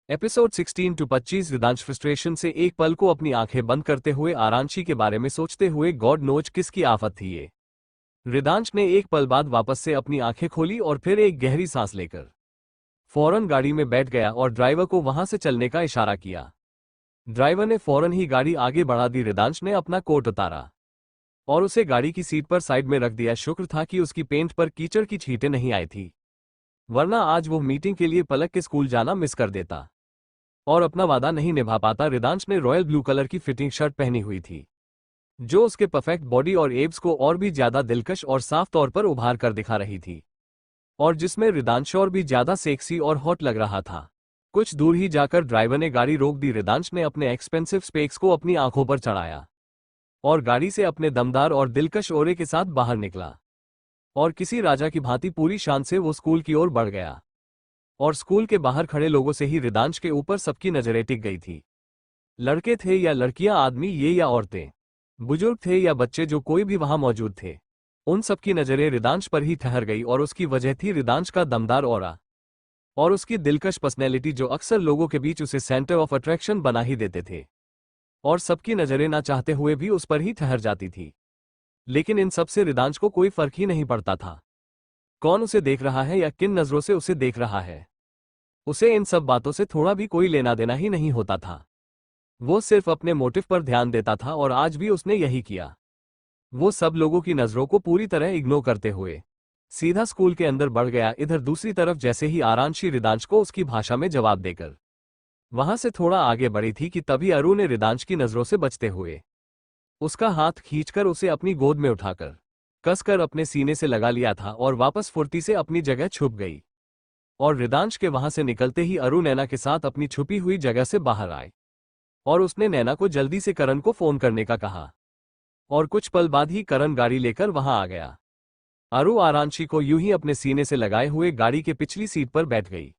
Episode 16 to 25। Ridansh frustration से एक पल को अपनी आंखें बंद करते हुए आरांशी के बारे में सोचते हुए गॉड नोज किसकी आफत थी ये। रिदांश ने एक पल बाद वापस से अपनी आंखें खोली और फिर एक गहरी सांस लेकर फौरन गाड़ी में बैठ गया और ड्राइवर को वहां से चलने का इशारा किया। ड्राइवर ने फौरन ही गाड़ी आगे बढ़ा दी। रिदांश ने अपना कोट उतारा और उसे गाड़ी की सीट पर साइड में रख दिया। शुक्र था कि उसकी पेंट पर कीचड़ की छींटें नहीं आई थी, वरना आज वो मीटिंग के लिए पलक के स्कूल जाना मिस कर देता और अपना वादा नहीं निभा पाता। रिदांश ने रॉयल ब्लू कलर की फिटिंग शर्ट पहनी हुई थी, जो उसके परफेक्ट बॉडी और एब्स को और भी ज्यादा दिलकश और साफ तौर पर उभार कर दिखा रही थी, और जिसमें रिदांश और भी ज्यादा सेक्सी और हॉट लग रहा था। कुछ दूर ही जाकर ड्राइवर ने गाड़ी रोक दी। रिदांश ने अपने एक्सपेंसिव स्पेक्स को अपनी आंखों पर चढ़ाया और गाड़ी से अपने दमदार और दिलकश ओरे के साथ बाहर निकला और किसी राजा की भांति पूरी शान से वो स्कूल की ओर बढ़ गया। और स्कूल के बाहर खड़े लोगों से ही रिदांश के ऊपर सबकी नजरें टिक गई थी। लड़के थे या लड़कियां, आदमी ये या औरतें, बुजुर्ग थे या बच्चे, जो कोई भी वहां मौजूद थे, उन सबकी नजरें रिदांश पर ही ठहर गई। और उसकी वजह थी रिदांश का दमदार ऑरा और उसकी दिलकश पर्सनैलिटी, जो अक्सर लोगों के बीच उसे सेंटर ऑफ अट्रैक्शन बना ही देते थे और सबकी नजरें ना चाहते हुए भी उस पर ही ठहर जाती थी। लेकिन इन सब से रिदांश को कोई फर्क ही नहीं पड़ता था, कौन उसे देख रहा है या किन नजरों से उसे देख रहा है। उसे इन सब बातों से थोड़ा भी कोई लेना देना ही नहीं होता था। वो सिर्फ अपने मोटिव पर ध्यान देता था और आज भी उसने यही किया। वो सब लोगों की नजरों को पूरी तरह इग्नोर करते हुए सीधा स्कूल के अंदर बढ़ गया। इधर दूसरी तरफ जैसे ही आरांशी रिदांश को उसकी भाषा में जवाब देकर वहां से थोड़ा आगे बढ़ी थी कि तभी अरु ने रिदांश की नजरों से बचते हुए उसका हाथ खींचकर उसे अपनी गोद में उठाकर कसकर अपने सीने से लगा लिया था और वापस फुर्ती से अपनी जगह छुप गई। और रिदांश के वहां से निकलते ही अरु नैना के साथ अपनी छुपी हुई जगह से बाहर आए और उसने नैना को जल्दी से करण को फोन करने का कहा। और कुछ पल बाद ही करण गाड़ी लेकर वहां आ गया। अरु आरांशी को यूं ही अपने सीने से लगाए हुए गाड़ी के पिछली सीट पर बैठ गई।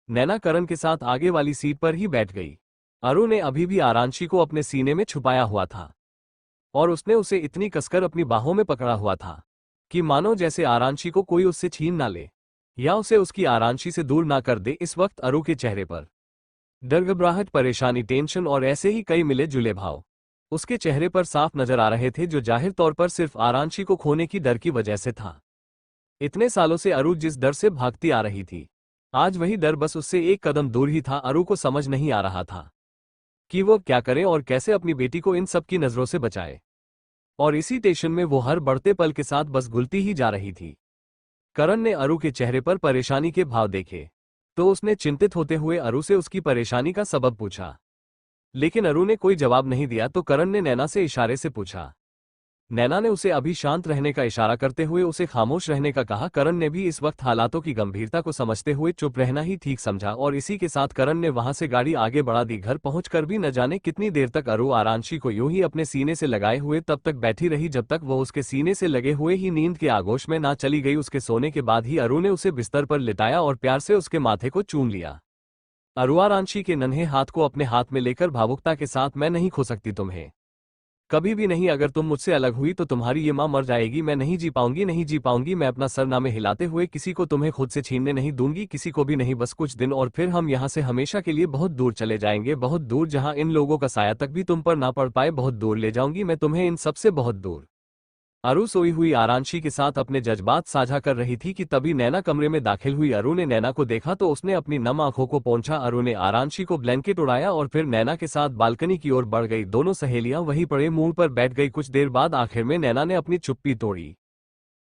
नैना करण के साथ आगे वाली सीट पर ही बैठ गई। अरु ने अभी भी आरांशी को अपने सीने में छुपाया हुआ था और उसने उसे इतनी कसकर अपनी बाहों में पकड़ा हुआ था कि मानो जैसे आरांशी को कोई उससे छीन ना ले या उसे उसकी आरांशी से दूर ना कर दे। इस वक्त अरु के चेहरे पर डर, घबराहट, परेशानी, टेंशन और ऐसे ही कई मिले जुले भाव उसके चेहरे पर साफ नजर आ रहे थे, जो जाहिर तौर पर सिर्फ आरांशी को खोने की डर की वजह से था। इतने सालों से अरु जिस डर से भागती आ रही थी, आज वही डर बस उससे एक कदम दूर ही था। अरु को समझ नहीं आ रहा था कि वो क्या करे और कैसे अपनी बेटी को इन सब की नजरों से बचाए। और इसी टेंशन में वो हर बढ़ते पल के साथ बस घुलती ही जा रही थी। करण ने अरु के चेहरे पर परेशानी के भाव देखे तो उसने चिंतित होते हुए अरु से उसकी परेशानी का सबब पूछा, लेकिन अरु ने कोई जवाब नहीं दिया। तो करण ने नैना से इशारे से पूछा। नैना ने उसे अभी शांत रहने का इशारा करते हुए उसे खामोश रहने का कहा। करण ने भी इस वक्त हालातों की गंभीरता को समझते हुए चुप रहना ही ठीक समझा और इसी के साथ करण ने वहां से गाड़ी आगे बढ़ा दी। घर पहुंचकर भी न जाने कितनी देर तक अरु आरांशी को यूं ही अपने सीने से लगाए हुए तब तक बैठी रही जब तक वो उसके सीने से लगे हुए ही नींद के आगोश में ना चली गई। उसके सोने के बाद ही अरु ने उसे बिस्तर पर लिटाया और प्यार से उसके माथे को चूम लिया। अरु आरांशी के नन्हे हाथ को अपने हाथ में लेकर भावुकता के साथ, मैं नहीं खो सकती तुम्हें, कभी भी नहीं। अगर तुम मुझसे अलग हुई तो तुम्हारी ये माँ मर जाएगी। मैं नहीं जी पाऊंगी, नहीं जी पाऊंगी। मैं अपना सरनामे हिलाते हुए किसी को तुम्हें खुद से छीनने नहीं दूंगी, किसी को भी नहीं। बस कुछ दिन और फिर हम यहाँ से हमेशा के लिए बहुत दूर चले जाएंगे, बहुत दूर, जहाँ इन लोगों का साया तक भी तुम पर ना पड़ पाए। बहुत दूर ले जाऊंगी मैं तुम्हें, इन सबसे बहुत दूर। अरु सोई हुई आरांशी के साथ अपने जज्बात साझा कर रही थी कि तभी नैना कमरे में दाखिल हुई। अरु ने नैना को देखा तो उसने अपनी नम आंखों को पोंछा। अरु ने आरांशी को ब्लैंकेट उड़ाया और फिर नैना के साथ बालकनी की ओर बढ़ गई। दोनों सहेलियां वहीं पड़े मुंह पर बैठ गई। कुछ देर बाद आखिर में नैना ने अपनी चुप्पी तोड़ी।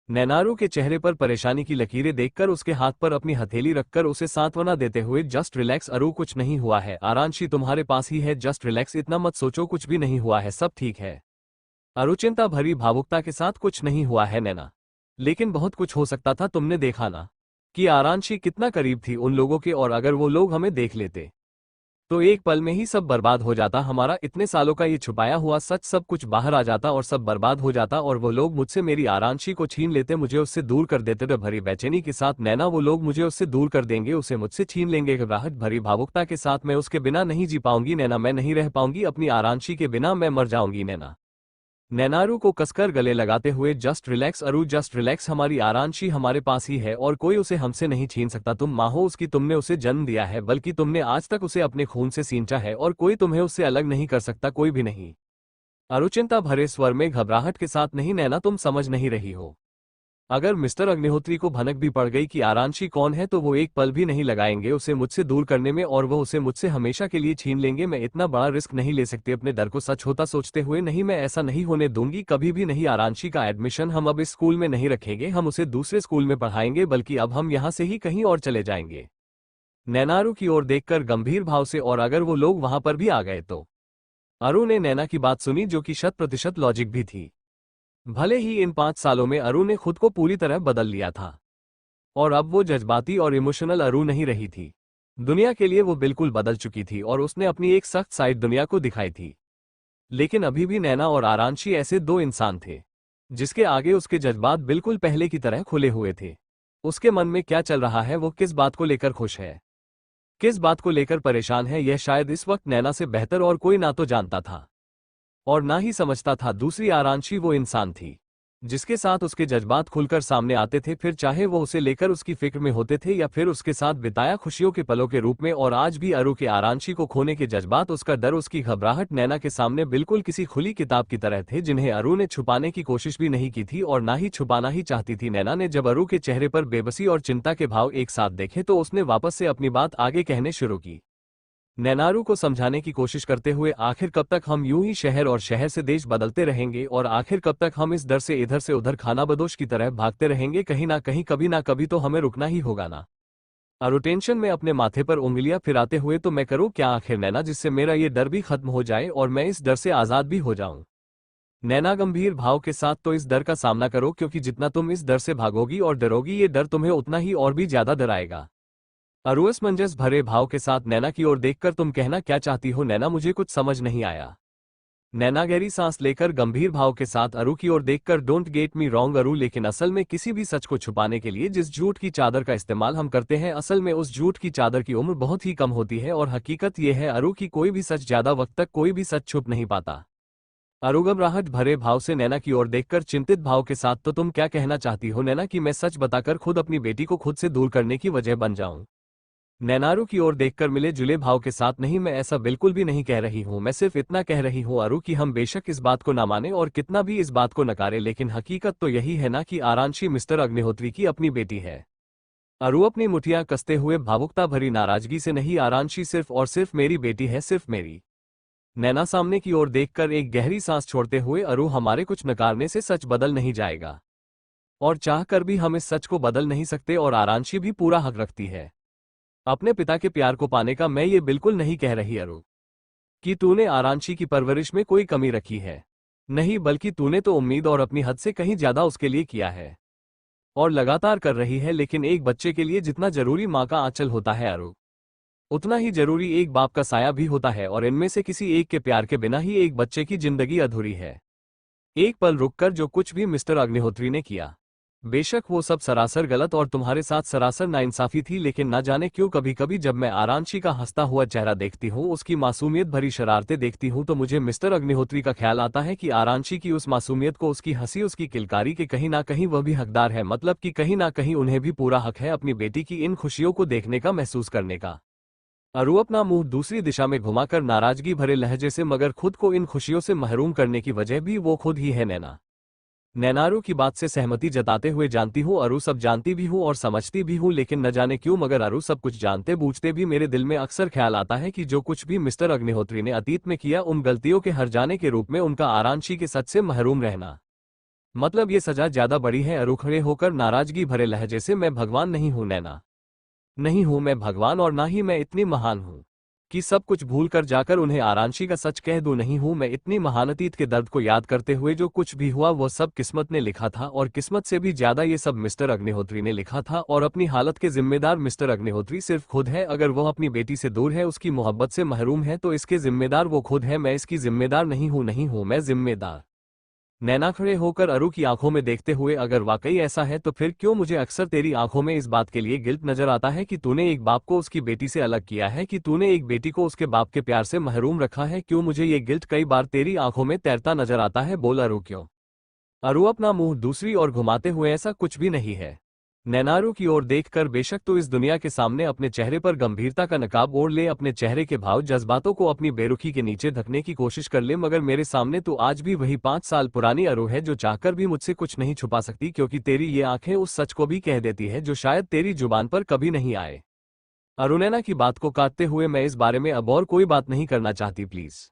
नैना अरु के चेहरे पर परेशानी की लकीरें देखकर उसके हाथ पर अपनी हथेली रखकर उसे सांत्वना देते हुए, जस्ट रिलैक्स अरु, कुछ नहीं हुआ है। आरांशी तुम्हारे पास ही है, जस्ट रिलैक्स, इतना मत सोचो, कुछ भी नहीं हुआ है, सब ठीक है। अरु चिंता भरी भावुकता के साथ, कुछ नहीं हुआ है नैना, लेकिन बहुत कुछ हो सकता था। तुमने देखा ना कि आरांशी कितना करीब थी उन लोगों के, और अगर वो लोग हमें देख लेते तो एक पल में ही सब बर्बाद हो जाता। हमारा इतने सालों का ये छुपाया हुआ सच सब कुछ बाहर आ जाता और सब बर्बाद हो जाता। और वो लोग मुझसे मेरी आरांशी को छीन लेते, मुझे उससे दूर कर देते। तो भरी बेचैनी के साथ, नैना, वो लोग मुझे उससे दूर कर देंगे, उसे मुझसे छीन लेंगे। घबराहट भरी भावुकता के साथ, मैं उसके बिना नहीं जी पाऊंगी नैना, मैं नहीं रह पाऊंगी अपनी आरांशी के बिना, मैं मर जाऊंगी नैना। नैना को कसकर गले लगाते हुए, जस्ट रिलैक्स अरु, जस्ट रिलैक्स, हमारी आरांशी हमारे पास ही है और कोई उसे हमसे नहीं छीन सकता। तुम माँ हो उसकी, तुमने उसे जन्म दिया है, बल्कि तुमने आज तक उसे अपने खून से सींचा है और कोई तुम्हें उससे अलग नहीं कर सकता, कोई भी नहीं। अरु चिंता भरे स्वर में घबराहट के साथ, नहीं नैना, तुम समझ नहीं रही हो। अगर मिस्टर अग्निहोत्री को भनक भी पड़ गई कि आरांशी कौन है तो वो एक पल भी नहीं लगाएंगे उसे मुझसे दूर करने में, और वो उसे मुझसे हमेशा के लिए छीन लेंगे। मैं इतना बड़ा रिस्क नहीं ले सकती अपने डर को सच होता सोचते हुए। नहीं, मैं ऐसा नहीं होने दूंगी, कभी भी नहीं। आरांशी का एडमिशन हम अब इस स्कूल में नहीं रखेंगे, हम उसे दूसरे स्कूल में पढ़ाएंगे, बल्कि अब हम यहाँ से ही कहीं और चले जाएंगे। नैनारू की ओर देखकर गंभीर भाव से, और अगर वो लोग वहां पर भी आ गए तो? अरु ने नैना की बात सुनी, जो कि 100% लॉजिक भी थी। भले ही इन 5 सालों में अरु ने खुद को पूरी तरह बदल लिया था और अब वो जज्बाती और इमोशनल अरु नहीं रही थी। दुनिया के लिए वो बिल्कुल बदल चुकी थी और उसने अपनी एक सख्त साइड दुनिया को दिखाई थी। लेकिन अभी भी नैना और आरांशी ऐसे दो इंसान थे जिसके आगे उसके जज्बात बिल्कुल पहले की तरह खुले हुए थे। उसके मन में क्या चल रहा है, वो किस बात को लेकर खुश है, किस बात को लेकर परेशान है, यह शायद इस वक्त नैना से बेहतर और कोई ना तो जानता था और ना ही समझता था। दूसरी आरांशी वो इंसान थी जिसके साथ उसके जज्बात खुलकर सामने आते थे, फिर चाहे वो उसे लेकर उसकी फिक्र में होते थे या फिर उसके साथ बिताया खुशियों के पलों के रूप में। और आज भी अरु के आरांशी को खोने के जज्बात, उसका डर, उसकी घबराहट नैना के सामने बिल्कुल किसी खुली किताब की तरह थे, जिन्हें अरु ने छुपाने की कोशिश भी नहीं की थी और ना ही छुपाना ही चाहती थी। नैना ने जब अरु के चेहरे पर बेबसी और चिंता के भाव एक साथ देखे तो उसने वापस से अपनी बात आगे कहने शुरू की, नैनारू को समझाने की कोशिश करते हुए, आखिर कब तक हम यूं ही शहर और शहर से देश बदलते रहेंगे, और आखिर कब तक हम इस डर से इधर से उधर खानाबदोश की तरह भागते रहेंगे। कहीं ना कहीं, कभी ना कभी तो हमें रुकना ही होगा ना। अरु टेंशन में अपने माथे पर उंगलियां फिराते हुए, तो मैं करूं क्या आखिर नैना, जिससे मेरा ये डर भी खत्म हो जाए और मैं इस डर से आजाद भी हो जाऊं। नैना गंभीर भाव के साथ, तो इस डर का सामना करो, क्योंकि जितना तुम इस डर से भागोगी और डरोगी, ये डर तुम्हें उतना ही और भी ज्यादा डराएगा। अरु असमंजस भरे भाव के साथ नैना की ओर देखकर, तुम कहना क्या चाहती हो नैना, मुझे कुछ समझ नहीं आया। नैना गहरी सांस लेकर गंभीर भाव के साथ अरु की ओर देखकर, डोंट गेट मी रॉन्ग अरु, लेकिन असल में किसी भी सच को छुपाने के लिए जिस झूठ की चादर का इस्तेमाल हम करते हैं, असल में उस झूठ की चादर की उम्र बहुत ही कम होती है। और हकीकत यह है अरु की, कोई भी सच ज्यादा वक्त तक कोई भी सच छुप नहीं पाता। अरु घबराहट भरे भाव से नैना की ओर देखकर चिंतित भाव के साथ, तो तुम क्या कहना चाहती हो नैना, कि मैं सच बताकर खुद अपनी बेटी को खुद से दूर करने की वजह बन जाऊं? नैनारू की ओर देखकर मिले जुले भाव के साथ, नहीं, मैं ऐसा बिल्कुल भी नहीं कह रही हूं। मैं सिर्फ इतना कह रही हूं अरु कि हम बेशक इस बात को ना माने और कितना भी इस बात को नकारे, लेकिन हकीकत तो यही है ना कि आरांशी मिस्टर अग्निहोत्री की अपनी बेटी है। अरु अपनी मुठियां कसते हुए भावुकता भरी नाराजगी से, नहीं, आरांशी सिर्फ और सिर्फ मेरी बेटी है, सिर्फ मेरी। नैना सामने की ओर देखकर एक गहरी सांस छोड़ते हुए, अरु, हमारे कुछ नकारने से सच बदल नहीं जाएगा और चाहकर भी हम इस सच को बदल नहीं सकते, और आरांशी भी पूरा हक रखती है अपने पिता के प्यार को पाने का। मैं ये बिल्कुल नहीं कह रही अरु कि तूने आरांशी की परवरिश में कोई कमी रखी है, नहीं, बल्कि तूने तो उम्मीद और अपनी हद से कहीं ज्यादा उसके लिए किया है और लगातार कर रही है। लेकिन एक बच्चे के लिए जितना जरूरी माँ का आंचल होता है अरु, उतना ही जरूरी एक बाप का साया भी होता है, और इनमें से किसी एक के प्यार के बिना ही एक बच्चे की जिंदगी अधूरी है। एक पल रुककर जो कुछ भी मिस्टर अग्निहोत्री ने किया, बेशक वो सब सरासर गलत और तुम्हारे साथ सरासर नाइंसाफी थी, लेकिन ना जाने क्यों कभी कभी जब मैं आरांशी का हंसता हुआ चेहरा देखती हूँ, उसकी मासूमियत भरी शरारतें देखती हूँ, तो मुझे मिस्टर अग्निहोत्री का ख्याल आता है कि आरांशी की उस मासूमियत को, उसकी हंसी, उसकी किलकारी के कहीं ना कहीं वह भी हकदार है, मतलब कि कहीं ना कहीं उन्हें भी पूरा हक है अपनी बेटी की इन खुशियों को देखने का, महसूस करने का। अरु अपना मुंह दूसरी दिशा में घुमाकर नाराजगी भरे लहजे से, मगर खुद को इन खुशियों से महरूम करने की वजह भी वो खुद ही है नैना। नैनारू की बात से सहमति जताते हुए, जानती हूँ अरु, सब जानती भी हूँ और समझती भी हूँ, लेकिन न जाने क्यों मगर अरु, सब कुछ जानते बूझते भी मेरे दिल में अक्सर ख्याल आता है कि जो कुछ भी मिस्टर अग्निहोत्री ने अतीत में किया, उन गलतियों के हर जाने के रूप में उनका आरांशी के सच से महरूम रहना, मतलब ये सजा ज्यादा बड़ी है। अरु खड़े होकर नाराजगी भरे लहजे से, मैं भगवान नहीं हूँ नैना, नहीं हूँ मैं भगवान, और ना ही मैं इतनी महान हूँ कि सब कुछ भूल कर जाकर उन्हें आरांशी का सच कह दूं, नहीं हूं मैं इतनी महान। अतीत के दर्द को याद करते हुए जो कुछ भी हुआ वो सब किस्मत ने लिखा था, और किस्मत से भी ज्यादा ये सब मिस्टर अग्निहोत्री ने लिखा था, और अपनी हालत के जिम्मेदार मिस्टर अग्निहोत्री सिर्फ खुद है। अगर वह अपनी बेटी से दूर है, उसकी मोहब्बत से महरूम है, तो इसके जिम्मेदार वो खुद है, मैं इसकी जिम्मेदार नहीं हूं, नहीं हूं मैं जिम्मेदार। नैना खड़े होकर अरु की आंखों में देखते हुए, अगर वाकई ऐसा है तो फिर क्यों मुझे अक्सर तेरी आंखों में इस बात के लिए गिल्ट नजर आता है कि तूने एक बाप को उसकी बेटी से अलग किया है, कि तूने एक बेटी को उसके बाप के प्यार से महरूम रखा है। क्यों मुझे ये गिल्ट कई बार तेरी आंखों में तैरता नजर आता है? बोल अरु। क्यों? अरु अपना मुंह दूसरी ओर घुमाते हुए, ऐसा कुछ भी नहीं है। नैनारू की ओर देखकर, बेशक तू इस दुनिया के सामने अपने चेहरे पर गंभीरता का नकाब ओढ़ ले, अपने चेहरे के भाव जज्बातों को अपनी बेरुखी के नीचे ढकने की कोशिश कर ले, मगर मेरे सामने तू आज भी वही 5 साल पुरानी अरु है जो चाहकर भी मुझसे कुछ नहीं छुपा सकती, क्योंकि तेरी ये आंखें उस सच को भी कह देती है जो शायद तेरी जुबान पर कभी नहीं आए। अरु, नैना की बात को काटते हुए, मैं इस बारे में अब और कोई बात नहीं करना चाहती, प्लीज।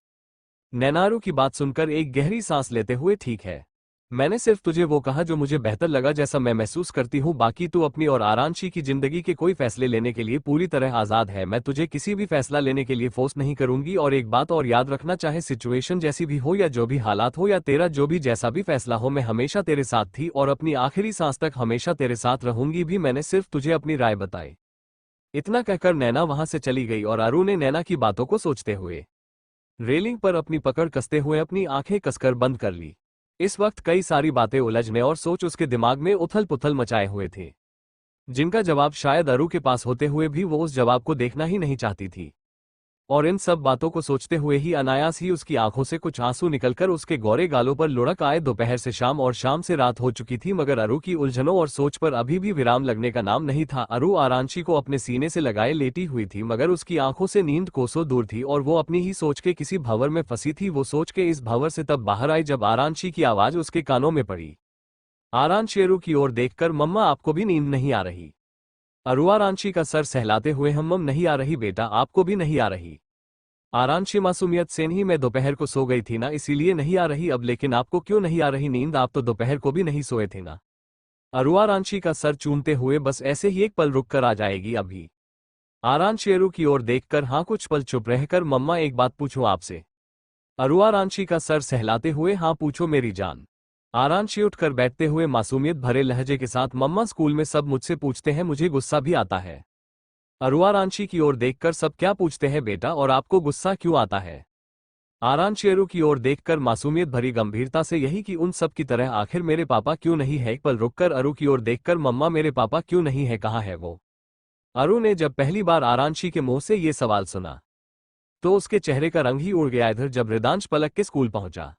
नैनारू की बात सुनकर एक गहरी सांस लेते हुए, ठीक है, मैंने सिर्फ तुझे वो कहा जो मुझे बेहतर लगा, जैसा मैं महसूस करती हूँ। बाकी तू अपनी और आरांशी की जिंदगी के कोई फैसले लेने के लिए पूरी तरह आजाद है। मैं तुझे किसी भी फैसला लेने के लिए फोर्स नहीं करूंगी। और एक बात और याद रखना, चाहे सिचुएशन जैसी भी हो या जो भी हालात हो या तेरा जो भी जैसा भी फैसला हो, मैं हमेशा तेरे साथ थी और अपनी आखिरी सांस तक हमेशा तेरे साथ रहूंगी भी। मैंने सिर्फ तुझे अपनी राय बताई। इतना कहकर नैना वहां से चली गई और अरु ने नैना की बातों को सोचते हुए रेलिंग पर अपनी पकड़ कसते हुए अपनी आंखें कसकर बंद कर ली। इस वक्त कई सारी बातें उलझने और सोच उसके दिमाग में उथल पुथल मचाए हुए थे, जिनका जवाब शायद अरु के पास होते हुए भी वो उस जवाब को देखना ही नहीं चाहती थी। और इन सब बातों को सोचते हुए ही अनायास ही उसकी आंखों से कुछ आंसू निकलकर उसके गौरे गालों पर लुढ़क आए। दोपहर से शाम और शाम से रात हो चुकी थी, मगर अरु की उलझनों और सोच पर अभी भी विराम लगने का नाम नहीं था। अरु आरांशी को अपने सीने से लगाए लेटी हुई थी, मगर उसकी आंखों से नींद कोसों दूर थी और वो अपनी ही सोच के किसी भंवर में फंसी थी। वो सोच के इस भंवर से तब बाहर आई जब आरांशी की आवाज उसके कानों में पड़ी। आरांशी अरु की ओर देखकर, मम्मा आपको भी नींद नहीं आ रही? अरु आरांशी का सर सहलाते हुए, हम नहीं आ रही बेटा, आपको भी नहीं आ रही? आरांशी मासूमियत से, नहीं मैं दोपहर को सो गई थी ना, इसीलिए नहीं आ रही अब। लेकिन आपको क्यों नहीं आ रही नींद? आप तो दोपहर को भी नहीं सोए थे ना? अरु आरांशी का सर चूमते हुए, बस ऐसे ही एक पल रुक कर आ जाएगी अभी। आरांशी अरु की ओर देखकर, हाँ कुछ पल चुप रहकर, मम्मा एक बात पूछूं आपसे? अरु आरांशी का सर सहलाते हुए, हाँ पूछो मेरी जान। आरांशी उठकर बैठते हुए मासूमियत भरे लहजे के साथ, मम्मा स्कूल में सब मुझसे पूछते हैं, मुझे गुस्सा भी आता है। अरु आरांशी की ओर देखकर, सब क्या पूछते हैं बेटा, और आपको गुस्सा क्यों आता है? आरांशी अरु की ओर देखकर मासूमियत भरी गंभीरता से, यही कि उन सब की तरह आखिर मेरे पापा क्यों नहीं है? एक पल रुककर अरु की ओर देखकर, मम्मा मेरे पापा क्यों नहीं है, कहाँ है वो? अरु ने जब पहली बार आरांशी के मुंह से ये सवाल सुना तो उसके चेहरे का रंग ही उड़ गया। इधर जब रिदांश पलक के स्कूल पहुंचा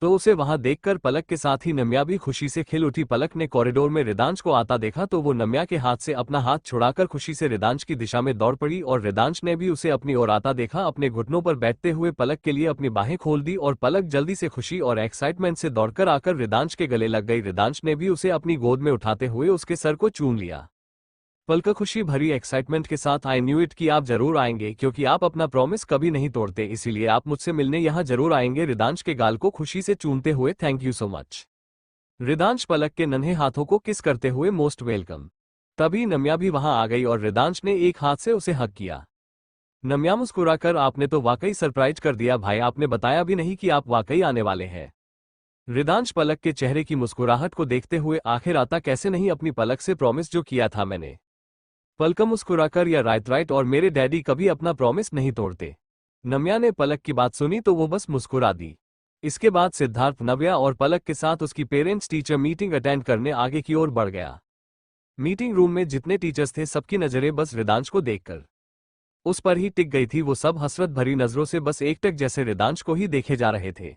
तो उसे वहां देखकर पलक के साथ ही नम्या भी खुशी से खिल उठी। पलक ने कॉरिडोर में रिदांश को आता देखा तो वो नम्या के हाथ से अपना हाथ छुड़ाकर खुशी से रिदांश की दिशा में दौड़ पड़ी और रिदांश ने भी उसे अपनी ओर आता देखा। अपने घुटनों पर बैठते हुए पलक के लिए अपनी बाहें खोल दी और पलक जल्दी से खुशी और एक्साइटमेंट से दौड़कर आकर रिदांश के गले लग गई। रिदांश ने भी उसे अपनी गोद में उठाते हुए उसके सर को चूम लिया। पलक खुशी भरी एक्साइटमेंट के साथ, आई न्यू इट कि आप जरूर आएंगे, क्योंकि आप अपना प्रॉमिस कभी नहीं तोड़ते, इसीलिए आप मुझसे मिलने यहाँ जरूर आएंगे। रिदांश के गाल को खुशी से चूमते हुए, thank you so much. Ridansh पलक के नन्हे हाथों को किस करते हुए, मोस्ट वेलकम। तभी नम्या भी वहां आ गई और रिदांश ने एक हाथ से उसे हक किया। नम्या मुस्कुराकर, आपने तो वाकई सरप्राइज कर दिया भाई, आपने बताया भी नहीं कि आप वाकई आने वाले हैं। रिदांश पलक के चेहरे की मुस्कुराहट को देखते हुए, आखिर आता कैसे नहीं अपनी पलक से, प्रॉमिस जो किया था मैंने। पलक मुस्कुराकर, या राइट, और मेरे डैडी कभी अपना प्रॉमिस नहीं तोड़ते। नम्या ने पलक की बात सुनी तो वो बस मुस्कुरा दी। इसके बाद सिद्धार्थ नव्या और पलक के साथ उसकी पेरेंट्स टीचर मीटिंग अटेंड करने आगे की ओर बढ़ गया। मीटिंग रूम में जितने टीचर्स थे सबकी नजरें बस रिदांश को देखकर उस पर ही टिक गई थी। वो सब हसरत भरी नजरों से बस एकटक जैसे रिदांश को ही देखे जा रहे थे,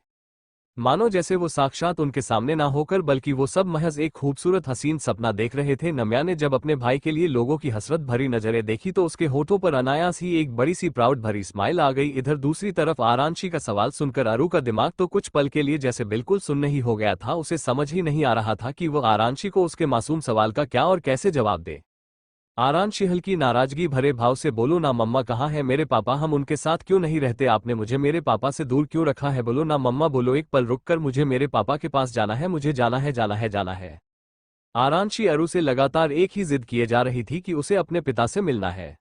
मानो जैसे वो साक्षात उनके सामने ना होकर बल्कि वो सब महज एक खूबसूरत हसीन सपना देख रहे थे। नम्या ने जब अपने भाई के लिए लोगों की हसरत भरी नजरें देखी तो उसके होठों पर अनायास ही एक बड़ी सी प्राउड भरी स्माइल आ गई। इधर दूसरी तरफ आरांशी का सवाल सुनकर अरु का दिमाग तो कुछ पल के लिए जैसे बिल्कुल सुन्न ही हो गया था। उसे समझ ही नहीं आ रहा था कि वो आरांशी को उसके मासूम सवाल का क्या और कैसे जवाब दे। आरांशी हल्की नाराजगी भरे भाव से, बोलो ना मम्मा, कहाँ है मेरे पापा, हम उनके साथ क्यों नहीं रहते, आपने मुझे मेरे पापा से दूर क्यों रखा है, बोलो ना मम्मा बोलो, एक पल रुककर, मुझे मेरे पापा के पास जाना है, मुझे जाना है जाना है जाना है। आरांशी अरु से लगातार एक ही जिद किए जा रही थी कि उसे अपने पिता से मिलना है।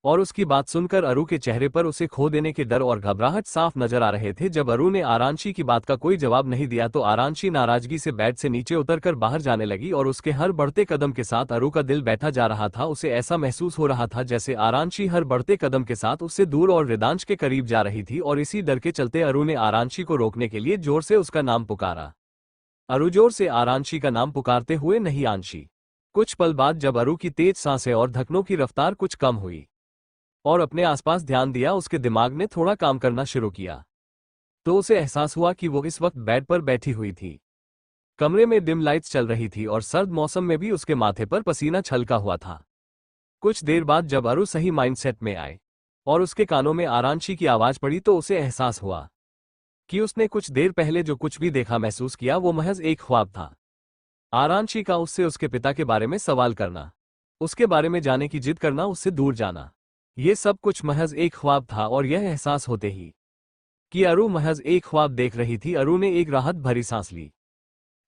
और उसकी बात सुनकर अरु के चेहरे पर उसे खो देने के डर और घबराहट साफ नजर आ रहे थे। जब अरु ने आरांशी की बात का कोई जवाब नहीं दिया तो आरांशी नाराजगी से बेड से नीचे उतरकर बाहर जाने लगी और उसके हर बढ़ते कदम के साथ अरु का दिल बैठा जा रहा था। उसे ऐसा महसूस हो रहा था जैसे आरांशी हर बढ़ते कदम के साथ उससे दूर और रिदांश के करीब जा रही थी, और इसी डर के चलते अरु ने आरांशी को रोकने के लिए जोर से उसका नाम पुकारा। अरु जोर से आरांशी का नाम पुकारते हुए, नहीं आंशी। कुछ पल बाद जब अरु की तेज सांसें और धड़कनों की रफ्तार कुछ कम हुई और अपने आसपास ध्यान दिया, उसके दिमाग ने थोड़ा काम करना शुरू किया, तो उसे एहसास हुआ कि वो इस वक्त बेड पर बैठी हुई थी। कमरे में डिम लाइट्स चल रही थी और सर्द मौसम में भी उसके माथे पर पसीना छलका हुआ था। कुछ देर बाद जब अरु सही माइंडसेट में आए और उसके कानों में आरांशी की आवाज पड़ी तो उसे एहसास हुआ कि उसने कुछ देर पहले जो कुछ भी देखा महसूस किया वो महज एक ख्वाब था। आरांशी का उससे उसके पिता के बारे में सवाल करना, उसके बारे में जाने की जिद करना, उससे दूर जाना, ये सब कुछ महज एक ख्वाब था। और यह एहसास होते ही कि अरु महज एक ख्वाब देख रही थी, अरु ने एक राहत भरी सांस ली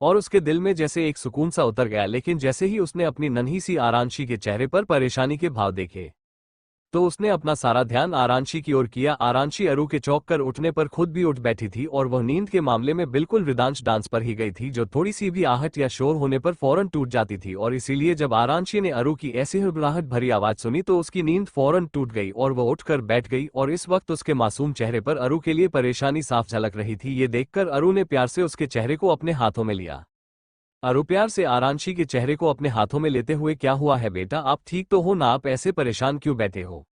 और उसके दिल में जैसे एक सुकून सा उतर गया। लेकिन जैसे ही उसने अपनी नन्ही सी आरांशी के चेहरे पर परेशानी के भाव देखे तो उसने अपना सारा ध्यान आरांशी की ओर किया। आरांशी अरु के चौंक कर उठने पर खुद भी उठ बैठी थी और वह नींद के मामले में बिल्कुल रिदांश डांस पर ही गई थी, जो थोड़ी सी भी आहट या शोर होने पर फौरन टूट जाती थी। और इसीलिए जब आरांशी ने अरु की ऐसी हड़बड़ाहट भरी आवाज सुनी तो उसकी नींद फौरन टूट गई और वह उठकर बैठ गई। और इस वक्त उसके मासूम चेहरे पर अरु के लिए परेशानी साफ झलक रही थी। ये देखकर अरु ने प्यार से उसके चेहरे को अपने हाथों में लिया। अरु प्यार से आरांशी के चेहरे को अपने हाथों में लेते हुए, क्या हुआ है बेटा, आप ठीक तो हो ना, आप ऐसे परेशान क्यों बैठे हो?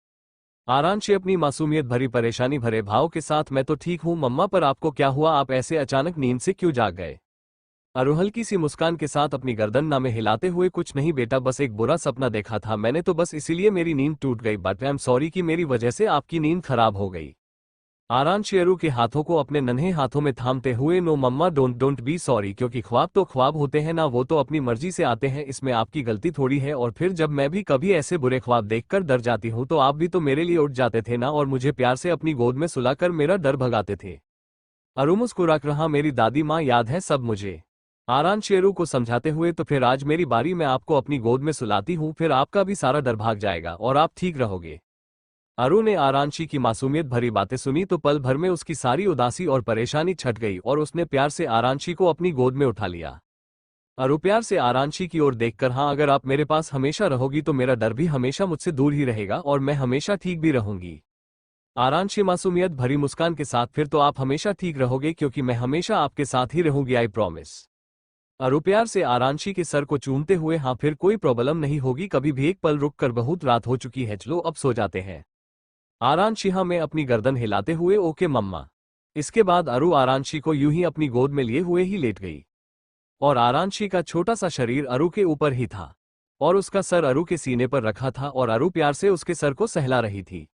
आरांशी अपनी मासूमियत भरी परेशानी भरे भाव के साथ, मैं तो ठीक हूं मम्मा, पर आपको क्या हुआ, आप ऐसे अचानक नींद से क्यों जाग गए? अरु हल्की सी मुस्कान के साथ अपनी गर्दन ना में हिलाते हुए, कुछ नहीं बेटा, बस एक बुरा सपना देखा था मैंने, तो बस इसीलिए मेरी नींद टूट गई, बट आई एम सॉरी कि मेरी वजह से आपकी नींद खराब हो गई। आरांशी अरु के हाथों को अपने नन्हे हाथों में थामते हुए, no mumma, don't be sorry, क्योंकि ख्वाब तो ख्वाब होते हैं ना, वो तो अपनी मर्जी से आते हैं, इसमें आपकी गलती थोड़ी है। और फिर जब मैं भी कभी ऐसे बुरे ख्वाब देखकर डर जाती हूँ तो आप भी तो मेरे लिए उठ जाते थे ना, और मुझे प्यार से अपनी गोद में सुलाकर मेरा डर भगाते थे। अरु मुस्कुरा रहा, मेरी दादी माँ याद है सब मुझे। आरांशी अरु को समझाते हुए, तो फिर आज मेरी बारी, मैं आपको अपनी गोद में सुलाती हूँ, फिर आपका भी सारा डर भाग जाएगा और आप ठीक रहोगे। अरु ने आरांशी की मासूमियत भरी बातें सुनी तो पल भर में उसकी सारी उदासी और परेशानी छट गई और उसने प्यार से आरांशी को अपनी गोद में उठा लिया। अरु प्यार से आरांशी की ओर देखकर, हाँ, अगर आप मेरे पास हमेशा रहोगी तो मेरा डर भी हमेशा मुझसे दूर ही रहेगा और मैं हमेशा ठीक भी रहूंगी। आरांशी मासूमियत भरी मुस्कान के साथ, फिर तो आप हमेशा ठीक रहोगे क्योंकि मैं हमेशा आपके साथ ही रहूंगी, आई प्रॉमिस। अरु प्यार से आरांशी के सर को चूमते हुए, हाँ, फिर कोई प्रॉब्लम नहीं होगी कभी भी, एक पल रुक कर, बहुत रात हो चुकी है, चलो अब सो जाते हैं। आरांशी हाँ में अपनी गर्दन हिलाते हुए, ओके मम्मा। इसके बाद अरु आरांशी को यूं ही अपनी गोद में लिए हुए ही लेट गई और आरांशी का छोटा सा शरीर अरु के ऊपर ही था और उसका सर अरु के सीने पर रखा था और अरु प्यार से उसके सर को सहला रही थी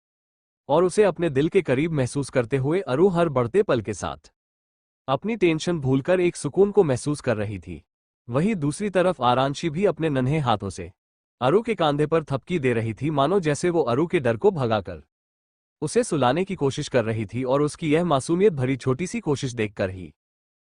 और उसे अपने दिल के करीब महसूस करते हुए अरु हर बढ़ते पल के साथ अपनी टेंशन भूलकर एक सुकून को महसूस कर रही थी। वहीं दूसरी तरफ आरांशी भी अपने नन्हे हाथों से अरु के कांधे पर थपकी दे रही थी, मानो जैसे वो अरु के डर को भगाकर उसे सुलाने की कोशिश कर रही थी। और उसकी यह मासूमियत भरी छोटी सी कोशिश देखकर ही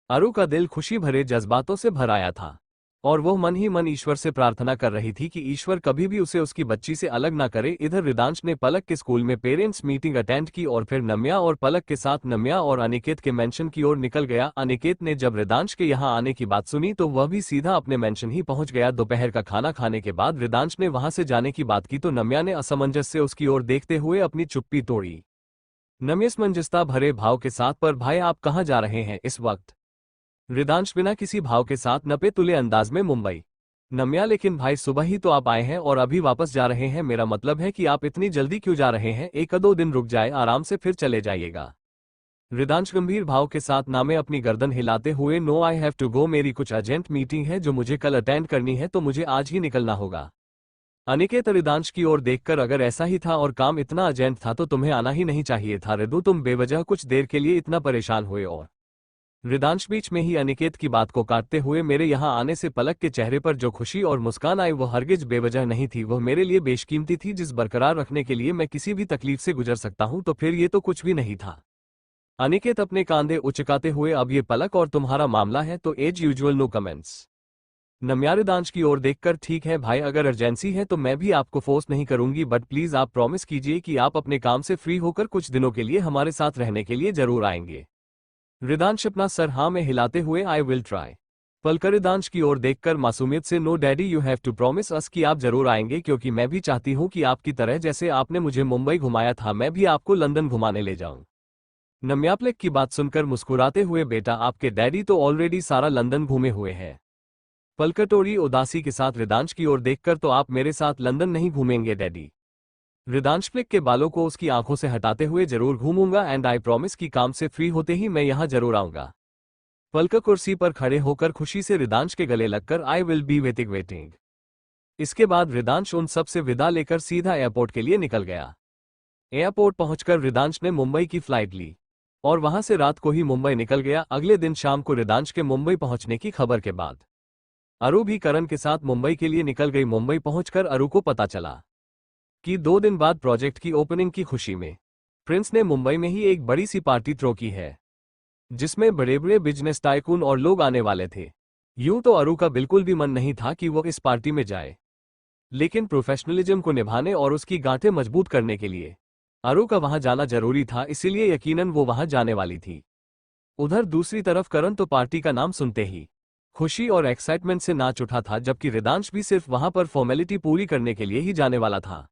अरु का दिल खुशी भरे जज्बातों से भर आया था और वह मन ही मन ईश्वर से प्रार्थना कर रही थी कि ईश्वर कभी भी उसे उसकी बच्ची से अलग ना करे। इधर रिदांश ने पलक के स्कूल में पेरेंट्स मीटिंग अटेंड की और फिर नम्या और पलक के साथ नम्या और अनिकेत के मेंशन की ओर निकल गया। अनिकेत ने जब रिदांश के यहाँ आने की बात सुनी तो वह भी सीधा अपने मेंशन ही पहुंच गया। दोपहर का खाना खाने के बाद रिदांश ने वहां से जाने की बात की तो नम्या ने असमंजस से उसकी ओर देखते हुए अपनी चुप्पी तोड़ी। नम्या असमंजसता भरे भाव के साथ, पर भाई आप कहाँ जा रहे हैं इस वक्त? रिदांश बिना किसी भाव के साथ नपे तुले अंदाज में, मुंबई। नम्या, लेकिन भाई सुबह ही तो आप आए हैं और अभी वापस जा रहे हैं, मेरा मतलब है कि आप इतनी जल्दी क्यों जा रहे हैं? एक दो दिन रुक जाए, आराम से फिर चले जाइएगा। रिदांश गंभीर भाव के साथ नामे अपनी गर्दन हिलाते हुए, no I have to go, मेरी कुछ अर्जेंट मीटिंग है जो मुझे कल अटेंड करनी है तो मुझे आज ही निकलना होगा। अनिकेत रिदांश की ओर देखकर, अगर ऐसा ही था और काम इतना अर्जेंट था तो तुम्हें आना ही नहीं चाहिए था रिदु, तुम बेवजह कुछ देर के लिए इतना परेशान हुए। और रिदांश बीच में ही अनिकेत की बात को काटते हुए, मेरे यहाँ आने से पलक के चेहरे पर जो खुशी और मुस्कान आई वो हरगिज बेवजह नहीं थी, वह मेरे लिए बेशकीमती थी, जिस बरकरार रखने के लिए मैं किसी भी तकलीफ से गुजर सकता हूं, तो फिर ये तो कुछ भी नहीं था। अनिकेत अपने कांधे उचकाते हुए, अब ये पलक और तुम्हारा मामला है तो as usual no comments. Namya Ridansh की ओर देखकर, ठीक है भाई, अगर अर्जेंसी है तो मैं भी आपको फोर्स नहीं करूंगी, बट प्लीज आप प्रॉमिस कीजिए कि आप अपने काम से फ्री होकर कुछ दिनों के लिए हमारे साथ रहने के लिए जरूर आएंगे। रिदांश अपना सर हाँ में हिलाते हुए, आई विल ट्राई। पलकर रिदांश की ओर देखकर मासूमियत से, no daddy, you have to promise us कि आप जरूर आएंगे, क्योंकि मैं भी चाहती हूं कि आपकी तरह जैसे आपने मुझे मुंबई घुमाया था मैं भी आपको लंदन घुमाने ले जाऊं। नम्याप्लेक की बात सुनकर मुस्कुराते हुए, बेटा आपके डैडी तो ऑलरेडी सारा लंदन घूमे हुए हैं। पलकर थोड़ी उदासी के साथ रिदांश की ओर देखकर, तो आप मेरे साथ लंदन नहीं घूमेंगे डैडी? रिदांश फ्लिक के बालों को उसकी आंखों से हटाते हुए, जरूर घूमूंगा, एंड आई प्रॉमिस कि काम से फ्री होते ही मैं यहां जरूर आऊंगा। पलकर कुर्सी पर खड़े होकर खुशी से रिदांश के गले लगकर, आई विल बी वेटिंग। इसके बाद रिदांश उन सब से विदा लेकर सीधा एयरपोर्ट के लिए निकल गया। एयरपोर्ट पहुंचकर रिदांश ने मुंबई की फ्लाइट ली और वहां से रात को ही मुंबई निकल गया। अगले दिन शाम को रिदांश के मुंबई पहुंचने की खबर के बाद अरु भी करण के साथ मुंबई के लिए निकल गई। मुंबई पहुंचकर अरु को पता चला कि 2 दिन बाद प्रोजेक्ट की ओपनिंग की खुशी में प्रिंस ने मुंबई में ही एक बड़ी सी पार्टी थ्रो की है, जिसमें बड़े बड़े बिजनेस टाइकून और लोग आने वाले थे। यूं तो अरु का बिल्कुल भी मन नहीं था कि वो इस पार्टी में जाए, लेकिन प्रोफेशनलिज्म को निभाने और उसकी गांठें मजबूत करने के लिए अरु का वहां जाना जरूरी था, इसीलिए यकीनन वो वहां जाने वाली थी। उधर दूसरी तरफ करण तो पार्टी का नाम सुनते ही खुशी और एक्साइटमेंट से नाच उठा था, जबकि रिदांश भी सिर्फ वहां पर फॉर्मेलिटी पूरी करने के लिए ही जाने वाला था।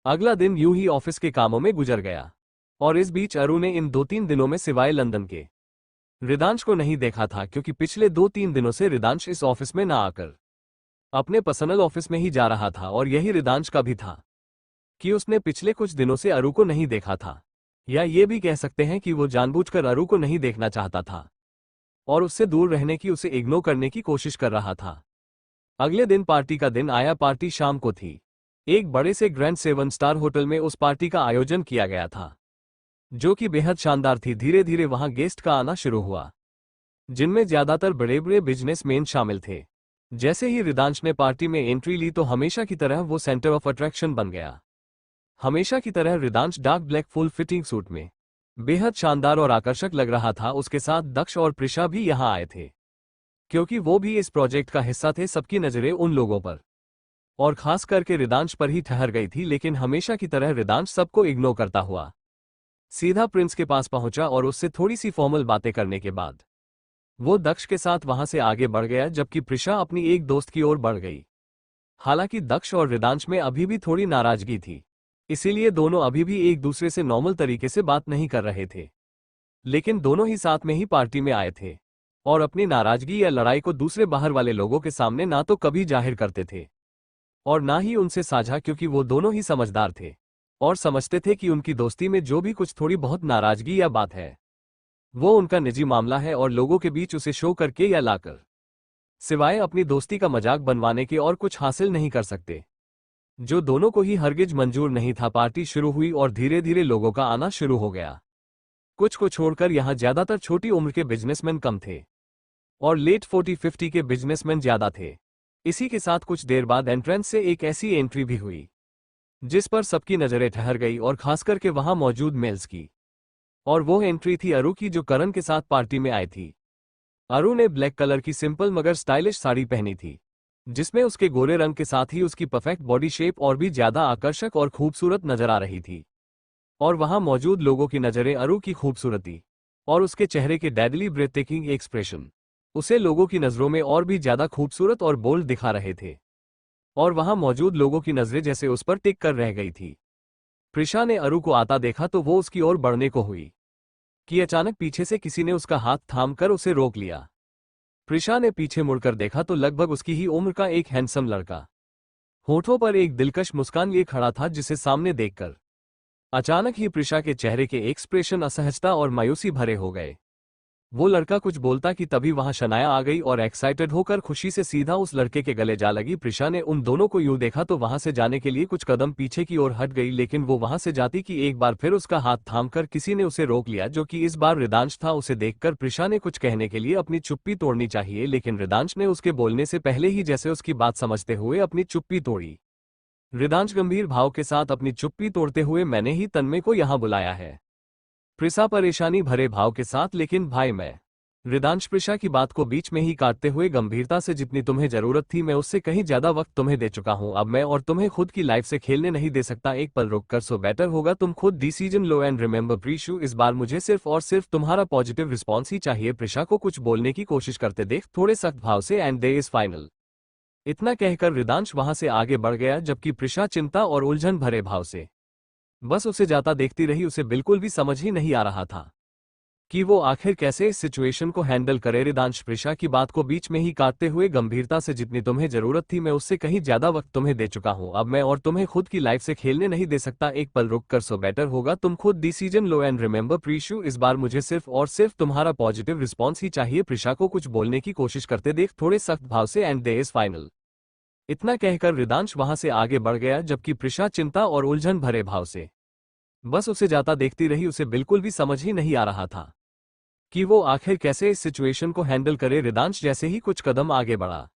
अगला दिन यूं ही ऑफिस के कामों में गुजर गया और इस बीच अरु ने इन 2-3 दिनों में सिवाय लंदन के रिदांश को नहीं देखा था, क्योंकि पिछले 2-3 दिनों से रिदांश इस ऑफिस में ना आकर अपने पर्सनल ऑफिस में ही जा रहा था। और यही रिदांश का भी था कि उसने पिछले कुछ दिनों से अरु को नहीं देखा था, या ये भी कह सकते हैं कि वो जानबूझकर अरु को नहीं देखना चाहता था और उससे दूर रहने की, उसे इग्नोर करने की कोशिश कर रहा था। अगले दिन पार्टी का दिन आया। पार्टी शाम को थी। एक बड़े से ग्रैंड 7 स्टार होटल में उस पार्टी का आयोजन किया गया था, जो कि बेहद शानदार थी। धीरे धीरे वहां गेस्ट का आना शुरू हुआ, जिनमें ज्यादातर बड़े बड़े बिजनेसमैन शामिल थे। जैसे ही रिदांश ने पार्टी में एंट्री ली तो हमेशा की तरह वो सेंटर ऑफ अट्रैक्शन बन गया। हमेशा की तरह Ridansh dark black full fitting suit में बेहद शानदार और आकर्षक लग रहा था। उसके साथ दक्ष और प्रिशा भी यहां आए थे, क्योंकि वो भी इस प्रोजेक्ट का हिस्सा थे। सबकी नजरें उन लोगों पर और खास करके रिदांश पर ही ठहर गई थी, लेकिन हमेशा की तरह रिदांश सबको इग्नोर करता हुआ सीधा प्रिंस के पास पहुंचा और उससे थोड़ी सी फॉर्मल बातें करने के बाद वो दक्ष के साथ वहां से आगे बढ़ गया, जबकि प्रिशा अपनी एक दोस्त की ओर बढ़ गई। हालांकि दक्ष और रिदांश में अभी भी थोड़ी नाराजगी थी, इसीलिए दोनों अभी भी एक दूसरे से नॉर्मल तरीके से बात नहीं कर रहे थे, लेकिन दोनों ही साथ में ही पार्टी में आए थे और अपनी नाराजगी या लड़ाई को दूसरे बाहर वाले लोगों के सामने ना तो कभी जाहिर करते थे और ना ही उनसे साझा, क्योंकि वो दोनों ही समझदार थे और समझते थे कि उनकी दोस्ती में जो भी कुछ थोड़ी बहुत नाराजगी या बात है वो उनका निजी मामला है और लोगों के बीच उसे शो करके या लाकर सिवाय अपनी दोस्ती का मजाक बनवाने के और कुछ हासिल नहीं कर सकते, जो दोनों को ही हरगिज मंजूर नहीं था। पार्टी शुरू हुई और धीरे धीरे लोगों का आना शुरू हो गया। कुछ को छोड़कर यहां ज्यादातर छोटी उम्र के बिजनेसमैन कम थे और लेट 40-50 के बिजनेसमैन ज्यादा थे। इसी के साथ कुछ देर बाद एंट्रेंस से एक ऐसी एंट्री भी हुई जिस पर सबकी नजरें ठहर गई, और खासकर के वहां मौजूद मेल्स की। और वो एंट्री थी अरु की, जो करण के साथ पार्टी में आई थी। अरु ने ब्लैक कलर की सिंपल मगर स्टाइलिश साड़ी पहनी थी, जिसमें उसके गोरे रंग के साथ ही उसकी परफेक्ट बॉडी शेप और भी ज्यादा आकर्षक और खूबसूरत नजर आ रही थी। और वहां मौजूद लोगों की नजरें अरु की खूबसूरती और उसके चेहरे के डेडली ब्रेथटेकिंग एक्सप्रेशन उसे लोगों की नजरों में और भी ज्यादा खूबसूरत और बोल्ड दिखा रहे थे। और वहां मौजूद लोगों की नजरें जैसे उस पर टिक कर रह गई थी। प्रिशा ने अरु को आता देखा तो वो उसकी ओर बढ़ने को हुई कि अचानक पीछे से किसी ने उसका हाथ थामकर उसे रोक लिया। प्रिशा ने पीछे मुड़कर देखा तो लगभग उसकी ही उम्र का एक हैंडसम लड़का होठों पर एक दिलकश मुस्कान लिए खड़ा था, जिसे सामने देखकर अचानक ही प्रिशा के चेहरे के एक्सप्रेशन असहजता और मायूसी भरे हो गए। वो लड़का कुछ बोलता कि तभी वहां शनाया आ गई और एक्साइटेड होकर खुशी से सीधा उस लड़के के गले जा लगी। प्रिशा ने उन दोनों को यूं देखा तो वहां से जाने के लिए कुछ कदम पीछे की ओर हट गई, लेकिन वो वहां से जाती कि एक बार फिर उसका हाथ थामकर किसी ने उसे रोक लिया, जो कि इस बार रिदांश था। उसे देखकर प्रिशा ने कुछ कहने के लिए अपनी चुप्पी तोड़नी चाहिए, लेकिन रिदांश ने उसके बोलने से पहले ही जैसे उसकी बात समझते हुए अपनी चुप्पी तोड़ी। रिदांश गंभीर भाव के साथ अपनी चुप्पी तोड़ते हुए, मैंने ही तन्मय को यहां बुलाया है। प्रिशा परेशानी भरे भाव के साथ, लेकिन भाई मैं रिदांश प्रिशा की बात को बीच में ही काटते हुए गंभीरता से, जितनी तुम्हें जरूरत थी मैं उससे कहीं ज्यादा वक्त तुम्हें दे चुका हूं। अब मैं और तुम्हें खुद की लाइफ से खेलने नहीं दे सकता। एक पल रुक कर, सो बेटर होगा तुम खुद डिसीजन लो। एंड रिमेंबर प्रीशु, इस बार मुझे सिर्फ और सिर्फ तुम्हारा पॉजिटिव रिस्पॉन्स ही चाहिए। प्रिशा को कुछ बोलने की कोशिश करते देख थोड़े सख्त भाव से, एंड दे इज फाइनल। इतना कहकर रिदांश वहां से आगे बढ़ गया, जबकि प्रिशा चिंता और उलझन भरे भाव से बस उसे जाता देखती रही। उसे बिल्कुल भी समझ ही नहीं आ रहा था कि वो आखिर कैसे इस सिचुएशन को हैंडल करे। रिदांश प्रिशा की बात को बीच में ही काटते हुए गंभीरता से, जितनी तुम्हें जरूरत थी मैं उससे कहीं ज्यादा वक्त तुम्हें दे चुका हूं। अब मैं और तुम्हें खुद की लाइफ से खेलने नहीं दे सकता। एक पल रुक कर, सो बेटर होगा तुम खुद डिसीजन लो। एंड रिमेंबर प्रीशु, इस बार मुझे सिर्फ और सिर्फ तुम्हारा पॉजिटिव रिस्पॉन्स ही चाहिए। प्रिशा को कुछ बोलने की कोशिश करते देख थोड़े सख्त भाव से, एंड दे इज फाइनल। इतना कहकर रिदांश वहां से आगे बढ़ गया, जबकि प्रिशा चिंता और उलझन भरे भाव से बस उसे जाता देखती रही। उसे बिल्कुल भी समझ ही नहीं आ रहा था कि वो आखिर कैसे इस सिचुएशन को हैंडल करे। रिदांश जैसे ही कुछ कदम आगे बढ़ा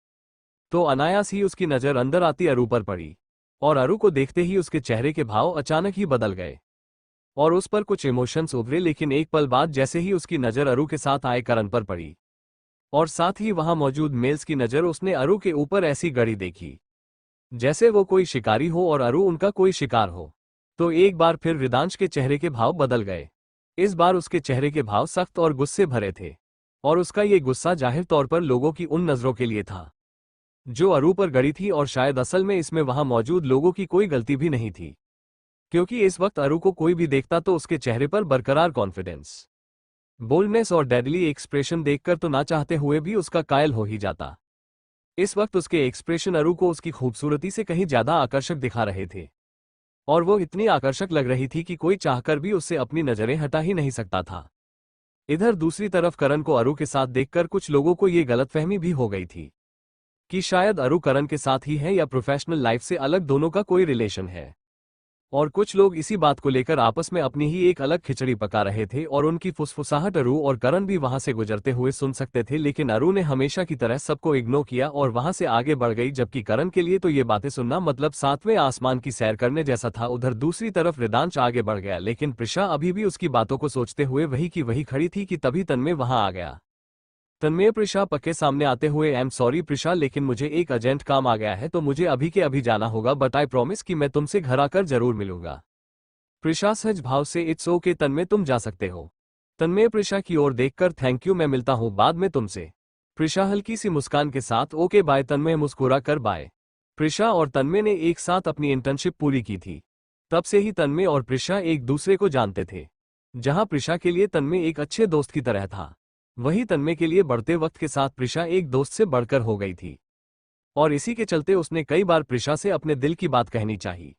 तो अनायास ही उसकी नजर अंदर आती अरु पर पड़ी, और अरु को देखते ही उसके चेहरे के भाव अचानक ही बदल गए और उस पर कुछ इमोशंस उभरे। लेकिन एक पल बाद जैसे ही उसकी नजर अरु के साथ आए करण पर पड़ी, और साथ ही वहां मौजूद मेल्स की नजर, उसने अरु के ऊपर ऐसी गड़ी देखी जैसे वो कोई शिकारी हो और अरु उनका कोई शिकार हो। तो एक बार फिर रिदांश के चेहरे के भाव बदल गए। इस बार उसके चेहरे के भाव सख्त और गुस्से भरे थे, और उसका ये गुस्सा जाहिर तौर पर लोगों की उन नजरों के लिए था जो अरु पर गड़ी थी, और शायद असल में इसमें वहां मौजूद लोगों की कोई गलती भी नहीं थी, क्योंकि इस वक्त अरु को कोई भी देखता तो उसके चेहरे पर बरकरार कॉन्फिडेंस, बोल्डनेस और डेडली एक्सप्रेशन देखकर तो ना चाहते हुए भी उसका कायल हो ही जाता। इस वक्त उसके एक्सप्रेशन अरु को उसकी खूबसूरती से कहीं ज्यादा आकर्षक दिखा रहे थे, और वो इतनी आकर्षक लग रही थी कि कोई चाहकर भी उससे अपनी नजरें हटा ही नहीं सकता था। इधर दूसरी तरफ करण को अरु के साथ देखकर कुछ लोगों को ये गलतफहमी भी हो गई थी कि शायद अरु करण के साथ ही है या प्रोफेशनल लाइफ से अलग दोनों का कोई रिलेशन है, और कुछ लोग इसी बात को लेकर आपस में अपनी ही एक अलग खिचड़ी पका रहे थे, और उनकी फुसफुसाहट अरु और करण भी वहां से गुजरते हुए सुन सकते थे। लेकिन अरु ने हमेशा की तरह सबको इग्नोर किया और वहां से आगे बढ़ गई, जबकि करण के लिए तो ये बातें सुनना मतलब सातवें आसमान की सैर करने जैसा था। उधर दूसरी तरफ रिदांश आगे बढ़ गया, लेकिन प्रिशा अभी भी उसकी बातों को सोचते हुए वही की वही खड़ी थी कि तभी तन्मय वहां आ गया। तन्मय प्रिशा पक्के सामने आते हुए, आई एम सॉरी प्रिशा, लेकिन मुझे एक अर्जेंट काम आ गया है तो मुझे अभी के अभी जाना होगा, बट आई प्रॉमिस कि मैं तुमसे घर आकर जरूर मिलूंगा। प्रिशा सहज भाव से, इट्स ओके तन्मय, तुम जा सकते हो। तन्मय प्रिशा की ओर देखकर, थैंक यू, मैं मिलता हूं बाद में तुमसे। प्रिशा हल्की सी मुस्कान के साथ, ओके बाय। तन्मय मुस्कुरा कर बाय। प्रिशा और तन्मय ने एक साथ अपनी इंटर्नशिप पूरी की थी। तब से ही तन्मय और प्रिशा एक दूसरे को जानते थे। जहां प्रिशा के लिए तन्मय एक अच्छे दोस्त की तरह था, वहीं तन्मय के लिए बढ़ते वक्त के साथ प्रिशा एक दोस्त से बढ़कर हो गई थी, और इसी के चलते उसने कई बार प्रिशा से अपने दिल की बात कहनी चाहिए,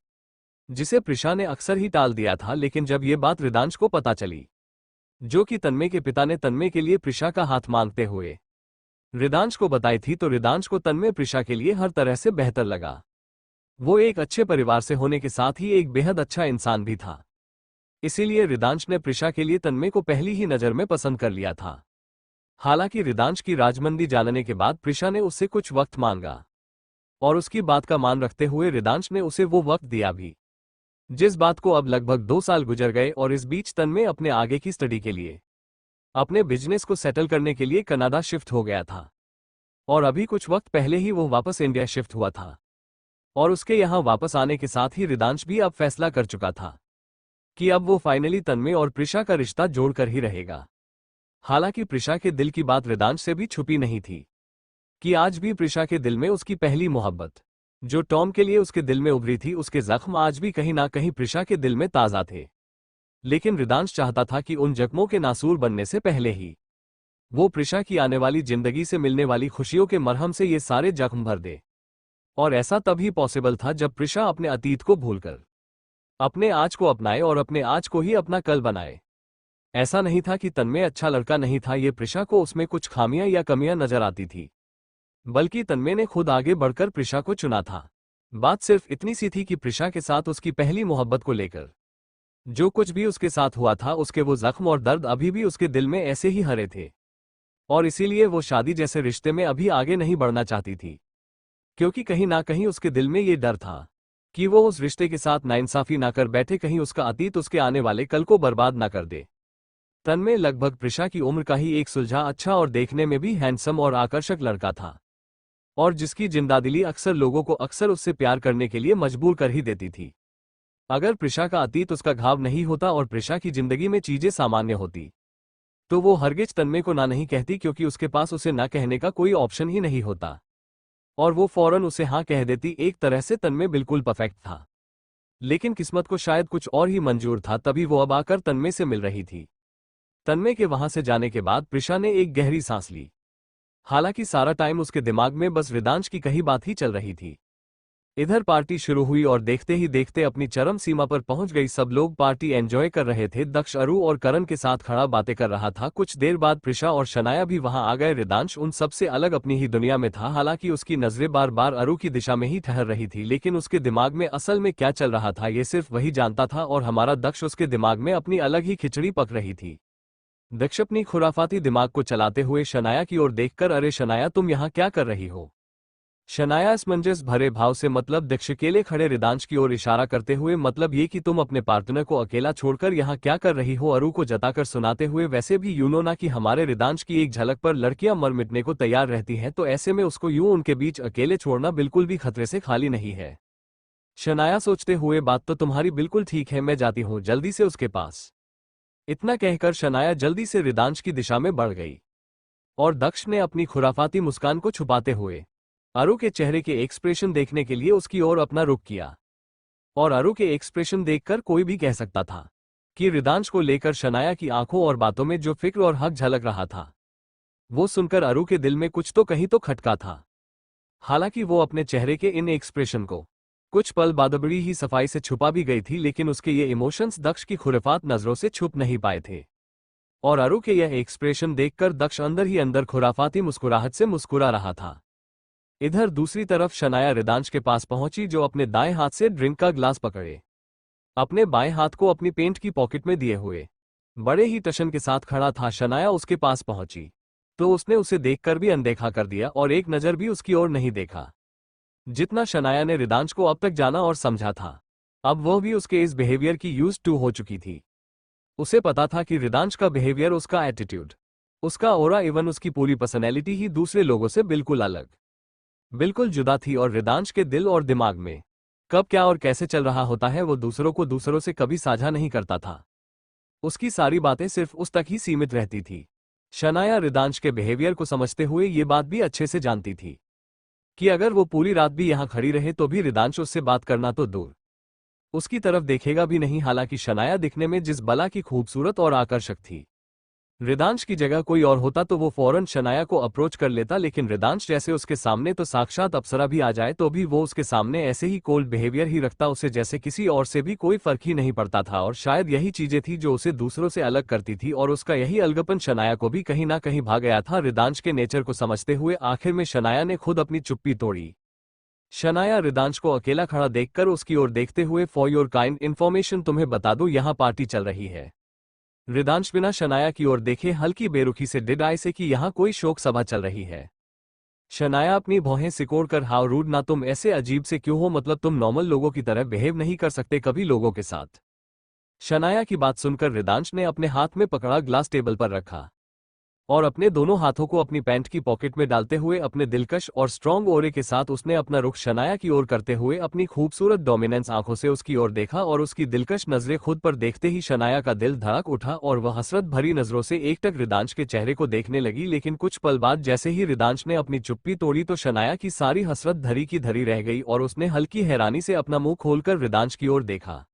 जिसे प्रिशा ने अक्सर ही टाल दिया था। लेकिन जब ये बात रिदांश को पता चली, जो कि तन्मय के पिता ने तन्मय के लिए प्रिशा का हाथ मांगते हुए रिदांश को बताई थी, तो रिदांश को तन्मय प्रिशा के लिए हर तरह से बेहतर लगा। वो एक अच्छे परिवार से होने के साथ ही एक बेहद अच्छा इंसान भी था। इसीलिए रिदांश ने प्रिशा के लिए तन्मय को पहली ही नजर में पसंद कर लिया था। हालांकि रिदांश की राजमंदी जानने के बाद प्रिशा ने उससे कुछ वक्त मांगा, और उसकी बात का मान रखते हुए रिदांश ने उसे वो वक्त दिया भी। जिस बात को अब लगभग 2 साल गुजर गए, और इस बीच तन्मय अपने आगे की स्टडी के लिए, अपने बिजनेस को सेटल करने के लिए कनाडा शिफ्ट हो गया था, और अभी कुछ वक्त पहले ही वो वापस इंडिया शिफ्ट हुआ था। और उसके यहां वापस आने के साथ ही रिदांश भी अब फैसला कर चुका था कि अब वो फाइनली तन्मय और प्रिशा का रिश्ता जोड़कर ही रहेगा। हालांकि प्रिशा के दिल की बात रिदांश से भी छुपी नहीं थी कि आज भी प्रिशा के दिल में उसकी पहली मोहब्बत, जो टॉम के लिए उसके दिल में उभरी थी, उसके जख्म आज भी कहीं ना कहीं प्रिशा के दिल में ताज़ा थे। लेकिन रिदांश चाहता था कि उन जख्मों के नासूर बनने से पहले ही वो प्रिशा की आने वाली जिंदगी से मिलने वाली खुशियों के मरहम से ये सारे जख्म भर दे। और ऐसा तभी पॉसिबल था जब प्रिशा अपने अतीत को भूलकर अपने आज को अपनाए और अपने आज को ही अपना कल बनाए। ऐसा नहीं था कि तन्मय अच्छा लड़का नहीं था, ये प्रिशा को उसमें कुछ खामियां या कमियां नजर आती थी, बल्कि तन्मय ने खुद आगे बढ़कर प्रिशा को चुना था। बात सिर्फ इतनी सी थी कि प्रिशा के साथ उसकी पहली मोहब्बत को लेकर जो कुछ भी उसके साथ हुआ था, उसके वो जख्म और दर्द अभी भी उसके दिल में ऐसे ही हरे थे, और इसीलिए वो शादी जैसे रिश्ते में अभी आगे नहीं बढ़ना चाहती थी, क्योंकि कहीं ना कहीं उसके दिल में ये डर था कि वो उस रिश्ते के साथ नाइंसाफी ना कर बैठे, कहीं उसका अतीत उसके आने वाले कल को बर्बाद ना कर दे। तन्मय लगभग प्रिशा की उम्र का ही एक सुलझा, अच्छा और देखने में भी हैंडसम और आकर्षक लड़का था, और जिसकी जिंदादिली अक्सर लोगों को अक्सर उससे प्यार करने के लिए मजबूर कर ही देती थी। अगर प्रिशा का अतीत उसका घाव नहीं होता और प्रिशा की जिंदगी में चीजें सामान्य होती, तो वो हरगिज तन्मय को ना नहीं कहती, क्योंकि उसके पास उसे ना कहने का कोई ऑप्शन ही नहीं होता, और वो फौरन उसे हाँ कह देती। एक तरह से तन्मय बिल्कुल परफेक्ट था, लेकिन किस्मत को शायद कुछ और ही मंजूर था, तभी वो अब आकर तन्मय से मिल रही थी। तन्मय के वहां से जाने के बाद प्रिशा ने एक गहरी सांस ली। हालांकि सारा टाइम उसके दिमाग में बस रिदांश की कही बात ही चल रही थी। इधर पार्टी शुरू हुई और देखते ही देखते अपनी चरम सीमा पर पहुंच गई। सब लोग पार्टी एंजॉय कर रहे थे। दक्ष अरु और करण के साथ खड़ा बातें कर रहा था। कुछ देर बाद प्रिशा और शनाया भी वहां आ गए। रिदांश उन सबसे अलग अपनी ही दुनिया में था। हालांकि उसकी नजरें बार बार अरु की दिशा में ही ठहर रही थी, लेकिन उसके दिमाग में असल में क्या चल रहा था ये सिर्फ वही जानता था, और हमारा दक्ष उसके दिमाग में अपनी अलग ही खिचड़ी पक रही थी। दक्ष अपनी खुराफाती दिमाग को चलाते हुए शनाया की ओर देखकर, अरे शनाया, तुम यहाँ क्या कर रही हो? शनाया असमंजस भरे भाव से, मतलब दक्ष अकेले खड़े रिदांश की ओर इशारा करते हुए, मतलब ये कि तुम अपने पार्टनर को अकेला छोड़कर यहाँ क्या कर रही हो? अरु को जताकर सुनाते हुए, वैसे भी यूं ना कि हमारे रिदांश की एक झलक पर लड़कियां मर मिटने को तैयार रहती हैं, तो ऐसे में उसको यूं उनके बीच अकेले छोड़ना बिल्कुल भी खतरे से खाली नहीं है। शनाया सोचते हुए, बात तो तुम्हारी बिल्कुल ठीक है, मैं जाती हूँ जल्दी से उसके पास। इतना कहकर शनाया जल्दी से रिदांश की दिशा में बढ़ गई, और दक्ष ने अपनी खुराफाती मुस्कान को छुपाते हुए अरु के चेहरे के एक्सप्रेशन देखने के लिए उसकी ओर अपना रुख किया। और अरु के एक्सप्रेशन देखकर कोई भी कह सकता था कि रिदांश को लेकर शनाया की आंखों और बातों में जो फिक्र और हक झलक रहा था, वो सुनकर अरु के दिल में कुछ तो कहीं तो खटका था। हालांकि वो अपने चेहरे के इन एक्सप्रेशन को कुछ पल बाद बड़ी ही सफाई से छुपा भी गई थी, लेकिन उसके ये इमोशंस दक्ष की खुरफात नजरों से छुप नहीं पाए थे। और अरु के यह एक्सप्रेशन देखकर दक्ष अंदर ही अंदर खुराफाती मुस्कुराहट से मुस्कुरा रहा था। इधर दूसरी तरफ शनाया रिदांश के पास पहुंची, जो अपने दाएं हाथ से ड्रिंक का ग्लास पकड़े अपने बाएं हाथ को अपनी पेंट की पॉकेट में दिए हुए बड़े ही टशन के साथ खड़ा था। शनाया उसके पास पहुंची तो उसने उसे देखकर भी अनदेखा कर दिया और एक नजर भी उसकी ओर नहीं देखा। जितना शनाया ने रिदांश को अब तक जाना और समझा था, अब वह भी उसके इस बिहेवियर की यूज्ड टू हो चुकी थी। उसे पता था कि रिदांश का बिहेवियर, उसका एटीट्यूड, उसका ऑरा, इवन उसकी पूरी पर्सनैलिटी ही दूसरे लोगों से बिल्कुल अलग, बिल्कुल जुदा थी। और रिदांश के दिल और दिमाग में कब क्या और कैसे चल रहा होता है, वो दूसरों से कभी साझा नहीं करता था। उसकी सारी बातें सिर्फ उस तक ही सीमित रहती थी। शनाया रिदांश के बिहेवियर को समझते हुए ये बात भी अच्छे से जानती थी कि अगर वो पूरी रात भी यहां खड़ी रहे तो भी रिदांश उससे बात करना तो दूर, उसकी तरफ देखेगा भी नहीं। हालांकि शनाया दिखने में जिस बला की खूबसूरत और आकर्षक थी, रिदांश की जगह कोई और होता तो वो फौरन शनाया को अप्रोच कर लेता, लेकिन रिदांश जैसे उसके सामने तो साक्षात अप्सरा भी आ जाए तो भी वो उसके सामने ऐसे ही कोल्ड बिहेवियर ही रखता, उसे जैसे किसी और से भी कोई फर्क ही नहीं पड़ता था। और शायद यही चीजें थी जो उसे दूसरों से अलग करती थी, और उसका यही अलगपन शनाया को भी कहीं ना कहीं भा गया था। रिदांश के नेचर को समझते हुए आखिर में शनाया ने खुद अपनी चुप्पी तोड़ी। शनाया रिदांश को अकेला खड़ा देखकर उसकी ओर देखते हुए, फॉर योर काइंड इन्फॉर्मेशन तुम्हें बता दूं, यहाँ पार्टी चल रही है। रिदांश बिना शनाया की ओर देखे हल्की बेरुखी से डिड आई से कि यहाँ कोई शोक सभा चल रही है। शनाया अपनी भौहें सिकोड़कर, हाउ रूड, ना तुम ऐसे अजीब से क्यों हो, मतलब तुम नॉर्मल लोगों की तरह बिहेव नहीं कर सकते कभी लोगों के साथ? शनाया की बात सुनकर रिदांश ने अपने हाथ में पकड़ा ग्लास टेबल पर रखा और अपने दोनों हाथों को अपनी पैंट की पॉकेट में डालते हुए अपने दिलकश और स्ट्रॉन्ग ओरे के साथ उसने अपना रुख शनाया की ओर करते हुए अपनी खूबसूरत डोमिनेंस आंखों से उसकी ओर देखा, और उसकी दिलकश नजरें खुद पर देखते ही शनाया का दिल धड़क उठा और वह हसरत भरी नजरों से एकटक रिदांश के चेहरे को देखने लगी। लेकिन कुछ पल बाद जैसे ही रिदांश ने अपनी चुप्पी तोड़ी तो शनाया की सारी हसरत धरी की धरी रह गई, और उसने हल्की हैरानी से अपना मुंह खोलकर रिदांश की ओर देखा।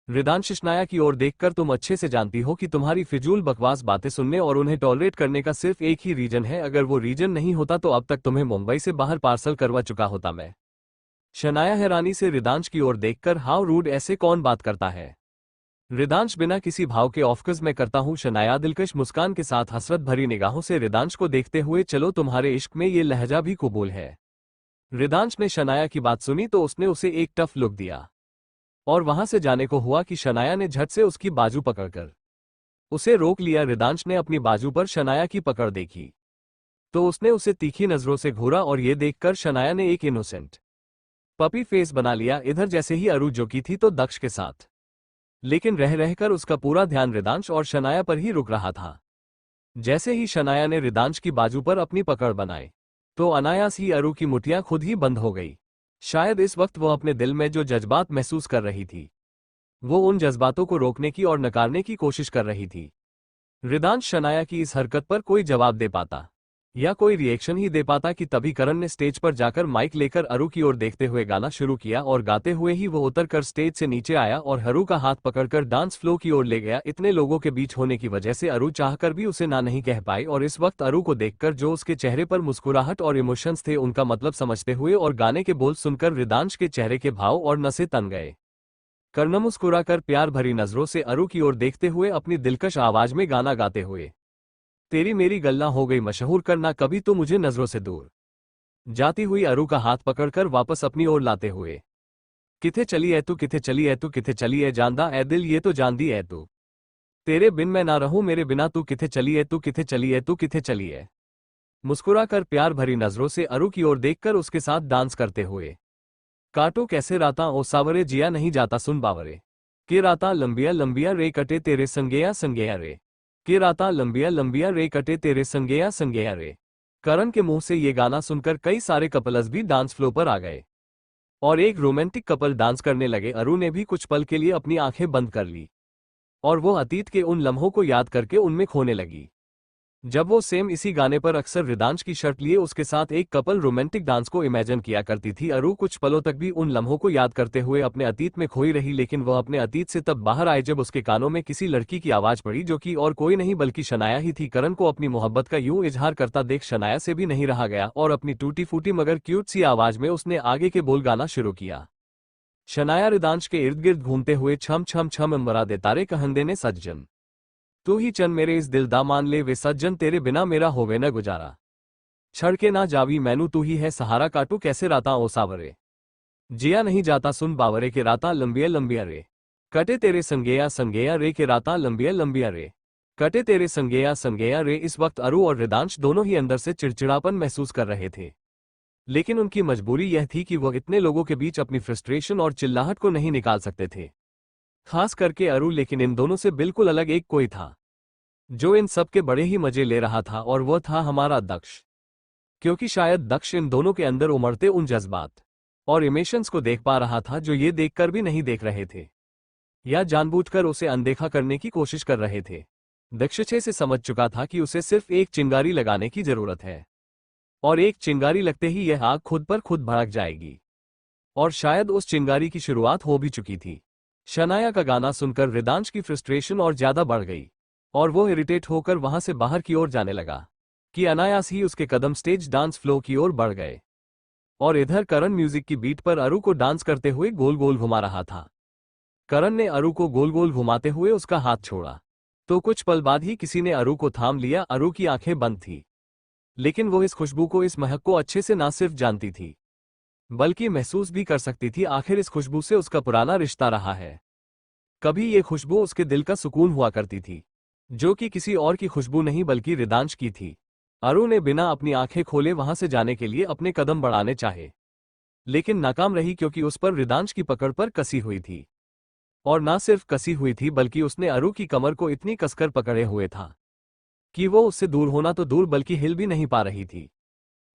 रिदांश शनाया की ओर देखकर, तुम अच्छे से जानती हो कि तुम्हारी फिजूल बकवास बातें सुनने और उन्हें टॉलरेट करने का सिर्फ एक ही रीजन है, अगर वो रीजन नहीं होता तो अब तक तुम्हें मुंबई से बाहर पार्सल करवा चुका होता मैं। शनाया हैरानी से रिदांश की ओर देखकर, हाउ रूड, ऐसे कौन बात करता है? रिदांश बिना किसी भाव के, ऑफकोर्स मैं करता हूं। शनाया दिलकश मुस्कान के साथ हसरत भरी निगाहों से रिदांश को देखते हुए, चलो तुम्हारे इश्क में ये लहजा भी कबूल है। रिदांश ने शनाया की बात सुनी तो उसने उसे एक टफ लुक दिया और वहां से जाने को हुआ कि शनाया ने झट से उसकी बाजू पकड़कर उसे रोक लिया। रिदांश ने अपनी बाजू पर शनाया की पकड़ देखी तो उसने उसे तीखी नजरों से घूरा, और ये देखकर शनाया ने एक इनोसेंट पपी फेस बना लिया। इधर जैसे ही अरु जो की थी तो दक्ष के साथ लेकिन रह रहकर उसका पूरा ध्यान रिदांश और शनाया पर ही रुक रहा था। जैसे ही शनाया ने रिदांश की बाजू पर अपनी पकड़ बनाई, तो अनायास ही अरु की मुठ्ठियां खुद ही बंद हो गई। शायद इस वक्त वो अपने दिल में जो जज्बात महसूस कर रही थी, वो उन जज्बातों को रोकने की और नकारने की कोशिश कर रही थी। रिदांश शनाया की इस हरकत पर कोई जवाब दे पाता या कोई रिएक्शन ही दे पाता कि तभी करण ने स्टेज पर जाकर माइक लेकर अरु की ओर देखते हुए गाना शुरू किया, और गाते हुए ही वो उतरकर स्टेज से नीचे आया और अरु का हाथ पकड़कर डांस फ्लो की ओर ले गया। इतने लोगों के बीच होने की वजह से अरु चाहकर भी उसे ना नहीं कह पाई, और इस वक्त अरु को देखकर जो उसके चेहरे पर मुस्कुराहट और इमोशंस थे उनका मतलब समझते हुए और गाने के बोल सुनकर रिदांश के चेहरे के भाव और नसें तन गए। कर्ण मुस्कुराकर प्यार भरी नजरों से अरु की ओर देखते हुए अपनी दिलकश आवाज में गाना गाते हुए, तेरी मेरी गल्ला हो गई मशहूर, करना कभी तो मुझे नजरों से दूर जाती हुई अरु का हाथ पकड़कर वापस अपनी ओर लाते हुए, किथे चली है तू, किथे चली है तू, किथे चली है जानदा ए दिल ये तो जानदी है तू, तेरे बिन मैं ना रहूं मेरे बिना तू, किथे चली है तू, किथे चली है तू, किथे चली है। मुस्कुराकर प्यार भरी नजरों से अरु की ओर देखकर उसके साथ डांस करते हुए, काटो कैसे राता ओ सावरे जिया नहीं जाता सुन बावरे, के राता लंबिया लंबिया रे कटे तेरे संगेया संगेया रे, के राता लंबिया लंबिया रे कटे तेरे संगेया संगेया रे। करण के मुंह से ये गाना सुनकर कई सारे कपल्स भी डांस फ्लो पर आ गए और एक रोमांटिक कपल डांस करने लगे। अरु ने भी कुछ पल के लिए अपनी आंखें बंद कर ली और वो अतीत के उन लम्हों को याद करके उनमें खोने लगी, जब वो सेम इसी गाने पर अक्सर रिदांश की शर्ट लिए उसके साथ एक कपल रोमांटिक डांस को इमेजिन किया करती थी। अरु कुछ पलों तक भी उन लम्हों को याद करते हुए अपने अतीत में खोई रही, लेकिन वह अपने अतीत से तब बाहर आए जब उसके कानों में किसी लड़की की आवाज पड़ी, जो कि और कोई नहीं बल्कि शनाया ही थी। करण को अपनी मोहब्बत का यूं इजहार करता देख शनाया से भी नहीं रहा गया और अपनी टूटी फूटी मगर क्यूट सी आवाज में उसने आगे के बोल गाना शुरू किया। शनाया रिदांश के इर्द गिर्द घूमते हुए छम छम छम अंबरा दे तारे कहंदे ने सज्जन, तू ही चन मेरे इस दिल दा मान ले वे सज्जन, तेरे बिना मेरा होवे न गुजारा, छड़ के ना जावी मैनू तू ही है सहारा, काटू कैसे राता ओ सावरे जिया नहीं जाता सुन बावरे, के राता लंबिया लंबिया रे कटे तेरे संगेया संगेया रे, के राता लंबिया लंबिया रे कटे तेरे संगेया संगेया रे। इस वक्त अरु और रिदांश दोनों ही अंदर से चिड़चिड़ापन महसूस कर रहे थे, लेकिन उनकी मजबूरी यह थी कि वह इतने लोगों के बीच अपनी फ्रस्ट्रेशन और चिल्लाहट को नहीं निकाल सकते थे, खास करके अरु। लेकिन इन दोनों से बिल्कुल अलग एक कोई था जो इन सब के बड़े ही मजे ले रहा था, और वह था हमारा दक्ष। क्योंकि शायद दक्ष इन दोनों के अंदर उमड़ते उन जज्बात और इमोशंस को देख पा रहा था जो ये देखकर भी नहीं देख रहे थे, या जानबूझकर उसे अनदेखा करने की कोशिश कर रहे थे। दक्ष अच्छे से समझ चुका था कि उसे सिर्फ एक चिंगारी लगाने की जरूरत है, और एक चिंगारी लगते ही यह आग खुद पर खुद भड़क जाएगी, और शायद उस चिंगारी की शुरुआत हो भी चुकी थी। शनाया का गाना सुनकर रिदांश की फ्रस्ट्रेशन और ज्यादा बढ़ गई और वो इरिटेट होकर वहां से बाहर की ओर जाने लगा कि अनायास ही उसके कदम स्टेज डांस फ्लो की ओर बढ़ गए, और इधर करण म्यूजिक की बीट पर अरु को डांस करते हुए गोल गोल घुमा रहा था। करण ने अरु को गोल गोल घुमाते हुए उसका हाथ छोड़ा, तो कुछ पल बाद ही किसी ने अरु को थाम लिया। अरु की आंखें बंद थी, लेकिन वो इस खुशबू को, इस महक को अच्छे से ना सिर्फ जानती थी बल्कि महसूस भी कर सकती थी। आखिर इस खुशबू से उसका पुराना रिश्ता रहा है। कभी ये खुशबू उसके दिल का सुकून हुआ करती थी, जो कि किसी और की खुशबू नहीं बल्कि रिदांश की थी। अरु ने बिना अपनी आंखें खोले वहां से जाने के लिए अपने कदम बढ़ाने चाहे, लेकिन नाकाम रही, क्योंकि उस पर रिदांश की पकड़ पर कसी हुई थी, और ना सिर्फ कसी हुई थी बल्कि उसने अरु की कमर को इतनी कसकर पकड़े हुए था कि वो उससे दूर होना तो दूर बल्कि हिल भी नहीं पा रही थी।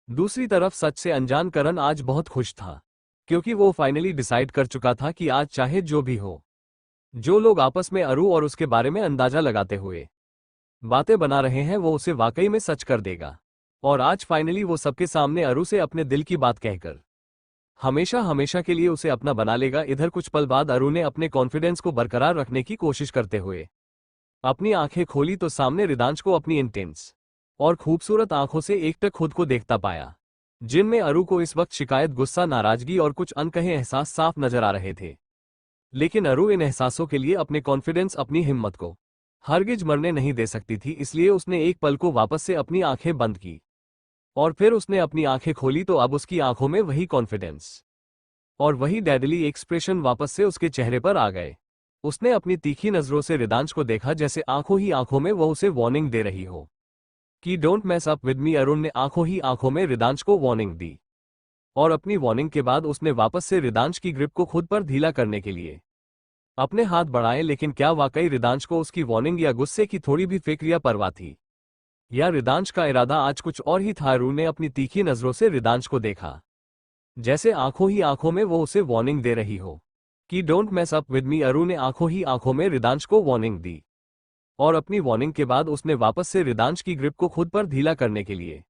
दूसरी तरफ सच से अनजान करण आज बहुत खुश था, क्योंकि वो फाइनली डिसाइड कर चुका था कि आज चाहे जो भी हो, जो लोग आपस में अरु और उसके बारे में अंदाजा लगाते हुए बातें बना रहे हैं, वो उसे वाकई में सच कर देगा। और आज फाइनली वो सबके सामने अरु से अपने दिल की बात कहकर हमेशा हमेशा के लिए उसे अपना बना लेगा। इधर कुछ पल बाद अरु ने अपने कॉन्फिडेंस को बरकरार रखने की कोशिश करते हुए अपनी आंखें खोली, तो सामने रिदांश को अपनी इंटेंस और खूबसूरत आंखों से एकटक खुद को देखता पाया, जिनमें अरु को इस वक्त शिकायत, गुस्सा, नाराजगी और कुछ अनकहे एहसास साफ नजर आ रहे थे। लेकिन अरु इन एहसासों के लिए अपने कॉन्फिडेंस, अपनी हिम्मत को हरगिज मरने नहीं दे सकती थी, इसलिए उसने एक पल को वापस से अपनी आंखें बंद की और फिर उसने अपनी आंखें खोली, तो अब उसकी आंखों में वही कॉन्फिडेंस और वही डैडली एक्सप्रेशन वापस से उसके चेहरे पर आ गए। उसने अपनी तीखी नजरों से रिदांश को देखा, जैसे आंखों ही आंखों में वो उसे वार्निंग दे रही हो कि don't mess up with me. Arun ने आंखों ही आंखों में रिदांश को वार्निंग दी, और अपनी वार्निंग के बाद उसने वापस से रिदांश की ग्रिप को खुद पर ढीला करने के लिए अपने हाथ बढ़ाए, लेकिन क्या वाकई रिदांश को उसकी वार्निंग या गुस्से की थोड़ी भी फिक्र या परवाह थी? या रिदांश का इरादा आज कुछ और ही था? अरु ने अपनी तीखी नजरों से रिदांश को देखा, जैसे आंखों ही आंखों में वो उसे वार्निंग दे रही हो कि डोंट मेस अप विद मी। अरु ने आंखों ही आंखों में रिदांश को वार्निंग दी, और अपनी वार्निंग के बाद उसने वापस से रिदांश की ग्रिप को खुद पर ढीला करने के लिए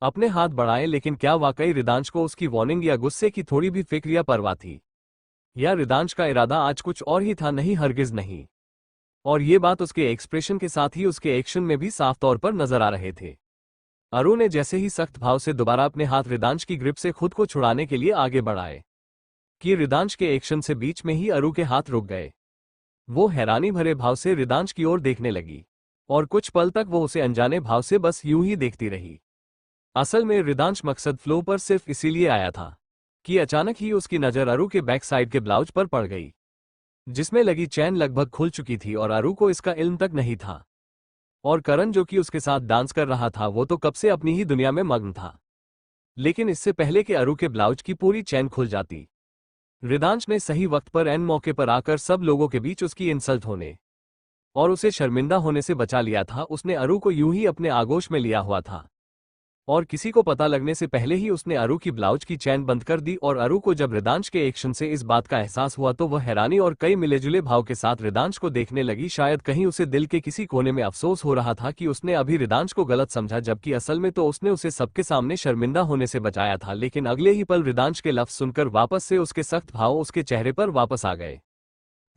अपने हाथ बढ़ाए। लेकिन क्या वाकई रिदांश को उसकी वार्निंग या गुस्से की थोड़ी भी फिक्र या परवाह थी? या रिदांश का इरादा आज कुछ और ही था? नहीं, हरगिज नहीं। और ये बात उसके एक्सप्रेशन के साथ ही उसके एक्शन में भी साफ तौर पर नजर आ रहे थे। अरु ने जैसे ही सख्त भाव से दोबारा अपने हाथ रिदांश की ग्रिप से खुद को छुड़ाने के लिए आगे बढ़ाए कि रिदांश के एक्शन से बीच में ही अरु के हाथ रुक गए। वो हैरानी भरे भाव से रिदांश की ओर देखने लगी, और कुछ पल तक वो उसे अनजाने भाव से बस यूं ही देखती रही। असल में रिदांश मकसद फ्लो पर सिर्फ इसीलिए आया था कि अचानक ही उसकी नज़र अरु के बैक साइड के ब्लाउज पर पड़ गई, जिसमें लगी चैन लगभग खुल चुकी थी और अरु को इसका इल्म तक नहीं था। और करण, जो कि उसके साथ डांस कर रहा था, वो तो कब से अपनी ही दुनिया में मग्न था। लेकिन इससे पहले कि अरु के ब्लाउज की पूरी चैन खुल जाती, रिदांश ने सही वक्त पर एन मौके पर आकर सब लोगों के बीच उसकी इंसल्ट होने और उसे शर्मिंदा होने से बचा लिया था। उसने अरु को यूं ही अपने आगोश में लिया हुआ था, और किसी को पता लगने से पहले ही उसने अरु की ब्लाउज की चैन बंद कर दी। और अरु को जब रिदांश के एक्शन से इस बात का एहसास हुआ तो वह हैरानी और कई मिलेजुले भाव के साथ रिदांश को देखने लगी। शायद कहीं उसे दिल के किसी कोने में अफसोस हो रहा था कि उसने अभी रिदांश को गलत समझा, जबकि असल में तो उसने उसे सबके सामने शर्मिंदा होने से बचाया था। लेकिन अगले ही पल रिदांश के लफ्ज सुनकर वापस से उसके सख्त भाव उसके चेहरे पर वापस आ गए।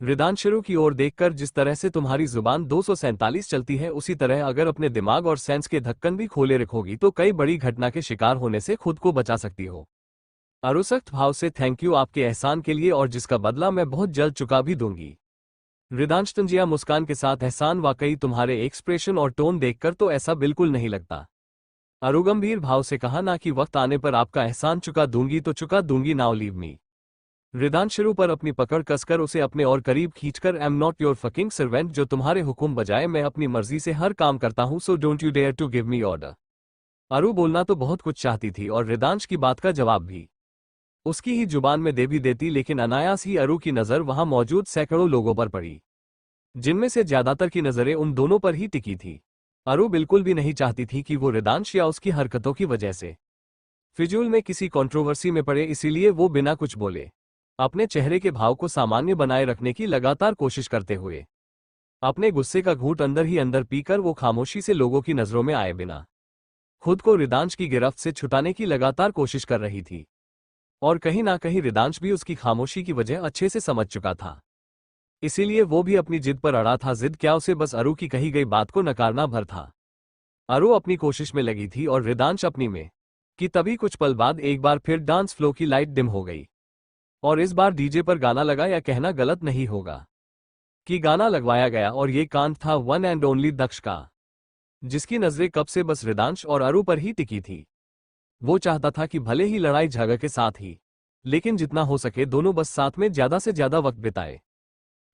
रिदांशु की ओर देखकर, जिस तरह से तुम्हारी जुबान 247 चलती है, उसी तरह अगर अपने दिमाग और सेंस के ढक्कन भी खोले रखोगी तो कई बड़ी घटना के शिकार होने से खुद को बचा सकती हो। अरु सख्त भाव से, थैंक यू आपके एहसान के लिए, और जिसका बदला मैं बहुत जल्द चुका भी दूंगी। रिदांश तंजिया मुस्कान के साथ, एहसान? वाकई तुम्हारे एक्सप्रेशन और टोन देखकर तो ऐसा बिल्कुल नहीं लगता। अरु गंभीर भाव से कहा, ना कि वक्त आने पर आपका एहसान चुका दूंगी तो चुका दूंगी, नाउ लीव मी। रिदांशु पर अपनी पकड़ कसकर उसे अपने और करीब खींचकर, आई am not your fucking servant जो तुम्हारे हुक्म बजाए, मैं अपनी मर्जी से हर काम करता हूं, so don't you dare to give me order. Aru बोलना तो बहुत कुछ चाहती थी और रिदांश की बात का जवाब भी उसकी ही जुबान में दे भी देती, लेकिन अनायास ही अरु की नज़र वहां मौजूद सैकड़ों लोगों पर पड़ी, जिनमें से ज्यादातर की नजरें उन दोनों पर ही टिकी थी। अरु बिल्कुल भी नहीं चाहती थी कि वो रिदांश या उसकी हरकतों की वजह से फिजूल में किसी कंट्रोवर्सी में पड़े, इसीलिए वो बिना कुछ बोले अपने चेहरे के भाव को सामान्य बनाए रखने की लगातार कोशिश करते हुए अपने गुस्से का घूंट अंदर ही अंदर पीकर वो खामोशी से लोगों की नजरों में आए बिना खुद को रिदांश की गिरफ्त से छुटाने की लगातार कोशिश कर रही थी। और कहीं ना कहीं रिदांश भी उसकी खामोशी की वजह अच्छे से समझ चुका था, इसीलिए वो भी अपनी जिद पर अड़ा था। जिद क्या, उसे बस अरु की कही गई बात को नकारना भर था। अरु अपनी कोशिश में लगी थी और रिदांश अपनी में, कि तभी कुछ पल बाद एक बार फिर डांस फ्लो की लाइट डिम हो गई, और इस बार डीजे पर गाना लगा, या कहना गलत नहीं होगा कि गाना लगवाया गया, और ये कांत था वन एंड ओनली दक्ष का, जिसकी नजरें कब से बस रिदांश और अरु पर ही टिकी थी। वो चाहता था कि भले ही लड़ाई झगड़ के साथ ही, लेकिन जितना हो सके दोनों बस साथ में ज्यादा से ज्यादा वक्त बिताए,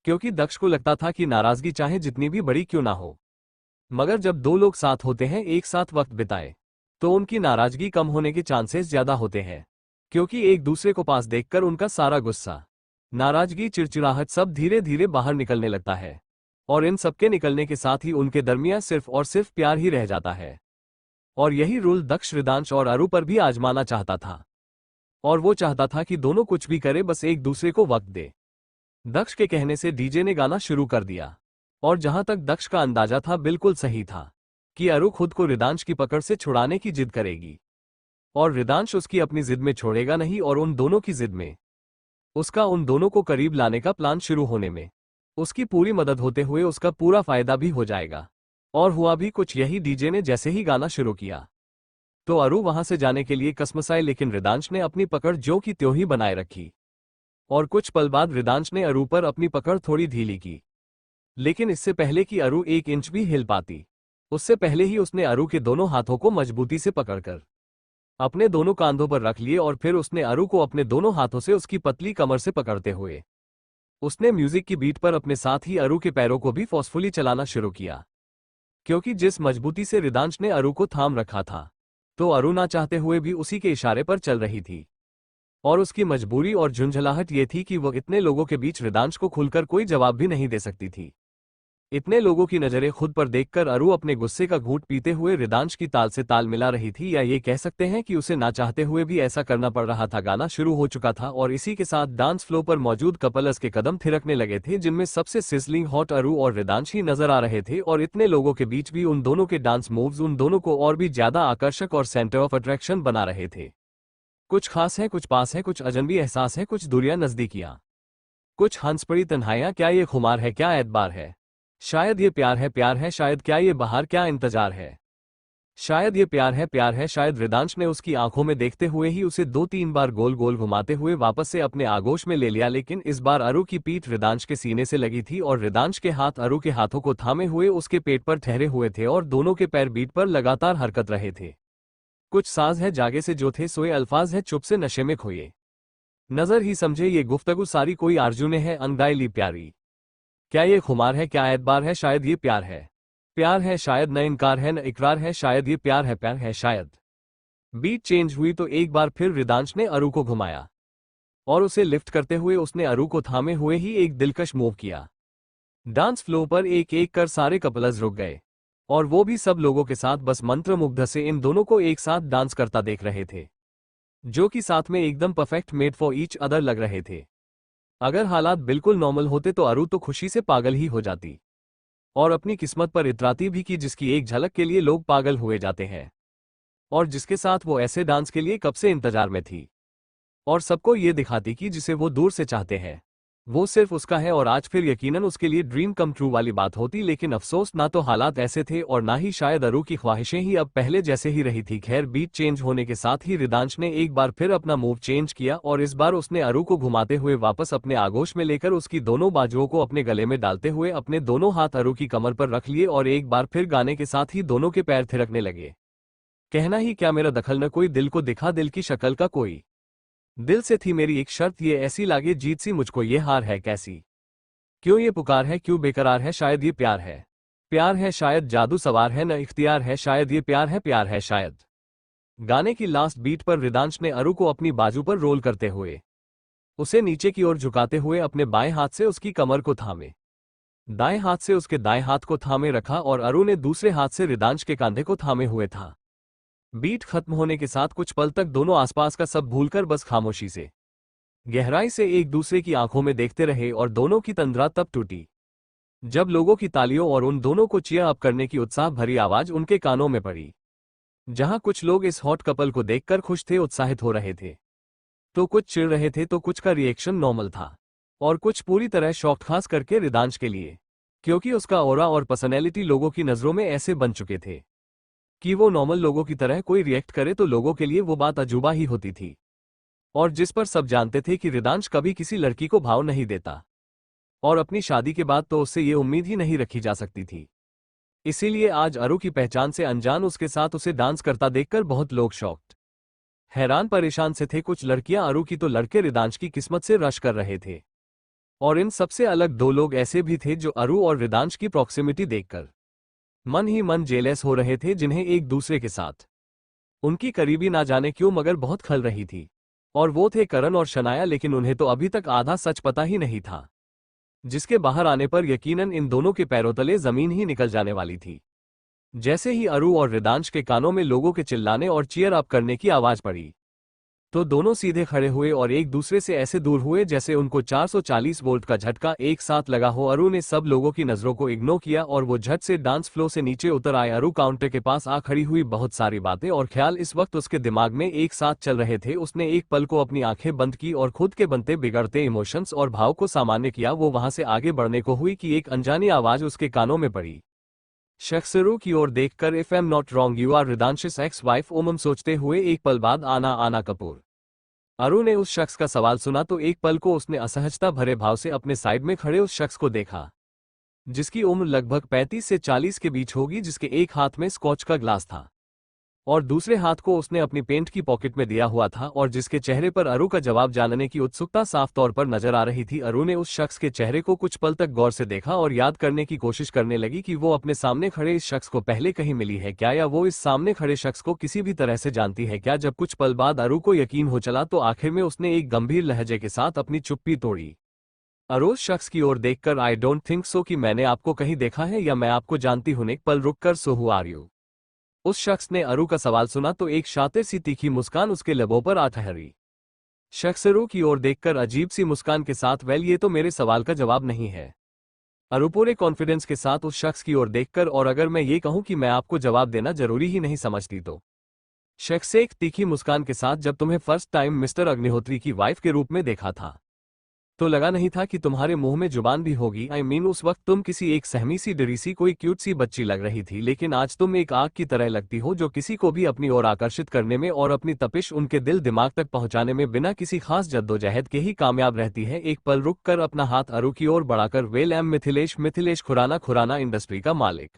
क्योंकि दक्ष को लगता था कि नाराजगी चाहे जितनी भी बड़ी क्यों ना हो, मगर जब दो लोग साथ होते हैं, एक साथ वक्त बिताए, तो उनकी नाराजगी कम होने के चांसेस ज्यादा होते हैं, क्योंकि एक दूसरे को पास देखकर उनका सारा गुस्सा, नाराजगी, चिड़चिड़ाहट सब धीरे धीरे बाहर निकलने लगता है, और इन सबके निकलने के साथ ही उनके दरमियान सिर्फ और सिर्फ प्यार ही रह जाता है। और यही रूल दक्ष रिदांश और अरु पर भी आजमाना चाहता था, और वो चाहता था कि दोनों कुछ भी करे, बस एक दूसरे को वक्त दे। दक्ष के कहने से डीजे ने गाना शुरू कर दिया, और जहां तक दक्ष का अंदाजा था बिल्कुल सही था कि अरु खुद को रिदांश की पकड़ से छुड़ाने की जिद करेगी, और रिदांश उसकी अपनी जिद में छोड़ेगा नहीं, और उन दोनों की जिद में उसका उन दोनों को करीब लाने का प्लान शुरू होने में उसकी पूरी मदद होते हुए उसका पूरा फायदा भी हो जाएगा। और हुआ भी कुछ यही। डीजे ने जैसे ही गाना शुरू किया तो अरु वहां से जाने के लिए कसमसाए, लेकिन रिदांश ने अपनी पकड़ ज्यों की त्यों ही बनाए रखी, और कुछ पल बाद रिदांश ने अरु पर अपनी पकड़ थोड़ी ढीली की, लेकिन इससे पहले कि अरु एक इंच भी हिल पाती, उससे पहले ही उसने अरु के दोनों हाथों को मजबूती से पकड़कर अपने दोनों कांधों पर रख लिए, और फिर उसने अरु को अपने दोनों हाथों से उसकी पतली कमर से पकड़ते हुए उसने म्यूजिक की बीट पर अपने साथ ही अरु के पैरों को भी फोर्सफुली चलाना शुरू किया, क्योंकि जिस मजबूती से रिदांश ने अरु को थाम रखा था, तो अरु ना चाहते हुए भी उसी के इशारे पर चल रही थी। और उसकी मजबूरी और झुंझलाहट ये थी कि वो इतने लोगों के बीच रिदांश को खुलकर कोई जवाब भी नहीं दे सकती थी। इतने लोगों की नजरें खुद पर देखकर अरु अपने गुस्से का घूंट पीते हुए रिदांश की ताल से ताल मिला रही थी, या ये कह सकते हैं कि उसे ना चाहते हुए भी ऐसा करना पड़ रहा था। गाना शुरू हो चुका था और इसी के साथ डांस फ्लो पर मौजूद कपल्स के कदम थिरकने लगे थे, जिनमें सबसे सिजलिंग हॉट अरु और रिदांश ही नजर आ रहे थे। और इतने लोगों के बीच भी उन दोनों के डांस मूव्स उन दोनों को और भी ज्यादा आकर्षक और सेंटर ऑफ अट्रैक्शन बना रहे थे। कुछ खास है, कुछ पास है, कुछ अजनबी एहसास है, कुछ दूरियां नजदीकियां, कुछ हंस पड़ी तन्हाइयां। क्या ये खुमार है, क्या एतबार है? शायद ये प्यार है शायद। क्या ये बहार, क्या इंतजार है? शायद ये प्यार है शायद। रिदांश ने उसकी आंखों में देखते हुए ही उसे 2-3 बार गोल गोल घुमाते हुए वापस से अपने आगोश में ले लिया, लेकिन इस बार अरु की पीठ रिदांश के सीने से लगी थी और रिदांश के हाथ अरु के हाथों को थामे हुए उसके पेट पर ठहरे हुए थे और दोनों के पैर बीट पर लगातार हरकत रहे थे। कुछ साज है जागे से जो थे सोए, अल्फाज है चुप से नशे में खोए। नजर ही समझे ये गुफ्तगू सारी कोई आरजू ने है अनगायली प्यारी। क्या ये खुमार है, क्या एतबार है? शायद ये प्यार है शायद। न इनकार है न इकरार है शायद। ये प्यार है शायद। बीट चेंज हुई तो एक बार फिर रिदांश ने अरु को घुमाया और उसे लिफ्ट करते हुए उसने अरु को थामे हुए ही एक दिलकश मूव किया। डांस फ्लो पर एक एक कर सारे कपल्स रुक गए और वो भी सब लोगों के साथ बस मंत्रमुग्ध से इन दोनों को एक साथ डांस करता देख रहे थे, जो कि साथ में एकदम perfect made for each other लग रहे थे। अगर हालात बिल्कुल नॉर्मल होते तो अरु तो खुशी से पागल ही हो जाती और अपनी किस्मत पर इतराती भी कि जिसकी एक झलक के लिए लोग पागल हुए जाते हैं और जिसके साथ वो ऐसे डांस के लिए कब से इंतजार में थी और सबको ये दिखाती कि जिसे वो दूर से चाहते हैं वो सिर्फ उसका है। और आज फिर यकीनन उसके लिए ड्रीम कम ट्रू वाली बात होती, लेकिन अफसोस ना तो हालात ऐसे थे और ना ही शायद अरु की ख्वाहिशें ही अब पहले जैसे ही रही थी। खैर, बीट चेंज होने के साथ ही रिदांश ने एक बार फिर अपना मूव चेंज किया और इस बार उसने अरु को घुमाते हुए वापस अपने आगोश में लेकर उसकी दोनों बाजुओं को अपने गले में डालते हुए अपने दोनों हाथ अरु की कमर पर रख लिए और एक बार फिर गाने के साथ ही दोनों के पैर थिरकने लगे। कहना ही क्या, मेरा दखल न कोई, दिल को दिखा दिल की शक्ल का कोई, दिल से थी मेरी एक शर्त, ये ऐसी लागे जीत सी मुझको, ये हार है कैसी, क्यों ये पुकार है, क्यों बेकरार है? शायद ये प्यार है शायद। जादू सवार है न इख्तियार है शायद। ये प्यार है शायद। गाने की लास्ट बीट पर रिदांश ने अरु को अपनी बाजू पर रोल करते हुए उसे नीचे की ओर झुकाते हुए अपने बाएं हाथ से उसकी कमर को थामे, दाएं हाथ से उसके दाएं हाथ को थामे रखा और अरु ने दूसरे हाथ से रिदांश के कंधे को थामे हुए था। बीट खत्म होने के साथ कुछ पल तक दोनों आसपास का सब भूलकर बस खामोशी से गहराई से एक दूसरे की आंखों में देखते रहे और दोनों की तंद्रा तब टूटी जब लोगों की तालियों और उन दोनों को चीयर अप करने की उत्साह भरी आवाज उनके कानों में पड़ी। जहां कुछ लोग इस हॉट कपल को देखकर खुश थे, उत्साहित हो रहे थे, तो कुछ चिढ़ रहे थे, तो कुछ का रिएक्शन नॉर्मल था और कुछ पूरी तरह शॉक्ड, खास करके रिदांश के लिए, क्योंकि उसका ऑरा और पर्सनैलिटी लोगों की नजरों में ऐसे बन चुके थे कि वो नॉर्मल लोगों की तरह कोई रिएक्ट करे तो लोगों के लिए वो बात अजूबा ही होती थी, और जिस पर सब जानते थे कि रिदांश कभी किसी लड़की को भाव नहीं देता और अपनी शादी के बाद तो उससे ये उम्मीद ही नहीं रखी जा सकती थी। इसीलिए आज अरु की पहचान से अनजान उसके साथ उसे डांस करता देखकर बहुत लोग शॉक्ड, हैरान परेशान से थे। कुछ लड़कियां अरु की तो लड़के रिदांश की किस्मत से रश कर रहे थे और इन सबसे अलग 2 लोग ऐसे भी थे जो अरु और रिदांश की प्रॉक्सिमिटी देखकर मन ही मन जेलस हो रहे थे, जिन्हें एक दूसरे के साथ उनकी करीबी ना जाने क्यों मगर बहुत खल रही थी। और वो थे करण और शनाया, लेकिन उन्हें तो अभी तक आधा सच पता ही नहीं था, जिसके बाहर आने पर यकीनन इन दोनों के पैरों तले जमीन ही निकल जाने वाली थी। जैसे ही अरु और रिदांश के कानों में लोगों के चिल्लाने और चीयर अप करने की आवाज पड़ी तो दोनों सीधे खड़े हुए और एक दूसरे से ऐसे दूर हुए जैसे उनको 440 वोल्ट का झटका एक साथ लगा हो। अरु ने सब लोगों की नजरों को इग्नोर किया और वो झट से डांस फ्लो से नीचे उतर आए। अरु काउंटर के पास आ खड़ी हुई, बहुत सारी बातें और ख्याल इस वक्त उसके दिमाग में एक साथ चल रहे थे। उसने एक पल को अपनी आंखें बंद की और खुद के बनते बिगड़ते इमोशंस और भाव को सामान्य किया। वो वहां से आगे बढ़ने को हुई कि एक अनजानी आवाज उसके कानों में पड़ी। शख्सरू की ओर देखकर, if I am not wrong you are Ridansh's ex wife um. सोचते हुए एक पल बाद आना कपूर। अरु ने उस शख्स का सवाल सुना तो एक पल को उसने असहजता भरे भाव से अपने साइड में खड़े उस शख्स को देखा, जिसकी उम्र लगभग 35 से 40 के बीच होगी, जिसके एक हाथ में स्कॉच का ग्लास था और दूसरे हाथ को उसने अपनी पेंट की पॉकेट में दिया हुआ था और जिसके चेहरे पर अरु का जवाब जानने की उत्सुकता साफ तौर पर नजर आ रही थी। अरु ने उस शख्स के चेहरे को कुछ पल तक गौर से देखा और याद करने की कोशिश करने लगी कि वो अपने सामने खड़े इस शख्स को पहले कहीं मिली है क्या, या वो इस सामने खड़े शख्स को किसी भी तरह से जानती है क्या। जब कुछ पल बाद अरु को यकीन हो चला तो आखिर में उसने एक गंभीर लहजे के साथ अपनी चुप्पी तोड़ी। अरु उस शख्स की ओर देखकर, आई डोंट थिंक सो कि मैंने आपको कहीं देखा है या मैं आपको जानती हूं। एक पल रुककर, सो हु आर यू। उस शख्स ने अरु का सवाल सुना तो एक शातिर सी तीखी मुस्कान उसके लबों पर आ ठहरी। शख्स अरु की ओर देखकर अजीब सी मुस्कान के साथ, वेल ये तो मेरे सवाल का जवाब नहीं है। अरु पूरे कॉन्फिडेंस के साथ उस शख्स की ओर देखकर, और अगर मैं ये कहूं कि मैं आपको जवाब देना जरूरी ही नहीं समझती तो। शख्स एक तीखी मुस्कान के साथ, जब तुम्हें फर्स्ट टाइम मिस्टर अग्निहोत्री की वाइफ के रूप में देखा था तो लगा नहीं था कि तुम्हारे मुंह में जुबान भी होगी। आई मीन उस वक्त तुम किसी एक सहमी सी डरी सी कोई क्यूट सी बच्ची लग रही थी, लेकिन आज तुम एक आग की तरह लगती हो जो किसी को भी अपनी ओर आकर्षित करने में और अपनी तपिश उनके दिल दिमाग तक पहुंचाने में बिना किसी खास जद्दोजहद के ही कामयाब रहती है। एक पल रुक कर अपना हाथ अरु की ओर बढ़ाकर, well am Mithilesh, Mithilesh Khurana, Khurana industry का मालिक।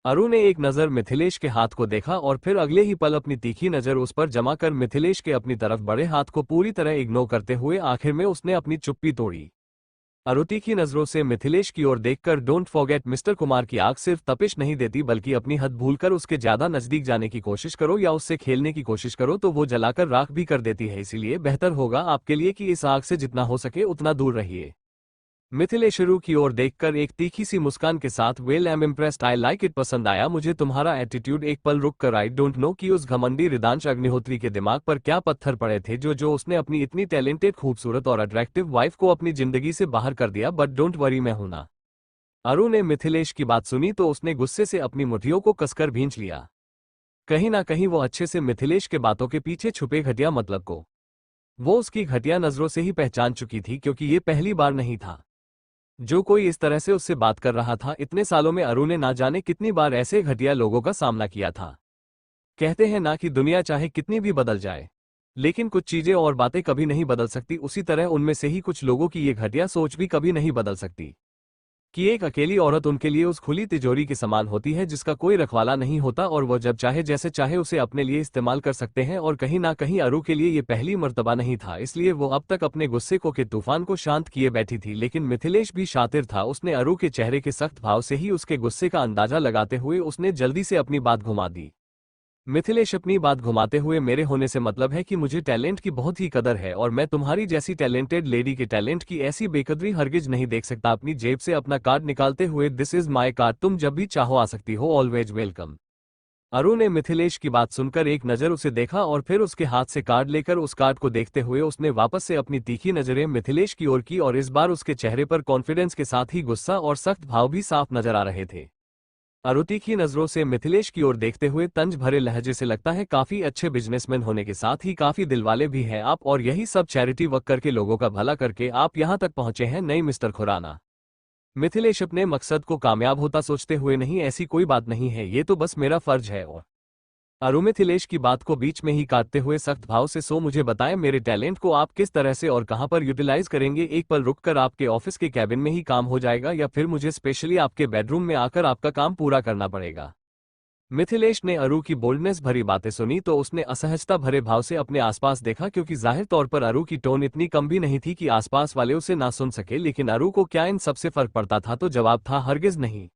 अरु ने एक नज़र मिथिलेश के हाथ को देखा और फिर अगले ही पल अपनी तीखी नज़र उस पर जमा कर मिथिलेश के अपनी तरफ बड़े हाथ को पूरी तरह इग्नोर करते हुए आखिर में उसने अपनी चुप्पी तोड़ी। अरु तीखी नज़रों से मिथिलेश की ओर देखकर, डोंट फॉरगेट मिस्टर कुमार की आग सिर्फ तपिश नहीं देती बल्कि अपनी हद भूलकर उसके ज्यादा नजदीक जाने की कोशिश करो या उससे खेलने की कोशिश करो तो वो जलाकर राख भी कर देती है। इसीलिए बेहतर होगा आपके लिए कि इस आग से जितना हो सके उतना दूर रहिए। मिथिलेश अरु की ओर देखकर एक तीखी सी मुस्कान के साथ, well am impressed, I like it, पसंद आया मुझे तुम्हारा एटीट्यूड। एक पल रुक कर, आई डोंट नो कि उस घमंडी रिदांश अग्निहोत्री के दिमाग पर क्या पत्थर पड़े थे जो उसने अपनी इतनी टैलेंटेड, खूबसूरत और अट्रैक्टिव वाइफ को अपनी जिंदगी से बाहर कर दिया, बट डोंट वरी, मैं हूं ना। अरु ने मिथिलेश की बात सुनी तो उसने गुस्से से अपनी मुट्ठियों को कसकर भींच लिया। कहीं ना कहीं वो अच्छे से मिथिलेश के बातों के पीछे छुपे घटिया मतलब को वो उसकी घटिया नजरों से ही पहचान चुकी थी, क्योंकि ये पहली बार नहीं था जो कोई इस तरह से उससे बात कर रहा था। इतने सालों में अरु ने ना जाने कितनी बार ऐसे घटिया लोगों का सामना किया था। कहते हैं ना कि दुनिया चाहे कितनी भी बदल जाए लेकिन कुछ चीजें और बातें कभी नहीं बदल सकती, उसी तरह उनमें से ही कुछ लोगों की ये घटिया सोच भी कभी नहीं बदल सकती कि एक अकेली औरत उनके लिए उस खुली तिजोरी के समान होती है जिसका कोई रखवाला नहीं होता और वो जब चाहे जैसे चाहे उसे अपने लिए इस्तेमाल कर सकते हैं। और कहीं ना कहीं अरु के लिए ये पहली मर्तबा नहीं था, इसलिए वो अब तक अपने गुस्से के तूफान को शांत किए बैठी थी। लेकिन मिथिलेश भी शातिर था, उसने अरु के चेहरे के सख्त भाव से ही उसके गुस्से का अंदाजा लगाते हुए उसने जल्दी से अपनी बात घुमा दी। मिथिलेश अपनी बात घुमाते हुए, मेरे होने से मतलब है कि मुझे टैलेंट की बहुत ही कदर है और मैं तुम्हारी जैसी टैलेंटेड लेडी के टैलेंट की ऐसी बेकदरी हरगिज नहीं देख सकता। अपनी जेब से अपना कार्ड निकालते हुए, दिस इज माय कार्ड, तुम जब भी चाहो आ सकती हो, ऑलवेज वेलकम। अरु ने मिथिलेश की बात सुनकर एक नज़र उसे देखा और फिर उसके हाथ से कार्ड लेकर उस कार्ड को देखते हुए उसने वापस से अपनी तीखी नजरें मिथिलेश की ओर की और इस बार उसके चेहरे पर कॉन्फिडेंस के साथ ही गुस्सा और सख्त भाव भी साफ नजर आ रहे थे। अरु तीखी नजरों से मिथिलेश की ओर देखते हुए तंज भरे लहजे से, लगता है काफी अच्छे बिजनेसमैन होने के साथ ही काफी दिलवाले भी हैं आप, और यही सब चैरिटी वर्क करके लोगों का भला करके आप यहां तक पहुंचे हैं, नहीं मिस्टर खुराना। मिथिलेश अपने मकसद को कामयाब होता सोचते हुए, नहीं ऐसी कोई बात नहीं है, ये तो बस मेरा फर्ज है। और अरु मिथिलेश की बात को बीच में ही काटते हुए सख्त भाव से, सो मुझे बताएं मेरे टैलेंट को आप किस तरह से और कहां पर यूटिलाइज करेंगे। एक पल रुककर, आपके ऑफिस के कैबिन में ही काम हो जाएगा या फिर मुझे स्पेशली आपके बेडरूम में आकर आपका काम पूरा करना पड़ेगा। मिथिलेश ने अरु की बोल्डनेस भरी बातें सुनी तो उसने असहजता भरे भाव से अपने आसपास देखा, क्योंकि जाहिर तौर पर अरु की टोन इतनी कम भी नहीं थी कि आसपास वाले उसे ना सुन सके। लेकिन अरु को क्या इन सबसे फर्क पड़ता था, तो जवाब था, हरगिज नहीं।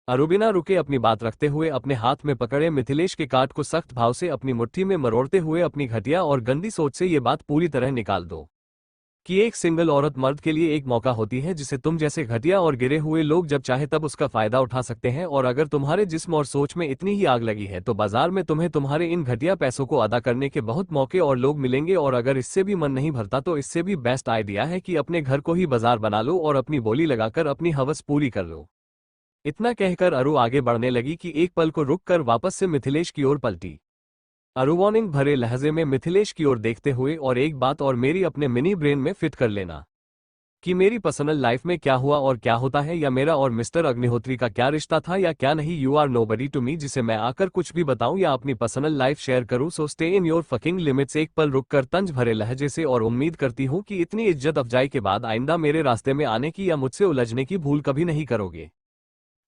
अरु बिना रुके अपनी बात रखते हुए अपने हाथ में पकड़े मिथिलेश के कार्ड को सख्त भाव से अपनी मुट्ठी में मरोड़ते हुए, अपनी घटिया और गंदी सोच से ये बात पूरी तरह निकाल दो कि एक सिंगल औरत मर्द के लिए एक मौका होती है जिसे तुम जैसे घटिया और गिरे हुए लोग जब चाहे तब उसका फायदा उठा सकते हैं। और अगर तुम्हारे जिस्म और सोच में इतनी ही आग लगी है तो बाजार में तुम्हें तुम्हारे इन घटिया पैसों को अदा करने के बहुत मौके और लोग मिलेंगे। और अगर इससे भी मन नहीं भरता तो इससे भी बेस्ट आइडिया है कि अपने घर को ही बाजार बना लो और अपनी बोली लगाकर अपनी हवस पूरी कर लो। इतना कहकर अरु आगे बढ़ने लगी कि एक पल को रुककर वापस से मिथिलेश की ओर पलटी। अरु वार्निंग भरे लहजे में मिथिलेश की ओर देखते हुए, और एक बात और मेरी अपने मिनी ब्रेन में फिट कर लेना कि मेरी पर्सनल लाइफ में क्या हुआ और क्या होता है, या मेरा और मिस्टर अग्निहोत्री का क्या रिश्ता था या क्या नहीं, you are nobody to me जिसे मैं आकर कुछ भी बताऊं या अपनी पर्सनल लाइफ शेयर करूं, so stay in your fucking limits. एक पल रुककर तंज भरे लहजे से, और उम्मीद करती हूं कि इतनी इज्जत अफजाई के बाद आइंदा मेरे रास्ते में आने की या मुझसे उलझने की भूल कभी नहीं करोगे।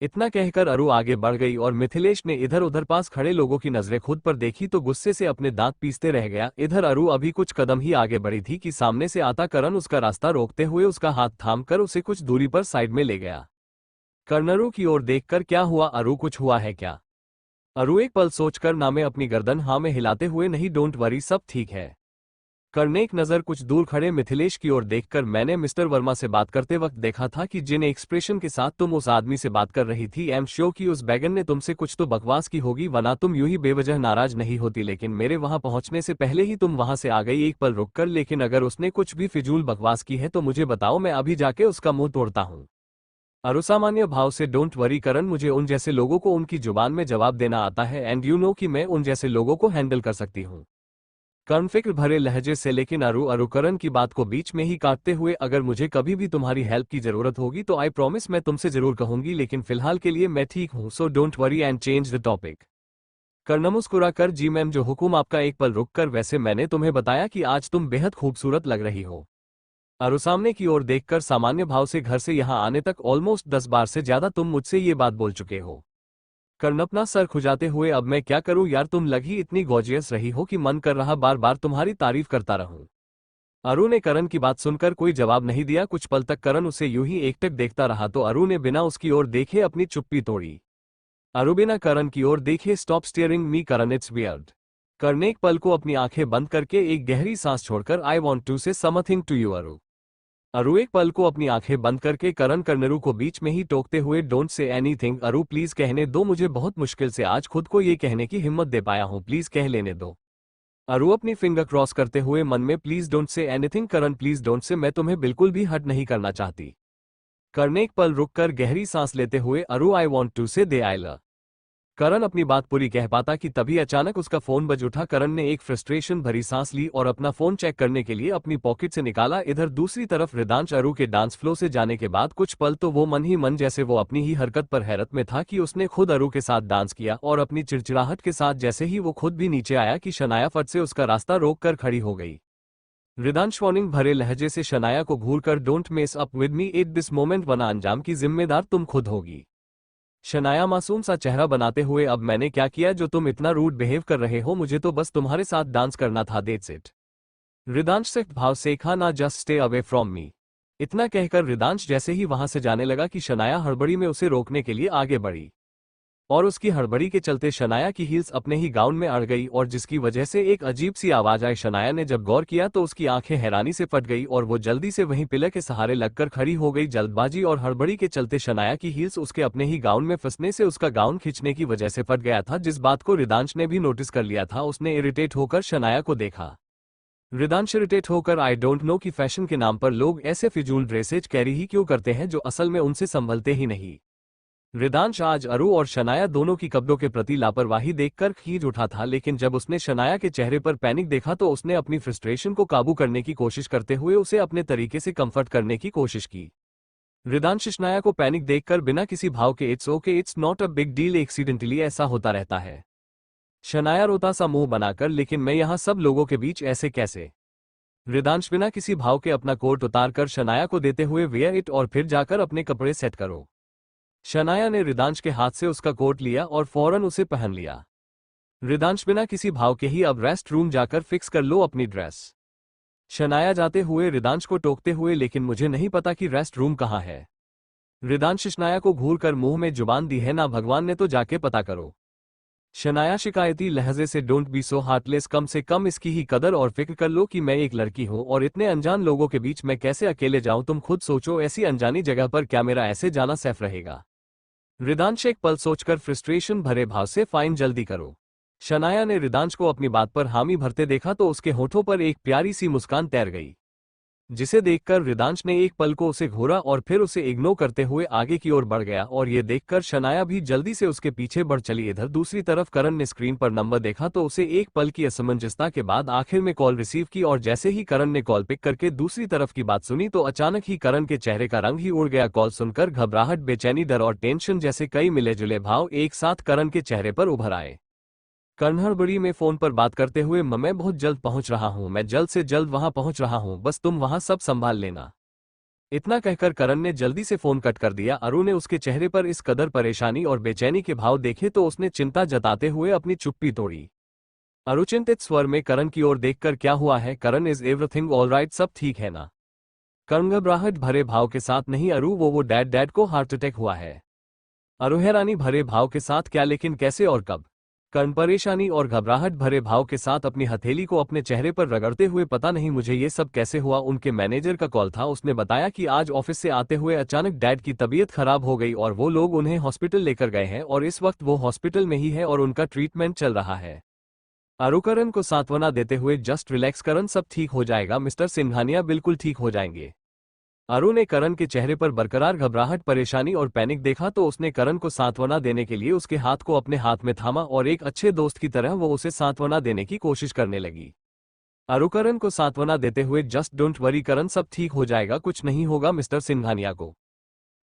इतना कहकर अरु आगे बढ़ गई और मिथिलेश ने इधर उधर पास खड़े लोगों की नजरें खुद पर देखी तो गुस्से से अपने दांत पीसते रह गया। इधर अरु अभी कुछ कदम ही आगे बढ़ी थी कि सामने से आता करण उसका रास्ता रोकते हुए उसका हाथ थामकर उसे कुछ दूरी पर साइड में ले गया। कर्नरू की ओर देखकर, क्या हुआ अरु, कुछ हुआ है क्या? अरु एक पल सोचकर ना में अपनी गर्दन हाँ में हिलाते हुए, नहीं डोंट वरी, सब ठीक है। कर्ण एक नजर कुछ दूर खड़े मिथिलेश की ओर देखकर, मैंने मिस्टर वर्मा से बात करते वक्त देखा था कि जिन एक्सप्रेशन के साथ तुम उस आदमी से बात कर रही थी, एम श्योर कि उस बैगन ने तुमसे कुछ तो बकवास की होगी, वरना तुम यूं ही बेवजह नाराज नहीं होती। लेकिन मेरे वहां पहुंचने से पहले ही तुम वहां से आ गई एक पल रुककर। लेकिन अगर उसने कुछ भी फिजूल बकवास की है तो मुझे बताओ, मैं अभी जाके उसका मुंह तोड़ता हूं। अरुसामान्य भाव से, डोंट वरी करण, मुझे उन जैसे लोगों को उनकी जुबान में जवाब देना आता है, एंड यू नो कि मैं उन जैसे लोगों को हैंडल कर सकती हूँ। कर्ण फिक्र भरे लहजे से, लेकिन अरुकरण की बात को बीच में ही काटते हुए, अगर मुझे कभी भी तुम्हारी हेल्प की जरूरत होगी तो आई प्रॉमिस मैं तुमसे जरूर कहूंगी, लेकिन फिलहाल के लिए मैं ठीक हूं, so don't worry and change the topic. Karn मुस्कुरा कर, जी मैम, जो हुक्म आपका। एक पल रुककर, वैसे मैंने तुम्हें बताया कि आज तुम बेहद खूबसूरत लग रही हो। अरु सामने की ओर देखकर, सामान्य भाव से, घर से यहां आने तक ऑलमोस्ट 10 बार से ज्यादा तुम मुझसे ये बात बोल चुके हो। कर्ण अपना सर खुजाते हुए, अब मैं क्या करूं यार, तुम लग ही इतनी गॉर्जियस रही हो कि मन कर रहा बार बार तुम्हारी तारीफ करता रहूं। अरु ने करण की बात सुनकर कोई जवाब नहीं दिया। कुछ पल तक करण उसे यूं ही एकटक देखता रहा तो अरु ने बिना उसकी ओर देखे अपनी चुप्पी तोड़ी। अरु बिना करण की ओर देखे, stop staring me Karan, it's weird. Karan एक पल को अपनी आंखें बंद करके एक गहरी सांस छोड़कर, I want to say something to you Aru. Aru एक पल को अपनी आंखें बंद करके करण कर्नरू को बीच में ही टोकते हुए, डोंट से एनीथिंग अरु, प्लीज कहने दो, मुझे बहुत मुश्किल से आज खुद को ये कहने की हिम्मत दे पाया हूं, प्लीज कह लेने दो। अरु अपनी फिंगर क्रॉस करते हुए मन में, please don't say anything Karan, please don't say, मैं तुम्हें बिल्कुल भी हर्ट नहीं करना चाहती। करण एक पल रुककर गहरी सांस लेते हुए, अरु आई वॉन्ट टू से दे आई लव। करण अपनी बात पूरी कह पाता कि तभी अचानक उसका फोन बज उठा। करण ने एक फ्रस्ट्रेशन भरी सांस ली और अपना फोन चेक करने के लिए अपनी पॉकेट से निकाला। इधर दूसरी तरफ रिदांश अरु के डांस फ्लो से जाने के बाद कुछ पल तो वो मन ही मन जैसे वो अपनी ही हरकत पर हैरत में था कि उसने खुद अरु के साथ डांस किया, और अपनी चिड़चिड़ाहट के साथ जैसे ही वो खुद भी नीचे आया कि शनाया फट से उसका रास्ता रोक कर खड़ी हो गई। रिदांश वार्निंग भरे लहजे से शनाया को घूर कर, don't mess up with me at this moment, वरना अंजाम की जिम्मेदार तुम खुद होगी। शनाया मासूम सा चेहरा बनाते हुए, अब मैंने क्या किया जो तुम इतना रूड बिहेव कर रहे हो, मुझे तो बस तुम्हारे साथ डांस करना था, दैट्स इट। रिदांश सख्त भाव से, खा ना, just stay away from me. इतना कहकर रिदांश जैसे ही वहां से जाने लगा कि शनाया हड़बड़ी में उसे रोकने के लिए आगे बढ़ी, और उसकी हड़बड़ी के चलते शनाया की हील्स अपने ही गाउन में अड़ गई, और जिसकी वजह से एक अजीब सी आवाज आई। शनाया ने जब गौर किया तो उसकी आंखें हैरानी से फट गई और वो जल्दी से वहीं पिलर के सहारे लगकर खड़ी हो गई। जल्दबाजी और हड़बड़ी के चलते शनाया की हील्स उसके अपने ही गाउन में फंसने से उसका गाउन खींचने की वजह से फट गया था, जिस बात को रिदांश ने भी नोटिस कर लिया था। उसने इरिटेट होकर शनाया को देखा। रिदांश इरिटेट होकर, आई डोंट नो कि फैशन के नाम पर लोग ऐसे फिजूल ड्रेसेज कैरी ही क्यों करते हैं जो असल में उनसे संभलते ही नहीं। रिदांश आज अरु और शनाया दोनों की कपड़ों के प्रति लापरवाही देखकर खींच उठा था, लेकिन जब उसने शनाया के चेहरे पर पैनिक देखा तो उसने अपनी फ्रस्ट्रेशन को काबू करने की कोशिश करते हुए उसे अपने तरीके से कंफर्ट करने की कोशिश की। रिदांश शनाया को पैनिक देखकर बिना किसी भाव के, it's okay, it's not a big deal, accidentally ऐसा होता रहता है। शनाया रोता सा मुंह बनाकर, लेकिन मैं यहाँ सब लोगों के बीच ऐसे कैसे? रिदांश बिना किसी भाव के अपना कोट उतार कर शनाया को देते हुए, वेयर इट और फिर जाकर अपने कपड़े सेट करो। शनाया ने रिदांश के हाथ से उसका कोट लिया और फौरन उसे पहन लिया। रिदांश बिना किसी भाव के ही, अब रेस्ट रूम जाकर फिक्स कर लो अपनी ड्रेस। शनाया जाते हुए रिदांश को टोकते हुए, लेकिन मुझे नहीं पता कि रेस्ट रूम कहाँ है। रिदांश शनाया को घूर कर, मुंह में जुबान दी है ना भगवान ने तो जाके पता करो। शनाया शिकायती लहजे से, डोंट बी सो हार्टलेस, कम से कम इसकी ही कदर और फिक्र कर लो कि मैं एक लड़की हूं और इतने अनजान लोगों के बीच मैं कैसे अकेले जाऊं, तुम खुद सोचो, ऐसी अनजानी जगह पर क्या मेरा ऐसे जाना सेफ रहेगा? रिदांश एक पल सोचकर फ्रस्ट्रेशन भरे भाव से, फाइन, जल्दी करो। शनाया ने रिदांश को अपनी बात पर हामी भरते देखा तो उसके होठों पर एक प्यारी सी मुस्कान तैर गई, जिसे देखकर रिदांश ने एक पल को उसे घूरा और फिर उसे इग्नोर करते हुए आगे की ओर बढ़ गया, और ये देखकर शनाया भी जल्दी से उसके पीछे बढ़ चली। इधर दूसरी तरफ करण ने स्क्रीन पर नंबर देखा तो उसे एक पल की असमंजसता के बाद आखिर में कॉल रिसीव की, और जैसे ही करण ने कॉल पिक करके दूसरी तरफ की बात सुनी तो अचानक ही करण के चेहरे का रंग ही उड़ गया। कॉल सुनकर घबराहट, बेचैनी, डर और टेंशन जैसे कई मिले जुले भाव एक साथ करण के चेहरे पर उभर आए। कर्ण हड़बड़ी में फोन पर बात करते हुए, मैं बहुत जल्द पहुंच रहा हूं, मैं जल्द से जल्द वहां पहुंच रहा हूं, बस तुम वहां सब संभाल लेना। इतना कहकर करण ने जल्दी से फोन कट कर दिया। अरु ने उसके चेहरे पर इस कदर परेशानी और बेचैनी के भाव देखे तो उसने चिंता जताते हुए अपनी चुप्पी तोड़ी। अरु चिंतित स्वर में करण की ओर देखकर, क्या हुआ है करण, इज एवरीथिंग ऑलराइट, सब ठीक है ना? करण घबराहट भरे भाव के साथ, नहीं अरु, वो डैड को हार्ट अटैक हुआ है। अरु हैरानी भरे भाव के साथ, क्या, लेकिन कैसे और कब? कर्ण परेशानी और घबराहट भरे भाव के साथ अपनी हथेली को अपने चेहरे पर रगड़ते हुए, पता नहीं मुझे ये सब कैसे हुआ। उनके मैनेजर का कॉल था, उसने बताया कि आज ऑफिस से आते हुए अचानक डैड की तबीयत खराब हो गई और वो लोग उन्हें हॉस्पिटल लेकर गए हैं और इस वक्त वो हॉस्पिटल में ही है और उनका ट्रीटमेंट चल रहा है। अरु करण को सांत्वना देते हुए, जस्ट रिलैक्स करण, सब ठीक हो जाएगा मिस्टर सिंघानिया, बिल्कुल ठीक हो जाएंगे। अरु ने करण के चेहरे पर बरकरार घबराहट, परेशानी और पैनिक देखा तो उसने करण को सांत्वना देने के लिए उसके हाथ को अपने हाथ में थामा और एक अच्छे दोस्त की तरह वो उसे सांत्वना देने की कोशिश करने लगी। अरु करण को सांत्वना देते हुए, जस्ट डोंट वरी करण, सब ठीक हो जाएगा, कुछ नहीं होगा मिस्टर सिंघानिया को।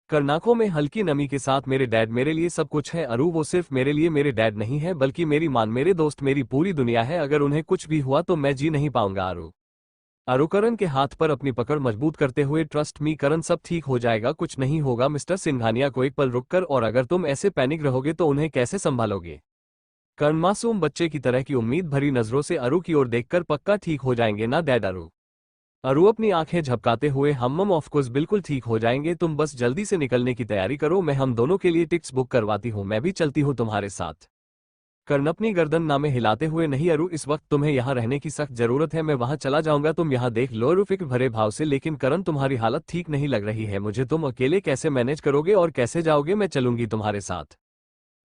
करनाखों में हल्की नमी के साथ, मेरे डैड मेरे लिए सब कुछ है अरु, वो सिर्फ मेरे लिए मेरे डैड नहीं है बल्कि मेरी मान, मेरे दोस्त, मेरी पूरी दुनिया है। अगर उन्हें कुछ भी हुआ तो मैं जी नहीं पाऊंगा अरु। अरु करण के हाथ पर अपनी पकड़ मजबूत करते हुए, ट्रस्ट मी करण, सब ठीक हो जाएगा, कुछ नहीं होगा मिस्टर सिंघानिया को एक पल रुककर, और अगर तुम ऐसे पैनिक रहोगे तो उन्हें कैसे संभालोगे? करण मासूम बच्चे की तरह की उम्मीद भरी नजरों से अरु की ओर देखकर, पक्का ठीक हो जाएंगे ना डैड अरु? अरु अपनी आंखें झपकाते हुए, हम ऑफकोर्स बिल्कुल ठीक हो जाएंगे, तुम बस जल्दी से निकलने की तैयारी करो, मैं हम दोनों के लिए टिकट्स बुक करवाती हूँ, मैं भी चलती हूँ तुम्हारे साथ। कर्ण अपनी गर्दन नामे हिलाते हुए, नहीं अरु, इस वक्त तुम्हें यहाँ रहने की सख्त जरूरत है, मैं वहां चला जाऊंगा, तुम यहाँ देख लो अरु फिक्र भरे भाव से। लेकिन करण, तुम्हारी हालत ठीक नहीं लग रही है मुझे, तुम अकेले कैसे मैनेज करोगे और कैसे जाओगे? मैं चलूंगी तुम्हारे साथ।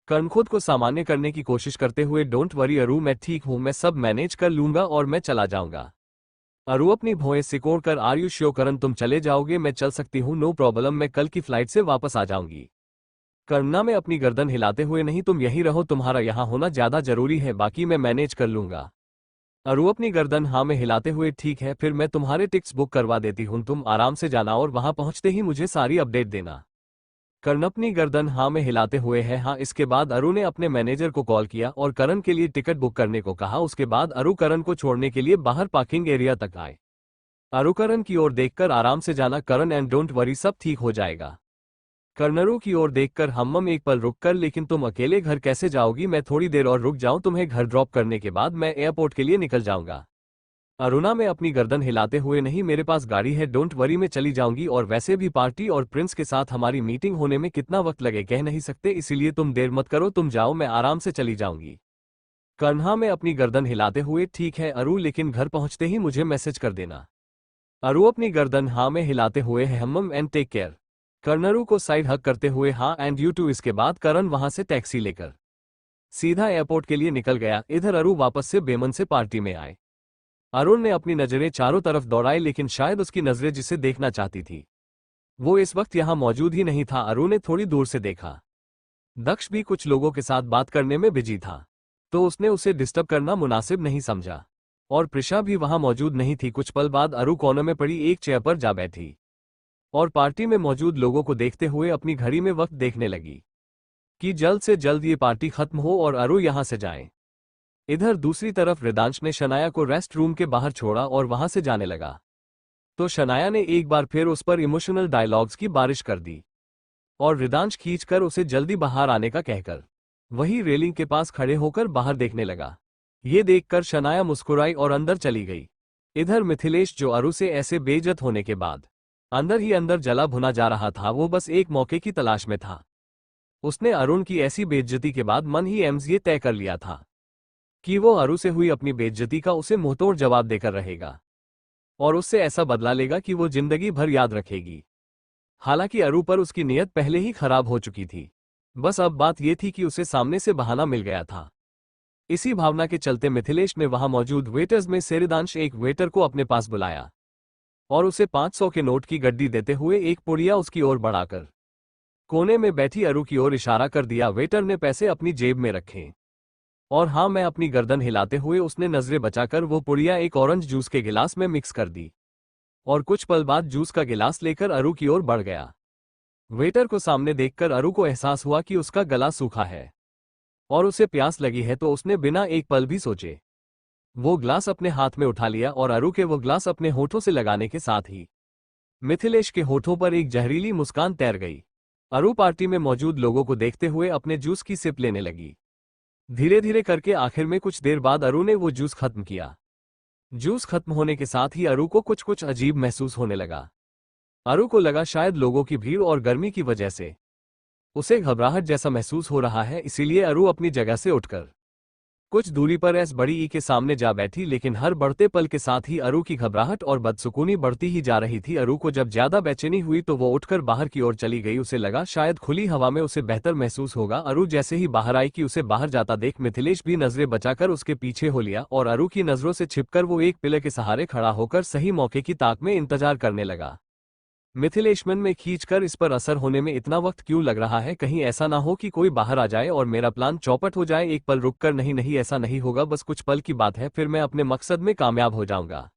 कर्ण खुद को सामान्य करने की कोशिश करते हुए, डोंट वरी अरु, मैं ठीक हूं, मैं सब मैनेज कर लूंगा और मैं चला जाऊंगा। अरु अपनी भौहें सिकोड़ कर, आर यू श्योर करण, तुम चले जाओगे? मैं चल सकती हूँ, नो प्रॉब्लम, मैं कल की फ्लाइट से वापस आ जाऊंगी। कर्णा में अपनी गर्दन हिलाते हुए, नहीं तुम यहीं रहो, तुम्हारा यहाँ होना ज्यादा जरूरी है, बाकी मैं मैनेज कर लूंगा। अरु अपनी गर्दन हाँ में हिलाते हुए, ठीक है, फिर मैं तुम्हारे टिकट्स बुक करवा देती हूँ, तुम आराम से जाना और वहां पहुंचते ही मुझे सारी अपडेट देना। कर्ण अपनी गर्दन हाँ में हिलाते हुए है हाँ। इसके बाद अरु ने अपने मैनेजर को कॉल किया और करण के लिए टिकट बुक करने को कहा। उसके बाद अरु करण को छोड़ने के लिए बाहर पार्किंग एरिया तक आए। अरु करण की ओर देखकर, आराम से जाना करण, एंड डोंट वरी, सब ठीक हो जाएगा। कर्नरों की ओर देखकर, हम एक पल रुक कर, लेकिन तुम अकेले घर कैसे जाओगी? मैं थोड़ी देर और रुक जाऊं, तुम्हें घर ड्रॉप करने के बाद मैं एयरपोर्ट के लिए निकल जाऊंगा। अरुणा में अपनी गर्दन हिलाते हुए, नहीं मेरे पास गाड़ी है, डोंट वरी, मैं चली जाऊंगी, और वैसे भी पार्टी और प्रिंस के साथ हमारी मीटिंग होने में कितना वक्त लगे कह नहीं सकते, इसीलिए तुम देर मत करो, तुम जाओ, मैं आराम से चली जाऊंगी। कर्णा में अपनी गर्दन हिलाते हुए, ठीक है अरु, लेकिन घर पहुंचते ही मुझे मैसेज कर देना। अरु अपनी गर्दन हाँ में हिलाते हुए, हम एंड टेक केयर। कर्नरू को साइड हक करते हुए, हाँ एंड यू टू। इसके बाद करण वहां से टैक्सी लेकर सीधा एयरपोर्ट के लिए निकल गया। इधर अरु वापस से बेमन से पार्टी में आए। अरुण ने अपनी नजरें चारों तरफ दौड़ाई, लेकिन शायद उसकी नजरें जिसे देखना चाहती थी वो इस वक्त यहां मौजूद ही नहीं था। अरु ने थोड़ी दूर से देखा, दक्ष भी कुछ लोगों के साथ बात करने में बिजी था, तो उसने उसे डिस्टर्ब करना मुनासिब नहीं समझा। और प्रिशा भी वहां मौजूद नहीं थी। कुछ पल बाद अरु कोने में पड़ी एक चेयर पर जा बैठी और पार्टी में मौजूद लोगों को देखते हुए अपनी घड़ी में वक्त देखने लगी कि जल्द से जल्द ये पार्टी खत्म हो और अरु यहां से जाए। इधर दूसरी तरफ रिदांश ने शनाया को रेस्ट रूम के बाहर छोड़ा और वहां से जाने लगा, तो शनाया ने एक बार फिर उस पर इमोशनल डायलॉग्स की बारिश कर दी और रिदांश खींचकर उसे जल्दी बाहर आने का कहकर वही रेलिंग के पास खड़े होकर बाहर देखने लगा। ये देखकर शनाया मुस्कुराई और अंदर चली गई। इधर मिथिलेश, जो अरु से ऐसे बेइज्जत होने के बाद अंदर ही अंदर जला भुना जा रहा था, वो बस एक मौके की तलाश में था। उसने अरुण की ऐसी बेइज्जती के बाद मन ही ये तय कर लिया था कि वो अरु से हुई अपनी बेइज्जती का उसे मुंहतोड़ जवाब देकर रहेगा और उससे ऐसा बदला लेगा कि वो जिंदगी भर याद रखेगी। हालांकि अरु पर उसकी नीयत पहले ही खराब हो चुकी थी, बस अब बात ये थी कि उसे सामने से बहाना मिल गया था। इसी भावना के चलते मिथिलेश ने वहां मौजूद वेटर्स में से रिदांश एक वेटर को अपने पास बुलाया और उसे 500 के नोट की गड्डी देते हुए एक पुड़िया उसकी ओर बढ़ाकर कोने में बैठी अरु की ओर इशारा कर दिया। वेटर ने पैसे अपनी जेब में रखे और हाँ मैं अपनी गर्दन हिलाते हुए उसने नजरें बचाकर वो पुड़िया एक ऑरेंज जूस के गिलास में मिक्स कर दी और कुछ पल बाद जूस का गिलास लेकर अरु की ओर बढ़ गया। वेटर को सामने देखकर अरु को एहसास हुआ कि उसका गला सूखा है और उसे प्यास लगी है, तो उसने बिना एक पल भी सोचे वो ग्लास अपने हाथ में उठा लिया और अरु के वो ग्लास अपने होठों से लगाने के साथ ही मिथिलेश के होठों पर एक जहरीली मुस्कान तैर गई। अरु पार्टी में मौजूद लोगों को देखते हुए अपने जूस की सिप लेने लगी। धीरे धीरे करके आखिर में कुछ देर बाद अरु ने वो जूस खत्म किया। जूस खत्म होने के साथ ही अरु को कुछ कुछ अजीब महसूस होने लगा। अरु को लगा शायद लोगों की भीड़ और गर्मी की वजह से उसे घबराहट जैसा महसूस हो रहा है, इसीलिए अरु अपनी जगह से उठकर कुछ दूरी पर एस बड़ी ई के सामने जा बैठी। लेकिन हर बढ़ते पल के साथ ही अरु की घबराहट और बदसुकूनी बढ़ती ही जा रही थी। अरु को जब ज्यादा बेचैनी हुई तो वो उठकर बाहर की ओर चली गई। उसे लगा शायद खुली हवा में उसे बेहतर महसूस होगा। अरु जैसे ही बाहर आई कि उसे बाहर जाता देख मिथिलेश भी नजरें बचाकर उसके पीछे हो लिया और अरु की नजरों से छिपकर वो एक पिलर के सहारे खड़ा होकर सही मौके की ताक में इंतजार करने लगा। मिथिलेश मन में खींचकर इस पर असर होने में इतना वक्त क्यों लग रहा है, कहीं ऐसा ना हो कि कोई बाहर आ जाए और मेरा प्लान चौपट हो जाए। एक पल रुककर नहीं नहीं ऐसा नहीं होगा, बस कुछ पल की बात है, फिर मैं अपने मकसद में कामयाब हो जाऊंगा।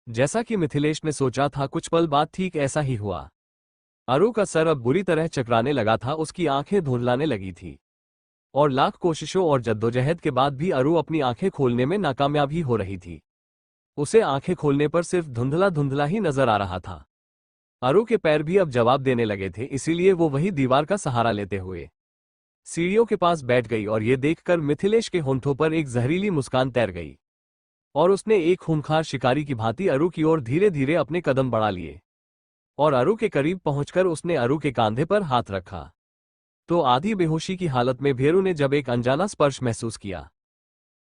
जैसा कि मिथिलेश ने सोचा था कुछ पल बाद ठीक ऐसा ही हुआ। अरु का सर अब बुरी तरह चकराने लगा था, उसकी आंखें धुंधलाने लगी थी और लाख कोशिशों और जद्दोजहद के बाद भी अरु अपनी आंखें खोलने में नाकामयाब ही हो रही थी। उसे आंखें खोलने पर सिर्फ धुंधला धुंधला ही नजर आ रहा था। अरु के पैर भी अब जवाब देने लगे थे, इसीलिए वो वही दीवार का सहारा लेते हुए सीढ़ियों के पास बैठ गई और ये देखकर मिथिलेश के होंठों पर एक जहरीली मुस्कान तैर गई और उसने एक खूंखार शिकारी की भांति अरु की ओर धीरे धीरे अपने कदम बढ़ा लिए और अरु के करीब पहुंचकर उसने अरु के कंधे पर हाथ रखा। तो आधी बेहोशी की हालत में भी अरु ने जब एक अनजाना स्पर्श महसूस किया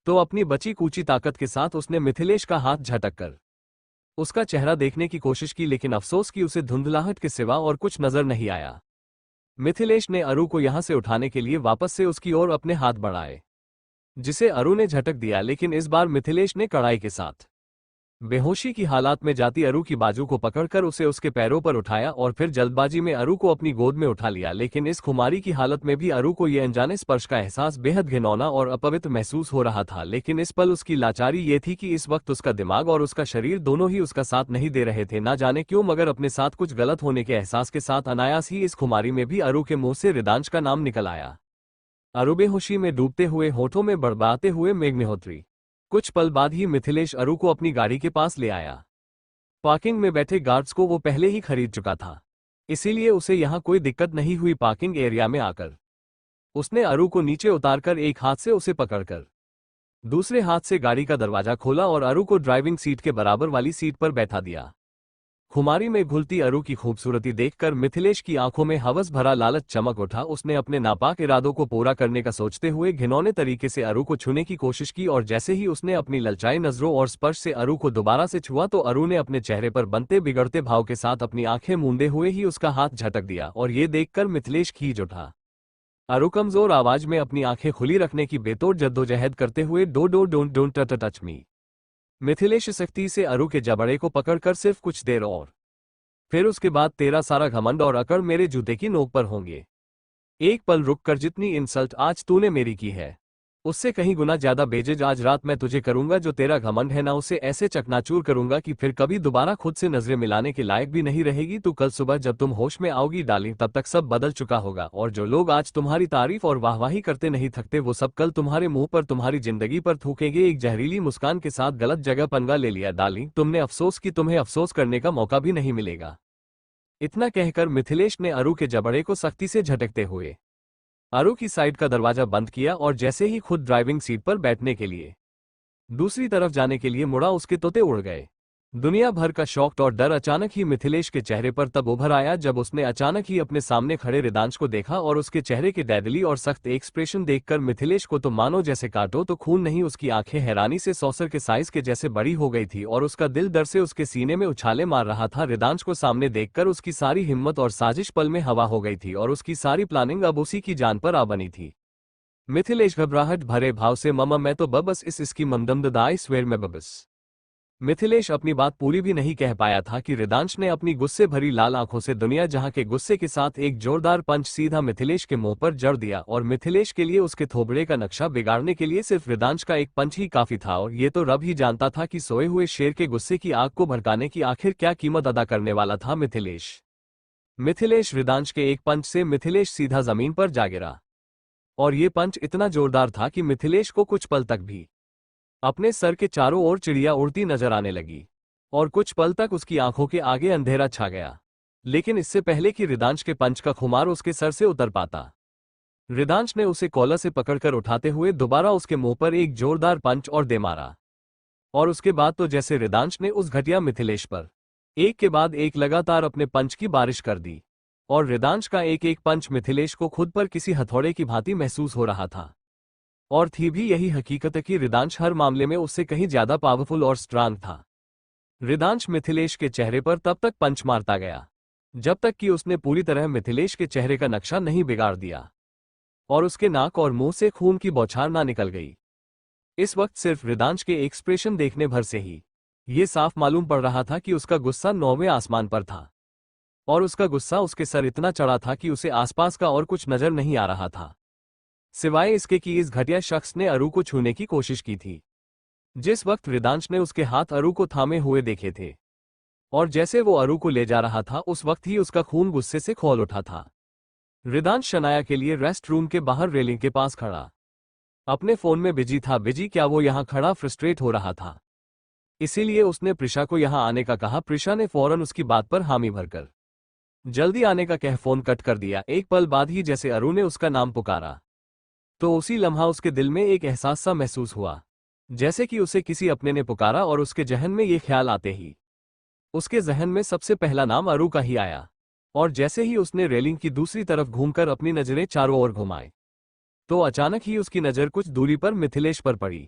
तो अपनी बची कूची ताकत के साथ उसने मिथिलेश का हाथ झटक कर उसका चेहरा देखने की कोशिश की, लेकिन अफसोस कि उसे धुंधलाहट के सिवा और कुछ नजर नहीं आया। मिथिलेश ने अरु को यहां से उठाने के लिए वापस से उसकी ओर अपने हाथ बढ़ाए, जिसे अरु ने झटक दिया, लेकिन इस बार मिथिलेश ने कड़ाई के साथ बेहोशी की हालात में जाती अरु की बाजू को पकड़कर उसे उसके पैरों पर उठाया और फिर जल्दबाजी में अरु को अपनी गोद में उठा लिया। लेकिन इस खुमारी की हालत में भी अरु को ये अनजाने स्पर्श का एहसास बेहद घिनौना और अपवित्र महसूस हो रहा था। लेकिन इस पल उसकी लाचारी ये थी कि इस वक्त उसका दिमाग और उसका शरीर दोनों ही उसका साथ नहीं दे रहे थे। ना जाने क्यों, मगर अपने साथ कुछ गलत होने के एहसास के साथ अनायास ही इस खुमारी में भी अरु के मुंह से रिदांश का नाम निकल आया। अरु बेहोशी में डूबते हुए होठों में बड़बड़ाते हुए मेघमेहोत्री। कुछ पल बाद ही मिथिलेश अरु को अपनी गाड़ी के पास ले आया। पार्किंग में बैठे गार्ड्स को वो पहले ही खरीद चुका था, इसीलिए उसे यहां कोई दिक्कत नहीं हुई। पार्किंग एरिया में आकर उसने अरु को नीचे उतारकर एक हाथ से उसे पकड़कर दूसरे हाथ से गाड़ी का दरवाजा खोला और अरु को ड्राइविंग सीट के बराबर वाली सीट पर बैठा दिया। खुमारी में घुलती अरु की खूबसूरती देखकर मिथिलेश की आंखों में हवस भरा लालच चमक उठा। उसने अपने नापाक इरादों को पूरा करने का सोचते हुए घिनौने तरीके से अरु को छूने की कोशिश की और जैसे ही उसने अपनी ललचाई नजरों और स्पर्श से अरु को दोबारा से छुआ तो अरु ने अपने चेहरे पर बनते बिगड़ते भाव के साथ अपनी आंखें मूंदे हुए ही उसका हाथ झटक दिया और ये देखकर मिथिलेश खींच उठा। अरु कमजोर आवाज में अपनी आंखें खुली रखने की बेतोड़ जद्दोजहद करते हुए don't don't touch me. Mithilesh सख्ती से अरु के जबड़े को पकड़कर सिर्फ कुछ देर और फिर उसके बाद तेरा सारा घमंड और अकड़ मेरे जूते की नोक पर होंगे। एक पल रुककर जितनी इंसल्ट आज तूने मेरी की है उससे कहीं गुना ज्यादा बेजज आज रात मैं तुझे करूंगा। जो तेरा घमंड है ना, उसे ऐसे चकनाचूर करूंगा कि फिर कभी दोबारा खुद से नजरें मिलाने के लायक भी नहीं रहेगी। तू कल सुबह जब तुम होश में आओगी डार्लिंग, तब तक सब बदल चुका होगा और जो लोग आज तुम्हारी तारीफ और वाहवाही करते नहीं थकते वो सब कल तुम्हारे मुंह पर तुम्हारी जिंदगी पर थूकेंगे। एक जहरीली मुस्कान के साथ गलत जगह पंगा ले लिया डार्लिंग, तुमने अफसोस कि तुम्हें अफसोस करने का मौका भी नहीं मिलेगा। इतना कहकर मिथिलेश ने अरु के जबड़े को सख्ती से झटकते हुए अरु की साइड का दरवाजा बंद किया और जैसे ही खुद ड्राइविंग सीट पर बैठने के लिए दूसरी तरफ जाने के लिए मुड़ा, उसके तोते उड़ गए। दुनिया भर का शौक और डर अचानक ही मिथिलेश के चेहरे पर तब उभर आया जब उसने अचानक ही अपने सामने खड़े रिदांश को देखा और उसके चेहरे के डैडली और सख्त एक्सप्रेशन देखकर मिथिलेश को तो मानो जैसे काटो तो खून नहीं, उसकी आंखें हैरानी से सॉसर के साइज के जैसे बड़ी हो गई थी और उसका दिल डर से उसके सीने में उछाले मार रहा था। रिदांश को सामने देखकर उसकी सारी हिम्मत और साजिश पल में हवा हो गई थी और उसकी सारी प्लानिंग अब उसी की जान पर आ बनी थी। मिथिलेश घबराहट भरे भाव से ममा मैं तो बबस इसकी ममदमदाई स्वेर में बबस। मिथिलेश अपनी बात पूरी भी नहीं कह पाया था कि रिदांश ने अपनी गुस्से भरी लाल आंखों से दुनिया जहां के गुस्से के साथ एक जोरदार पंच सीधा मिथिलेश के मुंह पर जड़ दिया और मिथिलेश के लिए उसके थोबड़े का नक्शा बिगाड़ने के लिए सिर्फ रिदांश का एक पंच ही काफी था। और ये तो रब ही जानता था कि सोए हुए शेर के गुस्से की आग को भड़काने की आखिर क्या कीमत अदा करने वाला था मिथिलेश। रिदांश के एक पंच से मिथिलेश सीधा जमीन पर जा गिरा और ये पंच इतना जोरदार था कि मिथिलेश को कुछ पल तक भी अपने सर के चारों ओर चिड़िया उड़ती नजर आने लगी और कुछ पल तक उसकी आंखों के आगे अंधेरा छा गया, लेकिन इससे पहले कि रिदांश के पंच का खुमार उसके सर से उतर पाता, रिदांश ने उसे कॉलर से पकड़कर उठाते हुए दोबारा उसके मुंह पर एक जोरदार पंच और दे मारा। और उसके बाद तो जैसे रिदांश ने उस घटिया मिथिलेश पर एक के बाद एक लगातार अपने पंच की बारिश कर दी, और रिदांश का एक एक पंच मिथिलेश को खुद पर किसी हथौड़े की भांति महसूस हो रहा था। और थी भी यही हकीकत कि रिदांश हर मामले में उससे कहीं ज्यादा पावरफुल और स्ट्रांग था। रिदांश मिथिलेश के चेहरे पर तब तक पंच मारता गया जब तक कि उसने पूरी तरह मिथिलेश के चेहरे का नक्शा नहीं बिगाड़ दिया और उसके नाक और मुंह से खून की बौछार ना निकल गई। इस वक्त सिर्फ रिदांश के एक्सप्रेशन देखने भर से ही ये साफ मालूम पड़ रहा था कि उसका गुस्सा 9वें आसमान पर था, और उसका गुस्सा उसके सर इतना चढ़ा था कि उसे आसपास का और कुछ नजर नहीं आ रहा था, सिवाय इसके कि इस घटिया शख्स ने अरु को छूने की कोशिश की थी। जिस वक्त रिदांश ने उसके हाथ अरु को थामे हुए देखे थे, और जैसे वो अरु को ले जा रहा था, उस वक्त ही उसका खून गुस्से से खौल उठा था। रिदांश शनाया के लिए रेस्ट रूम के बाहर रेलिंग के पास खड़ा अपने फोन में बिजी था। बिजी क्या, वो यहां खड़ा फ्रस्ट्रेट हो रहा था, इसीलिए उसने प्रिशा को यहां आने का कहा। प्रिशा ने फौरन उसकी बात पर हामी भरकर जल्दी आने का कह फोन कट कर दिया। एक पल बाद ही जैसे अरु ने उसका नाम पुकारा, तो उसी लम्हा उसके दिल में एक एहसास सा महसूस हुआ, जैसे कि उसे किसी अपने ने पुकारा। और उसके जहन में ये ख्याल आते ही उसके जहन में सबसे पहला नाम अरु का ही आया। और जैसे ही उसने रेलिंग की दूसरी तरफ घूमकर अपनी नजरें चारों ओर घुमाए, तो अचानक ही उसकी नजर कुछ दूरी पर मिथिलेश पर पड़ी,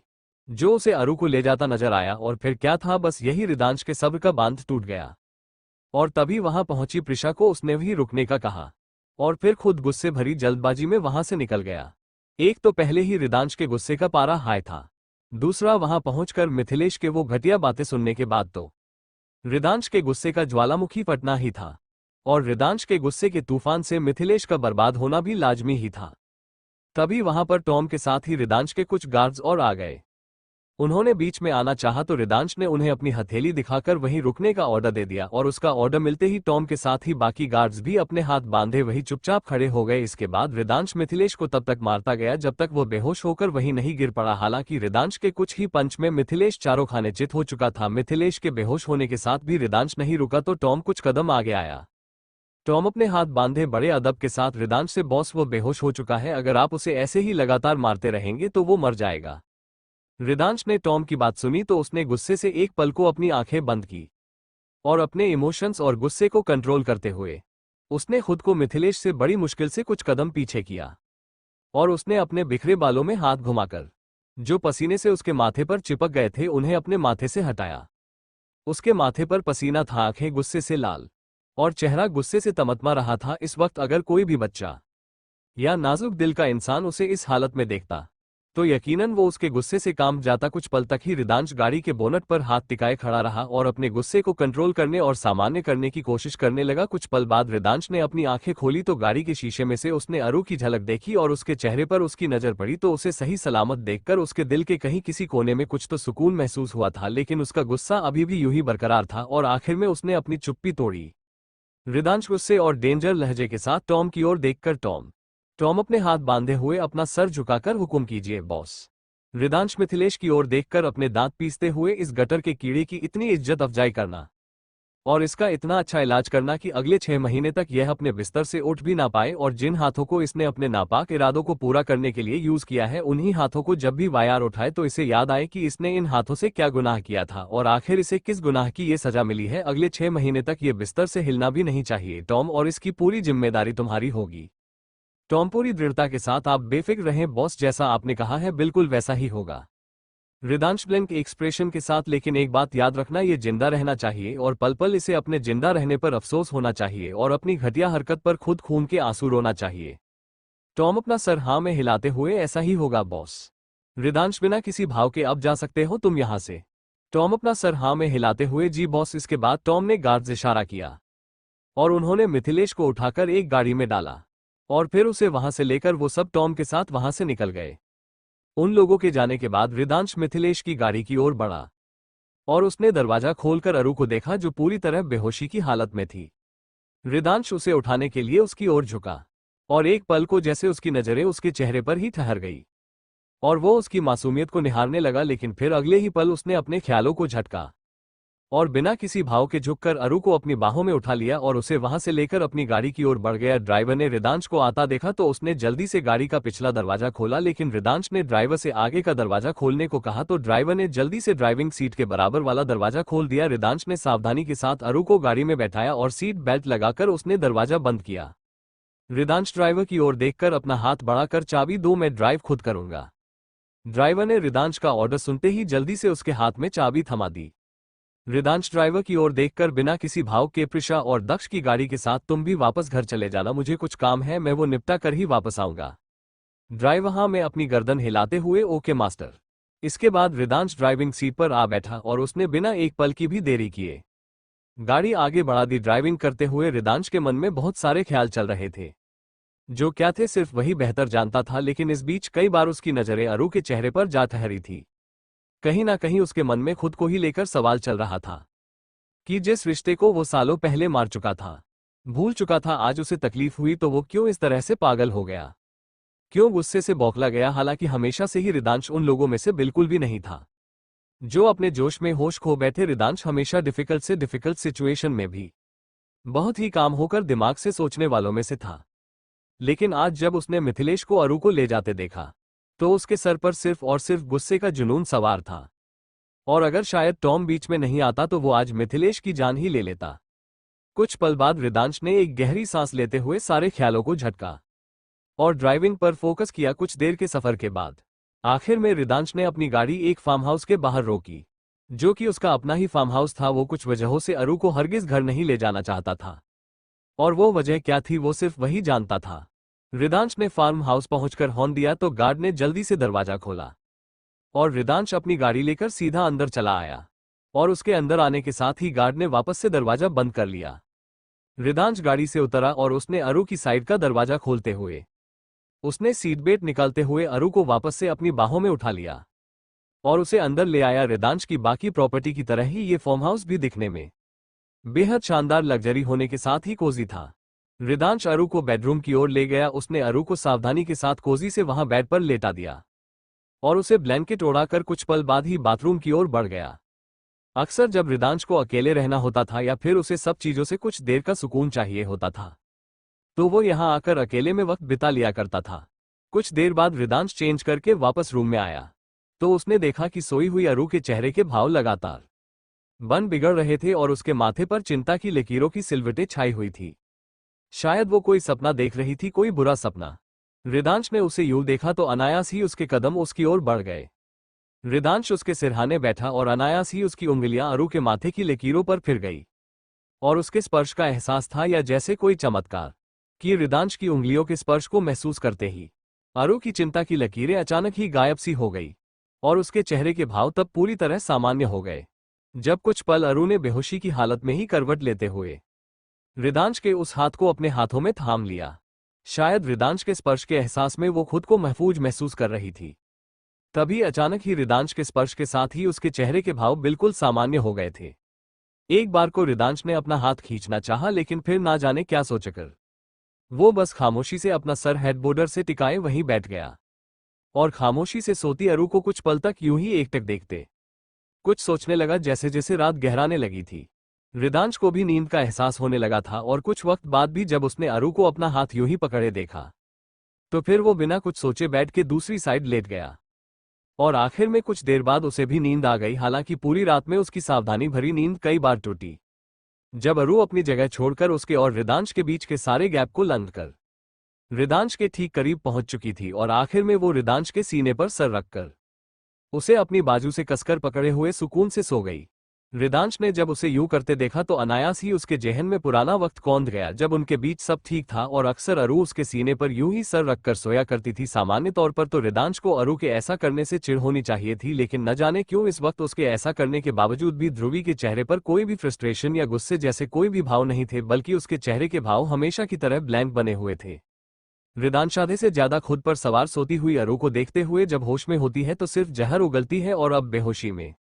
जो उसे अरु को ले जाता नजर आया। और फिर क्या था, बस यही रिदांश के सब्र का बांध टूट गया। और तभी वहां पहुंची प्रिशा को उसने भी रुकने का कहा, और फिर खुद गुस्से भरी जल्दबाजी में वहां से निकल गया। एक तो पहले ही रिदांश के गुस्से का पारा हाई था, दूसरा वहां पहुंचकर मिथिलेश के वो घटिया बातें सुनने के बाद तो रिदांश के गुस्से का ज्वालामुखी फटना ही था, और रिदांश के गुस्से के तूफान से मिथिलेश का बर्बाद होना भी लाजमी ही था। तभी वहां पर टॉम के साथ ही रिदांश के कुछ गार्ड्स और आ गए। उन्होंने बीच में आना चाहा तो रिदांश ने उन्हें अपनी हथेली दिखाकर वहीं रुकने का ऑर्डर दे दिया, और उसका ऑर्डर मिलते ही टॉम के साथ ही बाकी गार्ड्स भी अपने हाथ बांधे वहीं चुपचाप खड़े हो गए। इसके बाद रिदांश मिथिलेश को तब तक मारता गया जब तक वो बेहोश होकर वहीं नहीं गिर पड़ा। हालांकि रिदांश के कुछ ही पंच में मिथिलेश चारों खाने चित हो चुका था। मिथिलेश के बेहोश होने के साथ भी रिदांश नहीं रुका तो टॉम कुछ कदम आगे आया। टॉम अपने हाथ बांधे बड़े अदब के साथ रिदांश से, बॉस वो बेहोश हो चुका है, अगर आप उसे ऐसे ही लगातार मारते रहेंगे तो वो मर जाएगा। रिदांश ने टॉम की बात सुनी तो उसने गुस्से से एक पल को अपनी आंखें बंद की, और अपने इमोशंस और गुस्से को कंट्रोल करते हुए उसने खुद को मिथिलेश से बड़ी मुश्किल से कुछ कदम पीछे किया, और उसने अपने बिखरे बालों में हाथ घुमाकर जो पसीने से उसके माथे पर चिपक गए थे उन्हें अपने माथे से हटाया। उसके माथे पर पसीना था, आंखें गुस्से से लाल और चेहरा गुस्से से तमतमा रहा था। इस वक्त अगर कोई भी बच्चा या नाजुक दिल का इंसान उसे इस हालत में देखता तो यकीनन वो उसके गुस्से से कांप जाता। कुछ पल तक ही रिदांश गाड़ी के बोनट पर हाथ टिकाए खड़ा रहा और अपने गुस्से को कंट्रोल करने और सामान्य करने की कोशिश करने लगा। कुछ पल बाद रिदांश ने अपनी आंखें खोली तो गाड़ी के शीशे में से उसने अरु की झलक देखी, और उसके चेहरे पर उसकी नजर पड़ी तो उसे सही सलामत देखकर उसके दिल के कहीं किसी कोने में कुछ तो सुकून महसूस हुआ था, लेकिन उसका गुस्सा अभी भी यूं ही बरकरार था। और आखिर में उसने अपनी चुप्पी तोड़ी। रिदांश गुस्से और डेंजर लहजे के साथ टॉम की ओर देखकर, टॉम अपने हाथ बांधे हुए अपना सर झुकाकर, हुक्म कीजिए बॉस। रिदांश मिथिलेश की ओर देखकर, अपने दांत पीसते हुए, इस गटर के कीड़े की इतनी इज्जत अफजाई करना और इसका इतना अच्छा इलाज करना कि अगले 6 महीने तक यह अपने बिस्तर से उठ भी ना पाए। और जिन हाथों को इसने अपने नापाक इरादों को पूरा करने के लिए यूज किया है, उन्हीं हाथों को जब भी वायार उठाए तो इसे याद आए कि इसने इन हाथों से क्या गुनाह किया था और आखिर इसे किस गुनाह की ये सजा मिली है। अगले 6 महीने तक ये बिस्तर से हिलना भी नहीं चाहिए टॉम, और इसकी पूरी जिम्मेदारी तुम्हारी होगी। टॉम पूरी दृढ़ता के साथ, आप बेफिक्र रहें बॉस, जैसा आपने कहा है बिल्कुल वैसा ही होगा। रिदांश ब्लैंक एक्सप्रेशन के साथ, लेकिन एक बात याद रखना, ये जिंदा रहना चाहिए और पल पल इसे अपने जिंदा रहने पर अफसोस होना चाहिए और अपनी घटिया हरकत पर खुद खून के आंसू रोना चाहिए। टॉम अपना सर हाँ में हिलाते हुए, ऐसा ही होगा बॉस। रिदांश बिना किसी भाव के, अब जा सकते हो तुम यहां से। टॉम अपना सर हाँ में हिलाते हुए, जी बॉस। इसके बाद टॉम ने गार्ड से इशारा किया और उन्होंने मिथिलेश को उठाकर एक गाड़ी में डाला और फिर उसे वहां से लेकर वो सब टॉम के साथ वहां से निकल गए। उन लोगों के जाने के बाद रिदांश मिथिलेश की गाड़ी की ओर बढ़ा और उसने दरवाजा खोलकर अरु को देखा जो पूरी तरह बेहोशी की हालत में थी। रिदांश उसे उठाने के लिए उसकी ओर झुका और एक पल को जैसे उसकी नजरें उसके चेहरे पर ही ठहर गई और वो उसकी मासूमियत को निहारने लगा, लेकिन फिर अगले ही पल उसने अपने ख्यालों को झटका और बिना किसी भाव के झुककर अरु को अपनी बाहों में उठा लिया और उसे वहां से लेकर अपनी गाड़ी की ओर बढ़ गया। ड्राइवर ने रिदांश को आता देखा तो उसने जल्दी से गाड़ी का पिछला दरवाजा खोला, लेकिन रिदांश ने ड्राइवर से आगे का दरवाजा खोलने को कहा तो ड्राइवर ने जल्दी से ड्राइविंग सीट के बराबर वाला दरवाजा खोल दिया। रिदांश ने सावधानी के साथ अरु को गाड़ी में बैठाया और सीट बेल्ट लगाकर उसने दरवाजा बंद किया। रिदांश ड्राइवर की ओर देखकर अपना हाथ बढ़ाकर चाबी दो, मैं ड्राइव खुद करूंगा। ड्राइवर ने रिदांश का ऑर्डर सुनते ही जल्दी से उसके हाथ में चाबी थमा दी। रिदांश ड्राइवर की ओर देखकर बिना किसी भाव के प्रिशा और दक्ष की गाड़ी के साथ, तुम भी वापस घर चले जाना, मुझे कुछ काम है, मैं वो निपटा कर ही वापस आऊंगा। ड्राइवर हाँ में अपनी गर्दन हिलाते हुए ओके मास्टर। इसके बाद रिदांश ड्राइविंग सीट पर आ बैठा और उसने बिना एक पल की भी देरी किए गाड़ी आगे बढ़ा दी। ड्राइविंग करते हुए रिदांश के मन में बहुत सारे ख्याल चल रहे थे, जो क्या थे सिर्फ वही बेहतर जानता था, लेकिन इस बीच कई बार उसकी नजरें अरु के चेहरे पर जा ठहरी थी। कहीं ना कहीं उसके मन में खुद को ही लेकर सवाल चल रहा था कि जिस रिश्ते को वो सालों पहले मार चुका था, भूल चुका था, आज उसे तकलीफ हुई तो वो क्यों इस तरह से पागल हो गया, क्यों गुस्से से बौखला गया। हालांकि हमेशा से ही रिदांश उन लोगों में से बिल्कुल भी नहीं था जो अपने जोश में होश खो बैठे। रिदांश हमेशा डिफिकल्ट से डिफिकल्ट सिचुएशन में भी बहुत ही काम होकर दिमाग से सोचने वालों में से था। लेकिन आज जब उसने मिथिलेश को अरु को ले जाते देखा तो उसके सर पर सिर्फ और सिर्फ गुस्से का जुनून सवार था, और अगर शायद टॉम बीच में नहीं आता तो वो आज मिथिलेश की जान ही ले लेता। कुछ पल बाद रिदांश ने एक गहरी सांस लेते हुए सारे ख्यालों को झटका और ड्राइविंग पर फोकस किया। कुछ देर के सफर के बाद आखिर में रिदांश ने अपनी गाड़ी एक फार्म हाउस के बाहर रोकी, जो कि उसका अपना ही फार्म हाउस था। वो कुछ वजहों से अरु को हरगिज घर नहीं ले जाना चाहता था, और वो वजह क्या थी वो सिर्फ वही जानता था। रिदांश ने फार्म हाउस पहुंचकर हॉर्न दिया तो गार्ड ने जल्दी से दरवाजा खोला और रिदांश अपनी गाड़ी लेकर सीधा अंदर चला आया, और उसके अंदर आने के साथ ही गार्ड ने वापस से दरवाजा बंद कर लिया। रिदांश गाड़ी से उतरा और उसने अरु की साइड का दरवाजा खोलते हुए उसने सीट बेल्ट निकालते हुए अरु को वापस से अपनी बाहों में उठा लिया और उसे अंदर ले आया। रिदांश की बाकी प्रॉपर्टी की तरह ही ये फार्म हाउस भी दिखने में बेहद शानदार लग्जरी होने के साथ ही कोजी था। रिदांश अरु को बेडरूम की ओर ले गया। उसने अरु को सावधानी के साथ कोजी से वहां बेड पर लेटा दिया और उसे ब्लैंकेट ओढ़ाकर कुछ पल बाद ही बाथरूम की ओर बढ़ गया। अक्सर जब रिदांश को अकेले रहना होता था या फिर उसे सब चीजों से कुछ देर का सुकून चाहिए होता था, तो वो यहां आकर अकेले में वक्त बिता लिया करता था। कुछ देर बाद रिदांश चेंज करके वापस रूम में आया तो उसने देखा कि सोई हुई अरु के चेहरे के भाव लगातार बन बिगड़ रहे थे और उसके माथे पर चिंता की लकीरों की सिलवटें छाई हुई थी। शायद वो कोई सपना देख रही थी, कोई बुरा सपना। रिदांश ने उसे यूं देखा तो अनायास ही उसके कदम उसकी ओर बढ़ गए। रिदांश उसके सिरहाने बैठा और अनायास ही उसकी उंगलियां अरु के माथे की लकीरों पर फिर गई और उसके स्पर्श का एहसास था या जैसे कोई चमत्कार कि रिदांश की उंगलियों के स्पर्श को महसूस करते ही अरु की चिंता की लकीरें अचानक ही गायब सी हो गई और उसके चेहरे के भाव तब पूरी तरह सामान्य हो गए। जब कुछ पल अरु ने बेहोशी की हालत में ही करवट लेते हुए रिदांश के उस हाथ को अपने हाथों में थाम लिया। शायद रिदांश के स्पर्श के एहसास में वो खुद को महफूज महसूस कर रही थी। तभी अचानक ही रिदांश के स्पर्श के साथ ही उसके चेहरे के भाव बिल्कुल सामान्य हो गए थे। एक बार को रिदांश ने अपना हाथ खींचना चाहा, लेकिन फिर ना जाने क्या सोचकर वो बस खामोशी से अपना सर हेडबोर्डर से टिकाए वहीं बैठ गया और खामोशी से सोती अरु को कुछ पल तक यूं ही एकटक देखते कुछ सोचने लगा। जैसे जैसे रात गहराने लगी थी, रिदांश को भी नींद का एहसास होने लगा था और कुछ वक्त बाद भी जब उसने अरु को अपना हाथ यूं ही पकड़े देखा तो फिर वो बिना कुछ सोचे बेड के दूसरी साइड लेट गया और आखिर में कुछ देर बाद उसे भी नींद आ गई। हालांकि पूरी रात में उसकी सावधानी भरी नींद कई बार टूटी जब अरु अपनी जगह छोड़कर उसके और रिदांश के बीच के सारे गैप को लंघ कर रिदांश के ठीक करीब पहुंच चुकी थी और आखिर में वो रिदांश के सीने पर सर रखकर उसे अपनी बाजू से कसकर पकड़े हुए सुकून से सो गई। रिदांश ने जब उसे यूं करते देखा तो अनायास ही उसके जेहन में पुराना वक्त कौंध गया जब उनके बीच सब ठीक था और अक्सर अरु उसके सीने पर यूं ही सर रखकर सोया करती थी। सामान्य तौर पर तो रिदांश को अरु के ऐसा करने से चिढ़ होनी चाहिए थी, लेकिन न जाने क्यों इस वक्त उसके ऐसा करने के बावजूद भी ध्रुवी के चेहरे पर कोई भी फ्रस्ट्रेशन या गुस्से जैसे कोई भी भाव नहीं थे, बल्कि उसके चेहरे के भाव हमेशा की तरह ब्लैंक बने हुए थे। रिदांश आधे से ज्यादा खुद पर सवार सोती हुई अरु को देखते हुए जब होश में होती है तो सिर्फ जहर उगलती है और अब बेहोशी में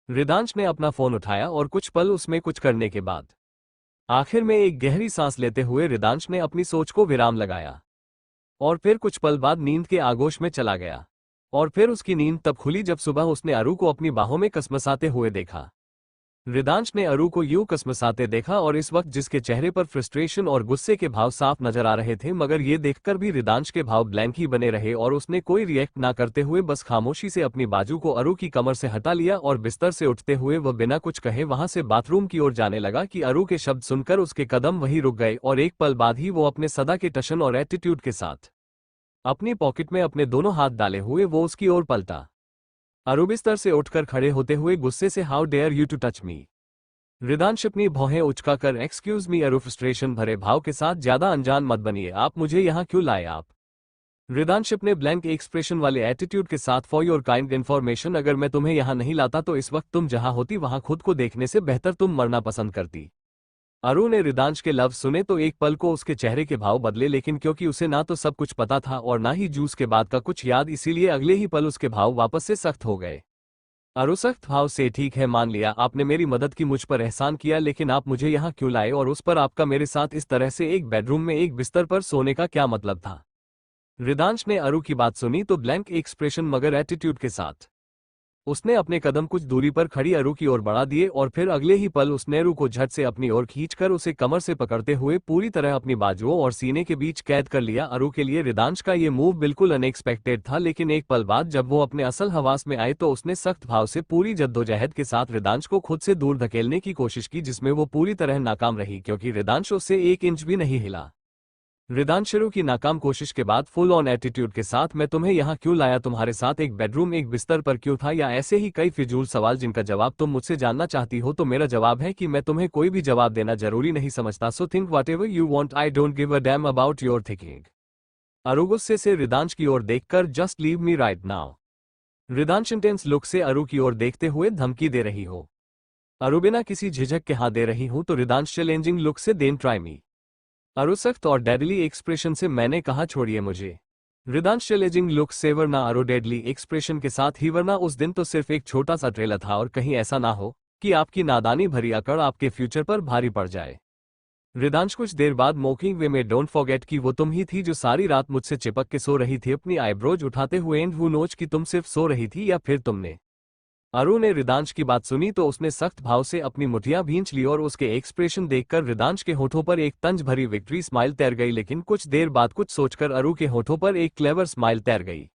रिदांश ने अपना फोन उठाया और कुछ पल उसमें कुछ करने के बाद आखिर में एक गहरी सांस लेते हुए रिदांश ने अपनी सोच को विराम लगाया और फिर कुछ पल बाद नींद के आगोश में चला गया। और फिर उसकी नींद तब खुली जब सुबह उसने अरु को अपनी बाहों में कसमसाते हुए देखा। रिदांश ने अरु को यूं कसमसाते देखा और इस वक्त जिसके चेहरे पर फ्रस्ट्रेशन और गुस्से के भाव साफ नजर आ रहे थे, मगर ये देखकर भी रिदांश के भाव ब्लैंक ही बने रहे और उसने कोई रिएक्ट ना करते हुए बस खामोशी से अपनी बाजू को अरु की कमर से हटा लिया और बिस्तर से उठते हुए वह बिना कुछ कहे वहां से बाथरूम की ओर जाने लगा कि अरु के शब्द सुनकर उसके कदम वहीं रुक गए और एक पल बाद ही वो अपने सदा के टशन और एटीट्यूड के साथ अपनी पॉकेट में अपने दोनों हाथ डाले हुए वो उसकी ओर पलटा। अरु बिस्तर से उठकर खड़े होते हुए गुस्से से how dare you to touch me. Ridansh अपनी भौहें उचकाकर एक्सक्यूज मी अरु फ्रस्ट्रेशन भरे भाव के साथ ज्यादा अनजान मत बनिए, आप मुझे यहाँ क्यों लाए आप। रिदांश अपने ब्लैंक एक्सप्रेशन वाले एटीट्यूड के साथ फॉर योर काइंड इन्फॉर्मेशन, अगर मैं तुम्हें यहाँ नहीं लाता तो इस वक्त तुम जहाँ होती वहां खुद को देखने से बेहतर तुम मरना पसंद करती। अरु ने रिदांश के लफ्ज सुने तो एक पल को उसके चेहरे के भाव बदले, लेकिन क्योंकि उसे ना तो सब कुछ पता था और ना ही जूस के बाद का कुछ याद, इसीलिए अगले ही पल उसके भाव वापस से सख्त हो गए। अरु सख्त भाव से ठीक है मान लिया, आपने मेरी मदद की, मुझ पर एहसान किया, लेकिन आप मुझे यहाँ क्यों लाए और उस पर आपका मेरे साथ इस तरह से एक बेडरूम में एक बिस्तर पर सोने का क्या मतलब था। रिदांश ने अरु की बात सुनी तो ब्लैंक एक्सप्रेशन मगर एटीट्यूड के साथ उसने अपने कदम कुछ दूरी पर खड़ी अरु की ओर बढ़ा दिए और फिर अगले ही पल उसने अरु को झट से अपनी ओर खींचकर उसे कमर से पकड़ते हुए पूरी तरह अपनी बाजुओं और सीने के बीच कैद कर लिया। अरु के लिए रिदांश का ये मूव बिल्कुल अनएक्सपेक्टेड था, लेकिन एक पल बाद जब वो अपने असल हवास में आए तो उसने सख्त भाव से पूरी जद्दोजहद के साथ रिदांश को खुद से दूर धकेलने की कोशिश की, जिसमें वो पूरी तरह नाकाम रही क्योंकि रिदांश उससे 1 इंच भी नहीं हिला। रिदांशु की नाकाम कोशिश के बाद फुल ऑन एटीट्यूड के साथ मैं तुम्हें यहाँ क्यों लाया, तुम्हारे साथ एक बेडरूम एक बिस्तर पर क्यों था, या ऐसे ही कई फिजूल सवाल जिनका जवाब तुम मुझसे जानना चाहती हो, तो मेरा जवाब है कि मैं तुम्हें कोई भी जवाब देना जरूरी नहीं समझता। So think whatever you want, I don't give a damn about your thinking. Aru गुस्से से रिदांश की ओर देखकर just leave me right now. Ridansh intense look से अरु की ओर देखते हुए धमकी दे रही हो। अरु बिना किसी झिझक के हाँ दे रही हूं तो रिदांश चैलेंजिंग लुक से देन ट्राई मी। अरु सख्त और डेडली एक्सप्रेशन से मैंने कहा छोड़िए मुझे। रिदांश चैलेंजिंग लुक से वरना अरु डेडली एक्सप्रेशन के साथ ही, वरना उस दिन तो सिर्फ एक छोटा सा ट्रेलर था और कहीं ऐसा ना हो कि आपकी नादानी भरी अकड़ आपके फ्यूचर पर भारी पड़ जाए। रिदांश कुछ देर बाद मॉकिंग वे में डोंट फॉरगेट कि वो तुम ही थी जो सारी रात मुझसे चिपक के सो रही थी अपनी आईब्रोज उठाते हुए, एंड हु नोज कि तुम सिर्फ सो रही थी या फिर तुमने। अरु ने रिदांश की बात सुनी तो उसने सख्त भाव से अपनी मुठियां भींच ली और उसके एक्सप्रेशन देखकर रिदांश के होठों पर एक तंज भरी विक्ट्री स्माइल तैर गई, लेकिन कुछ देर बाद कुछ सोचकर अरु के होठों पर एक क्लेवर स्माइल तैर गई।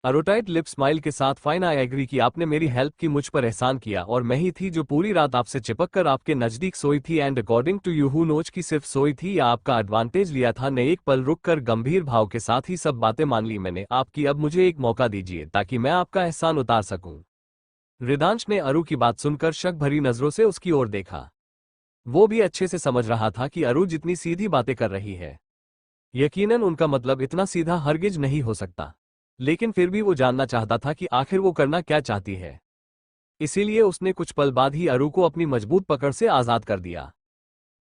अरु टाइट लिप स्माइल के साथ फाइन आई एग्री कि आपने मेरी हेल्प की, मुझ पर एहसान किया और मैं ही थी जो पूरी रात आपसे चिपक कर आपके नजदीक सोई थी, and according to you who knows की सिर्फ सोई थी या आपका एडवांटेज लिया था। ने एक पल रुक कर गंभीर भाव के साथ ही सब बातें मान ली मैंने आपकी, अब मुझे एक मौका दीजिए ताकि मैं आपका एहसान उतार सकूं। रिदांश ने अरु की बात सुनकर शक भरी नजरों से उसकी ओर देखा। वो भी अच्छे से समझ रहा था कि अरु जितनी सीधी बातें कर रही है यकीनन उनका मतलब इतना सीधा हरगिज नहीं हो सकता, लेकिन फिर भी वो जानना चाहता था कि आखिर वो करना क्या चाहती है। इसीलिए उसने कुछ पल बाद ही अरु को अपनी मजबूत पकड़ से आजाद कर दिया।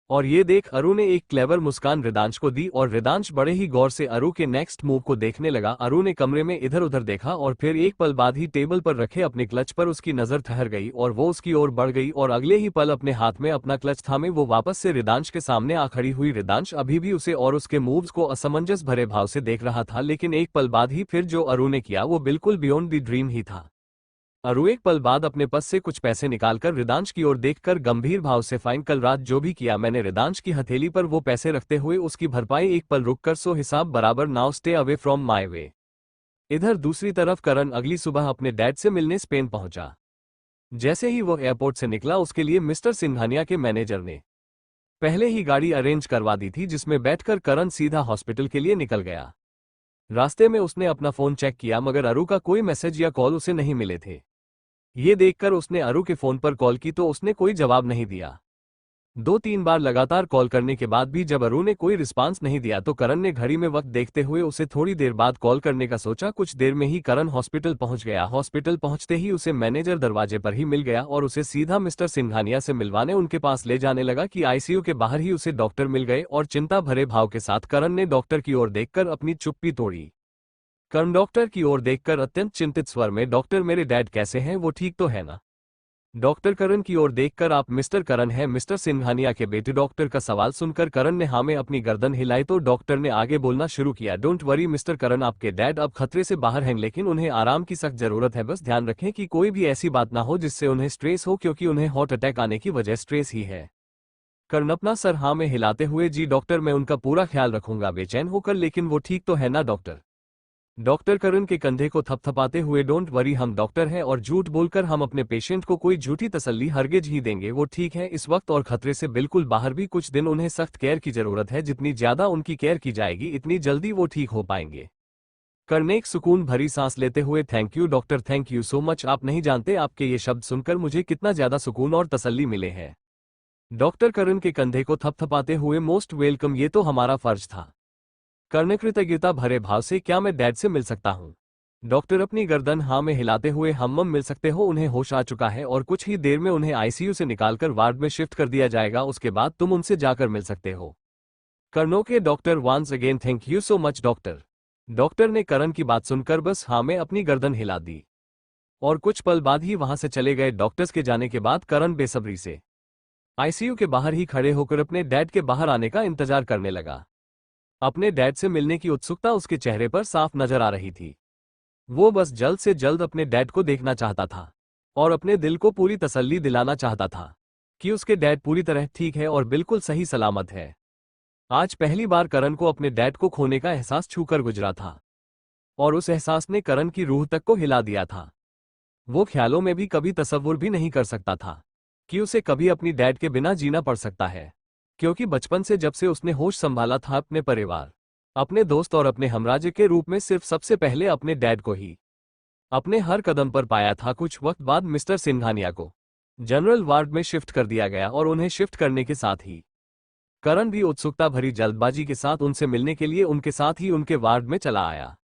और ये देख अरु ने एक क्लेवर मुस्कान रिदांश को दी और रिदांश बड़े ही गौर से अरु के नेक्स्ट मूव को देखने लगा। अरु ने कमरे में इधर उधर देखा और फिर एक पल बाद ही टेबल पर रखे अपने क्लच पर उसकी नजर ठहर गई और वो उसकी ओर बढ़ गई और अगले ही पल अपने हाथ में अपना क्लच थामे वो वापस से रिदांश के सामने आ खड़ी हुई। रिदांश अभी भी उसे और उसके मूव्स को असमंजस भरे भाव से देख रहा था, लेकिन एक पल बाद ही फिर जो अरु ने किया वो बिल्कुल बियॉन्ड द ड्रीम ही था। अरु एक पल बाद अपने पर्स से कुछ पैसे निकालकर रिदांश की ओर देखकर गंभीर भाव से फाइन, कल रात जो भी किया मैंने रिदांश की हथेली पर वो पैसे रखते हुए उसकी भरपाई एक पल रुककर, सो हिसाब बराबर, now stay away from my way. इधर दूसरी तरफ करण अगली सुबह अपने डैड से मिलने स्पेन पहुंचा। जैसे ही वो एयरपोर्ट से निकला उसके लिए मिस्टर सिंघानिया के मैनेजर ने पहले ही गाड़ी अरेंज करवा दी थी, जिसमें बैठकर करण सीधा हॉस्पिटल के लिए निकल गया। रास्ते में उसने अपना फोन चेक किया मगर अरु का कोई मैसेज या कॉल उसे नहीं मिले थे। ये देखकर उसने अरु के फोन पर कॉल की तो उसने कोई जवाब नहीं दिया। 2-3 बार लगातार कॉल करने के बाद भी जब अरु ने कोई रिस्पांस नहीं दिया तो करण ने घड़ी में वक्त देखते हुए उसे थोड़ी देर बाद कॉल करने का सोचा। कुछ देर में ही करण हॉस्पिटल पहुंच गया। हॉस्पिटल पहुंचते ही उसे मैनेजर दरवाजे पर ही मिल गया और उसे सीधा मिस्टर सिंघानिया से मिलवाने उनके पास ले जाने लगा कि आईसीयू के बाहर ही उसे डॉक्टर मिल गए और चिंता भरे भाव के साथ करण ने डॉक्टर की ओर देखकर अपनी चुप्पी तोड़ी। करण डॉक्टर की ओर देखकर अत्यंत चिंतित स्वर में, डॉक्टर मेरे डैड कैसे हैं, वो ठीक तो है ना। डॉक्टर करण की ओर देखकर, आप मिस्टर करण हैं मिस्टर सिंघानिया के बेटे? डॉक्टर का सवाल सुनकर करण ने हाँ में अपनी गर्दन हिलाई तो डॉक्टर ने आगे बोलना शुरू किया। डोंट वरी मिस्टर करण, आपके डैड अब खतरे से बाहर हैं, लेकिन उन्हें आराम की सख्त जरूरत है। बस ध्यान रखें कि कोई भी ऐसी बात ना हो जिससे उन्हें स्ट्रेस हो, क्योंकि उन्हें हार्ट अटैक आने की वजह स्ट्रेस ही है। करण अपना सर हाँ में हिलाते हुए, जी डॉक्टर, मैं उनका पूरा ख्याल रखूंगा बेचैन होकर, लेकिन वो ठीक तो है ना डॉक्टर? डॉक्टर करण के कंधे को थपथपाते हुए, डोंट वरी, हम डॉक्टर हैं और झूठ बोलकर हम अपने पेशेंट को कोई झूठी तसल्ली हरगिज ही देंगे। वो ठीक है इस वक्त और खतरे से बिल्कुल बाहर भी। कुछ दिन उन्हें सख्त केयर की जरूरत है, जितनी ज्यादा उनकी केयर की जाएगी इतनी जल्दी वो ठीक हो पाएंगे। करण एक सुकून भरी सांस लेते हुए, thank you doctor, thank you so much. आप नहीं जानते आपके ये शब्द सुनकर मुझे कितना ज्यादा सुकून और तसल्ली मिले हैं। डॉक्टर करण के कंधे को थपथपाते हुए, मोस्ट वेलकम, ये तो हमारा फर्ज था। कर्ण कृतज्ञता भरे भाव से, क्या मैं डैड से मिल सकता हूँ? डॉक्टर अपनी गर्दन हाँ में हिलाते हुए, हम मिल सकते हो, उन्हें होश आ चुका है और कुछ ही देर में उन्हें आईसीयू से निकालकर वार्ड में शिफ्ट कर दिया जाएगा, उसके बाद तुम उनसे जाकर मिल सकते हो। कर्णों के doctor, once again thank you so much doctor. Doctor ने करण की बात सुनकर बस हाँ में अपनी गर्दन हिला दी और कुछ पल बाद ही वहां से चले गए। डॉक्टर्स के जाने के बाद करण बेसब्री से आईसीयू के बाहर ही खड़े होकर अपने डैड के बाहर आने का इंतजार करने लगा। अपने डैड से मिलने की उत्सुकता उसके चेहरे पर साफ नजर आ रही थी। वो बस जल्द से जल्द अपने डैड को देखना चाहता था और अपने दिल को पूरी तसल्ली दिलाना चाहता था कि उसके डैड पूरी तरह ठीक है और बिल्कुल सही सलामत है। आज पहली बार करण को अपने डैड को खोने का एहसास छूकर गुजरा था और उस एहसास ने करण की रूह तक को हिला दिया था। वो ख्यालों में भी कभी तसव्वुर भी नहीं कर सकता था कि उसे कभी अपनी डैड के बिना जीना पड़ सकता है, क्योंकि बचपन से जब से उसने होश संभाला था, अपने परिवार, अपने दोस्त और अपने हमराजे के रूप में सिर्फ सबसे पहले अपने डैड को ही अपने हर कदम पर पाया था। कुछ वक्त बाद मिस्टर सिंघानिया को जनरल वार्ड में शिफ्ट कर दिया गया और उन्हें शिफ्ट करने के साथ ही करण भी उत्सुकता भरी जल्दबाजी के साथ उनसे मिलने के लिए उनके साथ ही उनके वार्ड में चला आया।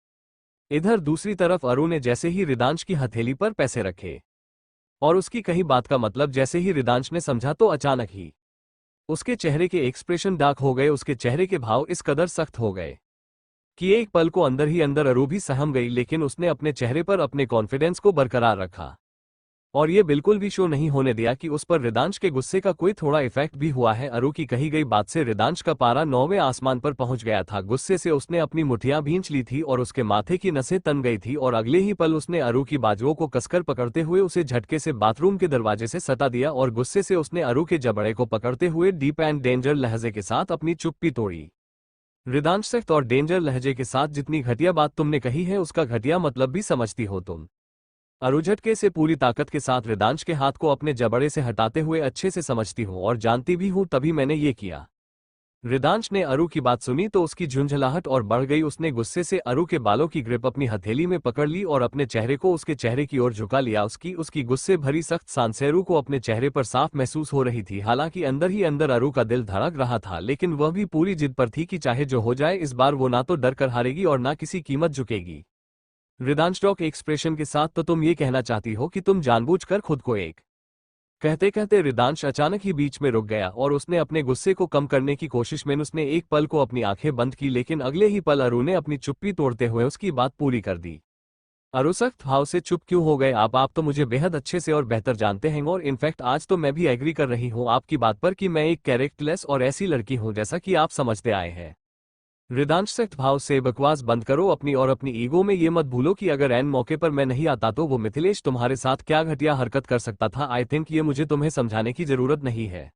इधर दूसरी तरफ अरु ने जैसे ही रिदांश की हथेली पर पैसे रखे और उसकी कही बात का मतलब जैसे ही रिदांश ने समझा, तो अचानक ही उसके चेहरे के एक्सप्रेशन डार्क हो गए। उसके चेहरे के भाव इस कदर सख्त हो गए कि एक पल को अंदर ही अंदर अरु भी सहम गई, लेकिन उसने अपने चेहरे पर अपने कॉन्फिडेंस को बरकरार रखा और ये बिल्कुल भी शो नहीं होने दिया कि उस पर रिदांश के गुस्से का कोई थोड़ा इफेक्ट भी हुआ है। अरु की कही गई बात से रिदांश का पारा 9वें आसमान पर पहुंच गया था। गुस्से से उसने अपनी मुठियां भींच ली थी और उसके माथे की नसें तन गई थी और अगले ही पल उसने अरु की बाजुओं को कसकर पकड़ते हुए उसे झटके से बाथरूम के दरवाजे से सटा दिया और गुस्से से उसने अरु के जबड़े को पकड़ते हुए डीप एंड डेंजर लहजे के साथ अपनी चुप्पी तोड़ी। रिदांश, सख्त और डेंजर लहजे के साथ, जितनी घटिया बात तुमने कही है उसका घटिया मतलब भी समझती हो तुम? अरु झटके से पूरी ताकत के साथ रिदांश के हाथ को अपने जबड़े से हटाते हुए, अच्छे से समझती हूँ और जानती भी हूँ, तभी मैंने ये किया। रिदांश ने अरु की बात सुनी तो उसकी झुंझलाहट और बढ़ गई। उसने गुस्से से अरु के बालों की ग्रिप अपनी हथेली में पकड़ ली और अपने चेहरे को उसके चेहरे की ओर झुका लिया। उसकी गुस्से भरी सख्त सांसें अरु को अपने चेहरे पर साफ महसूस हो रही थी। हालांकि अंदर ही अंदर अरु का दिल धड़क रहा था, लेकिन वह भी पूरी जिद पर थी कि चाहे जो हो जाए, इस बार वो ना तो डर कर हारेगी और ना किसी कीमत झुकेगी। रिदांश डॉक एक्सप्रेशन के साथ, तो तुम ये कहना चाहती हो कि तुम जानबूझकर खुद को एक। कहते कहते रिदांश अचानक ही बीच में रुक गया और उसने अपने गुस्से को कम करने की कोशिश में उसने एक पल को अपनी आंखें बंद की, लेकिन अगले ही पल अरु ने अपनी चुप्पी तोड़ते हुए उसकी बात पूरी कर दी। अरु सख्त भाव से, चुप क्यों हो गए आप तो मुझे बेहद अच्छे से और बेहतर जानते हैं और इनफैक्ट आज तो मैं भी एग्री कर रही हूँ आपकी बात पर कि मैं एक कैरेक्टरलेस और ऐसी लड़की हूँ जैसा कि आप समझते आए हैं। रिदांश, सख्त भाव से, बकवास बंद करो अपनी और अपनी ईगो में ये मत भूलो कि अगर एन मौके पर मैं नहीं आता तो वो मिथिलेश तुम्हारे साथ क्या घटिया हरकत कर सकता था। आई थिंक ये मुझे तुम्हें समझाने की जरूरत नहीं है।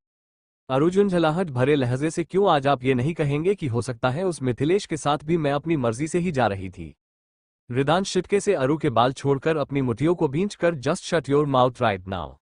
अरु झुंझलाहट भरे लहजे से, क्यों आज आप ये नहीं कहेंगे कि हो सकता है उस मिथिलेश के साथ भी मैं अपनी मर्जी से ही जा रही थी? रिदांश छिटके से अरु के बाल छोड़कर अपनी मुठियों को भींचकर, just shut your mouth right now.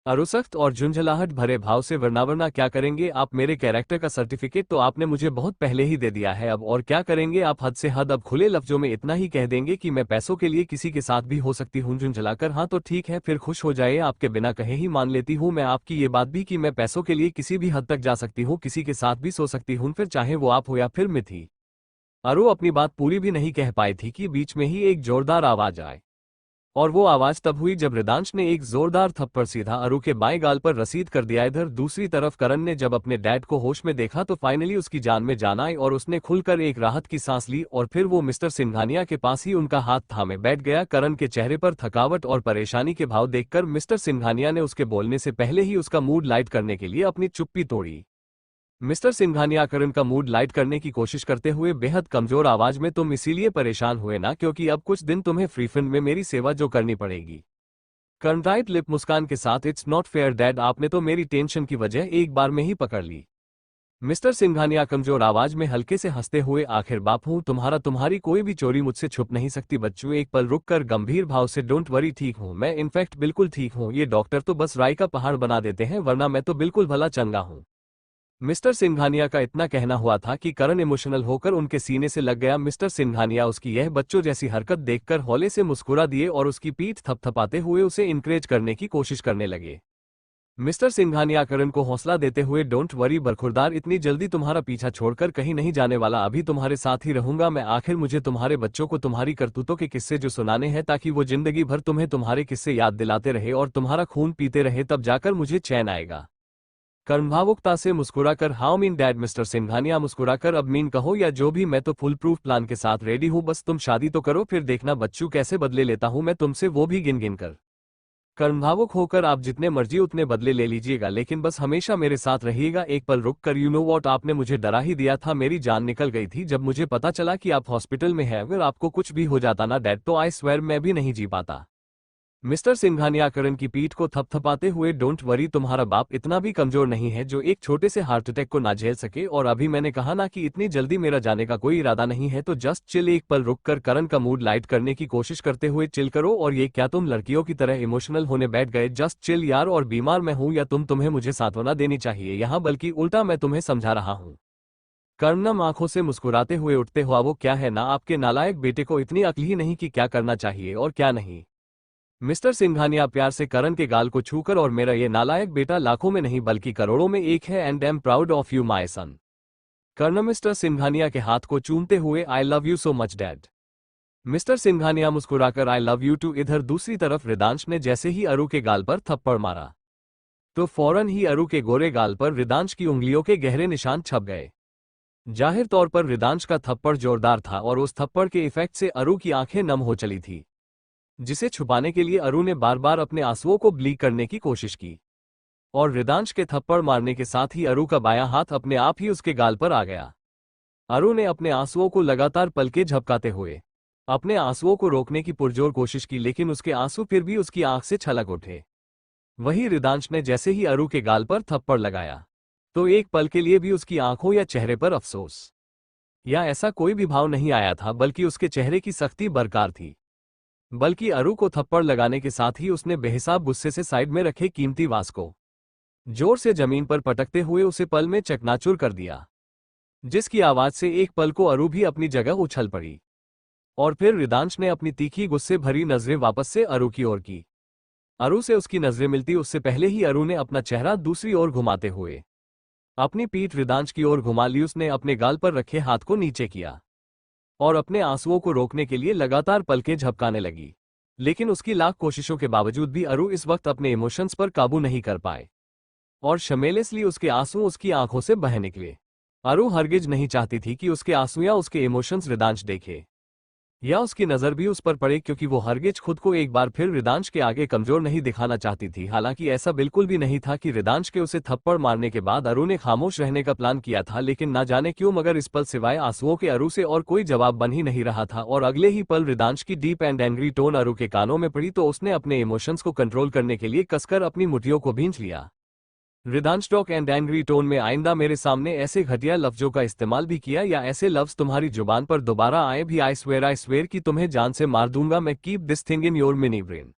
Aru सख्त और झुंझलाहट भरे भाव से, वरना क्या करेंगे आप? मेरे कैरेक्टर का सर्टिफिकेट तो आपने मुझे बहुत पहले ही दे दिया है, अब और क्या करेंगे आप? हद से हद। अब खुले लफ्जों में इतना ही कह देंगे कि मैं पैसों के लिए किसी के साथ भी हो सकती हूँ। झुंझलाकर, हाँ तो ठीक है, फिर खुश हो जाइए, आपके बिना कहे ही मान लेती हूँ मैं आपकी ये बात भी कि मैं पैसों के लिए किसी भी हद तक जा सकती हूँ, किसी के साथ भी सो सकती हूँ, फिर चाहे वो आप हो या फिर मिथि। अरु अपनी बात पूरी भी नहीं कह पाई थी कि बीच में ही एक जोरदार आवाज आए और वो आवाज तब हुई जब रिदांश ने एक जोरदार थप्पड़ सीधा अरु के बाएं गाल पर रसीद कर दिया। इधर दूसरी तरफ करण ने जब अपने डैड को होश में देखा तो फाइनली उसकी जान में जान आई और उसने खुलकर एक राहत की सांस ली और फिर वो मिस्टर सिंघानिया के पास ही उनका हाथ थामे बैठ गया। करण के चेहरे पर थकावट और परेशानी के भाव देखकर मिस्टर सिंघानिया ने उसके बोलने से पहले ही उसका मूड लाइट करने के लिए अपनी चुप्पी तोड़ी। मिस्टर सिंघानिया करण का मूड लाइट करने की कोशिश करते हुए बेहद कमजोर आवाज में, तुम इसीलिए परेशान हुए ना क्योंकि अब कुछ दिन तुम्हें फ्रीफिल्म में मेरी सेवा जो करनी पड़ेगी। करण टाइट लिप मुस्कान के साथ, इट्स नॉट फेयर डैड, आपने तो मेरी टेंशन की वजह एक बार में ही पकड़ ली। मिस्टर सिंघानिया कमजोर आवाज में हल्के से हंसते हुए, आखिर बाप हूं तुम्हारी कोई भी चोरी मुझसे छुप नहीं सकती। बच्चों एक पल रुककर गंभीर भाव से, डोंट वरी, ठीक हूं मैं, इनफैक्ट बिल्कुल ठीक हूं। ये डॉक्टर तो बस राई का पहाड़ बना देते हैं, वरना मैं तो बिल्कुल भला चंगा हूं। मिस्टर सिंघानिया का इतना कहना हुआ था कि करण इमोशनल होकर उनके सीने से लग गया। मिस्टर सिंघानिया उसकी यह बच्चों जैसी हरकत देखकर हौले से मुस्कुरा दिए और उसकी पीठ थपथपाते हुए उसे इनकरेज करने की कोशिश करने लगे। मिस्टर सिंघानिया करण को हौसला देते हुए, डोंट वरी बरखुरदार, इतनी जल्दी तुम्हारा पीछा छोड़कर कहीं नहीं जाने वाला, अभी तुम्हारे साथ ही रहूंगा मैं। आखिर मुझे तुम्हारे बच्चों को तुम्हारी करतूतों के किस्से जो सुनाने हैं ताकि वो जिंदगी भर तुम्हें तुम्हारे किस्से याद दिलाते रहे और तुम्हारा खून पीते रहे, तब जाकर मुझे चैन आएगा। कर्ण भावुकता से मुस्कुराकर, how mean dad. Mister Singhania मुस्कुराकर, अब मीन कहो या जो भी, मैं तो फुल प्रूफ प्लान के साथ रेडी हूं, बस तुम शादी तो करो, फिर देखना बच्चू कैसे बदले लेता हूं मैं तुमसे, वो भी गिन गिन कर। कर्ण भावुक होकर, आप जितने मर्जी उतने बदले ले लीजिएगा, लेकिन बस हमेशा मेरे साथ रहिएगा। एक पल रुक कर, यू नो वॉट, आपने मुझे डरा ही दिया था, मेरी जान निकल गई थी जब मुझे पता चला कि आप हॉस्पिटल में हैं। अगर आपको कुछ भी हो जाता ना डैड, तो आई स्वेयर मैं भी नहीं जी पाता। मिस्टर सिंघानिया करण की पीठ को थपथपाते हुए, डोंट वरी, तुम्हारा बाप इतना भी कमजोर नहीं है जो एक छोटे से हार्ट अटैक को ना झेल सके, और अभी मैंने कहा ना कि इतनी जल्दी मेरा जाने का कोई इरादा नहीं है, तो जस्ट चिल। एक पल रुककर करण का मूड लाइट करने की कोशिश करते हुए, चिल करो। और ये क्या तुम लड़कियों की तरह इमोशनल होने बैठ गए? जस्ट चिल यार, और बीमार मैं हूं या तुम्हें मुझे सांत्वना देनी चाहिए यहाँ, बल्कि उल्टा मैं तुम्हें समझा रहा हूँ। कर्ण नम आंखों से मुस्कुराते हुए उठते हुआ, वो क्या है ना, आपके नालायक बेटे को इतनी अक्ल ही नहीं कि क्या करना चाहिए और क्या नहीं। मिस्टर सिंघानिया प्यार से करण के गाल को छूकर, और मेरा ये नालायक बेटा लाखों में नहीं बल्कि करोड़ों में एक है, and am proud of you my son. Karna mister Singhania के हाथ को चूमते हुए, I love you so much dad. Mister Singhania मुस्कुराकर, आई लव यू टू। इधर दूसरी तरफ रिदांश ने जैसे ही अरु के गाल पर थप्पड़ मारा तो फौरन ही अरु के गोरे गाल पर रिदांश की उंगलियों के गहरे निशान छप गए। जाहिर तौर पर रिदांश का थप्पड़ जोरदार था और उस थप्पड़ के इफेक्ट से अरु की आंखें नम हो चली थी, जिसे छुपाने के लिए अरु ने बार बार अपने आंसुओं को ब्लीक करने की कोशिश की। और रिदांश के थप्पड़ मारने के साथ ही अरु का बायां हाथ अपने आप ही उसके गाल पर आ गया। अरु ने अपने आंसुओं को लगातार पलके झपकाते हुए अपने आंसुओं को रोकने की पुरजोर कोशिश की, लेकिन उसके आंसू फिर भी उसकी आंख से छलक उठे। वहीं रिदांश ने जैसे ही अरु के गाल पर थप्पड़ लगाया तो एक पल के लिए भी उसकी आंखों या चेहरे पर अफसोस या ऐसा कोई भी भाव नहीं आया था, बल्कि उसके चेहरे की सख्ती बरकरार थी। बल्कि अरु को थप्पड़ लगाने के साथ ही उसने बेहिसाब गुस्से से साइड में रखे कीमती वास को जोर से जमीन पर पटकते हुए उसे पल में चकनाचूर कर दिया, जिसकी आवाज से एक पल को अरु भी अपनी जगह उछल पड़ी। और फिर रिदांश ने अपनी तीखी गुस्से भरी नजरें वापस से अरु की ओर की। अरु से उसकी नजरें मिलती उससे पहले ही अरु ने अपना चेहरा दूसरी ओर घुमाते हुए अपनी पीठ रिदांश की ओर घुमा ली। उसने अपने गाल पर रखे हाथ को नीचे किया और अपने आंसुओं को रोकने के लिए लगातार पलकें झपकाने लगी, लेकिन उसकी लाख कोशिशों के बावजूद भी अरु इस वक्त अपने इमोशंस पर काबू नहीं कर पाए और शमेलेसली उसके आंसू उसकी आंखों से बह निकले। अरु हरगिज नहीं चाहती थी कि उसके आंसू या उसके इमोशंस रिदांश देखे या उसकी नजर भी उस पर पड़े, क्योंकि वो हरगिज खुद को एक बार फिर रिदांश के आगे कमजोर नहीं दिखाना चाहती थी। हालांकि ऐसा बिल्कुल भी नहीं था कि रिदांश के उसे थप्पड़ मारने के बाद अरु ने खामोश रहने का प्लान किया था, लेकिन ना जाने क्यों मगर इस पल सिवाय आंसुओं के अरु से और कोई जवाब बन ही नहीं रहा था। और अगले ही पल रिदांश की डीप एंड एंग्री टोन अरु के कानों में पड़ी तो उसने अपने इमोशंस को कंट्रोल करने के लिए कसकर अपनी मुठियों को भींच लिया। Ridansh talk and angry tone में, आइंदा मेरे सामने ऐसे घटिया लफ्जों का इस्तेमाल भी किया या ऐसे लफ्ज तुम्हारी जुबान पर दोबारा आए भी, आई स्वेयर कि तुम्हें जान से मार दूंगा मैं, keep this thing in your mini brain.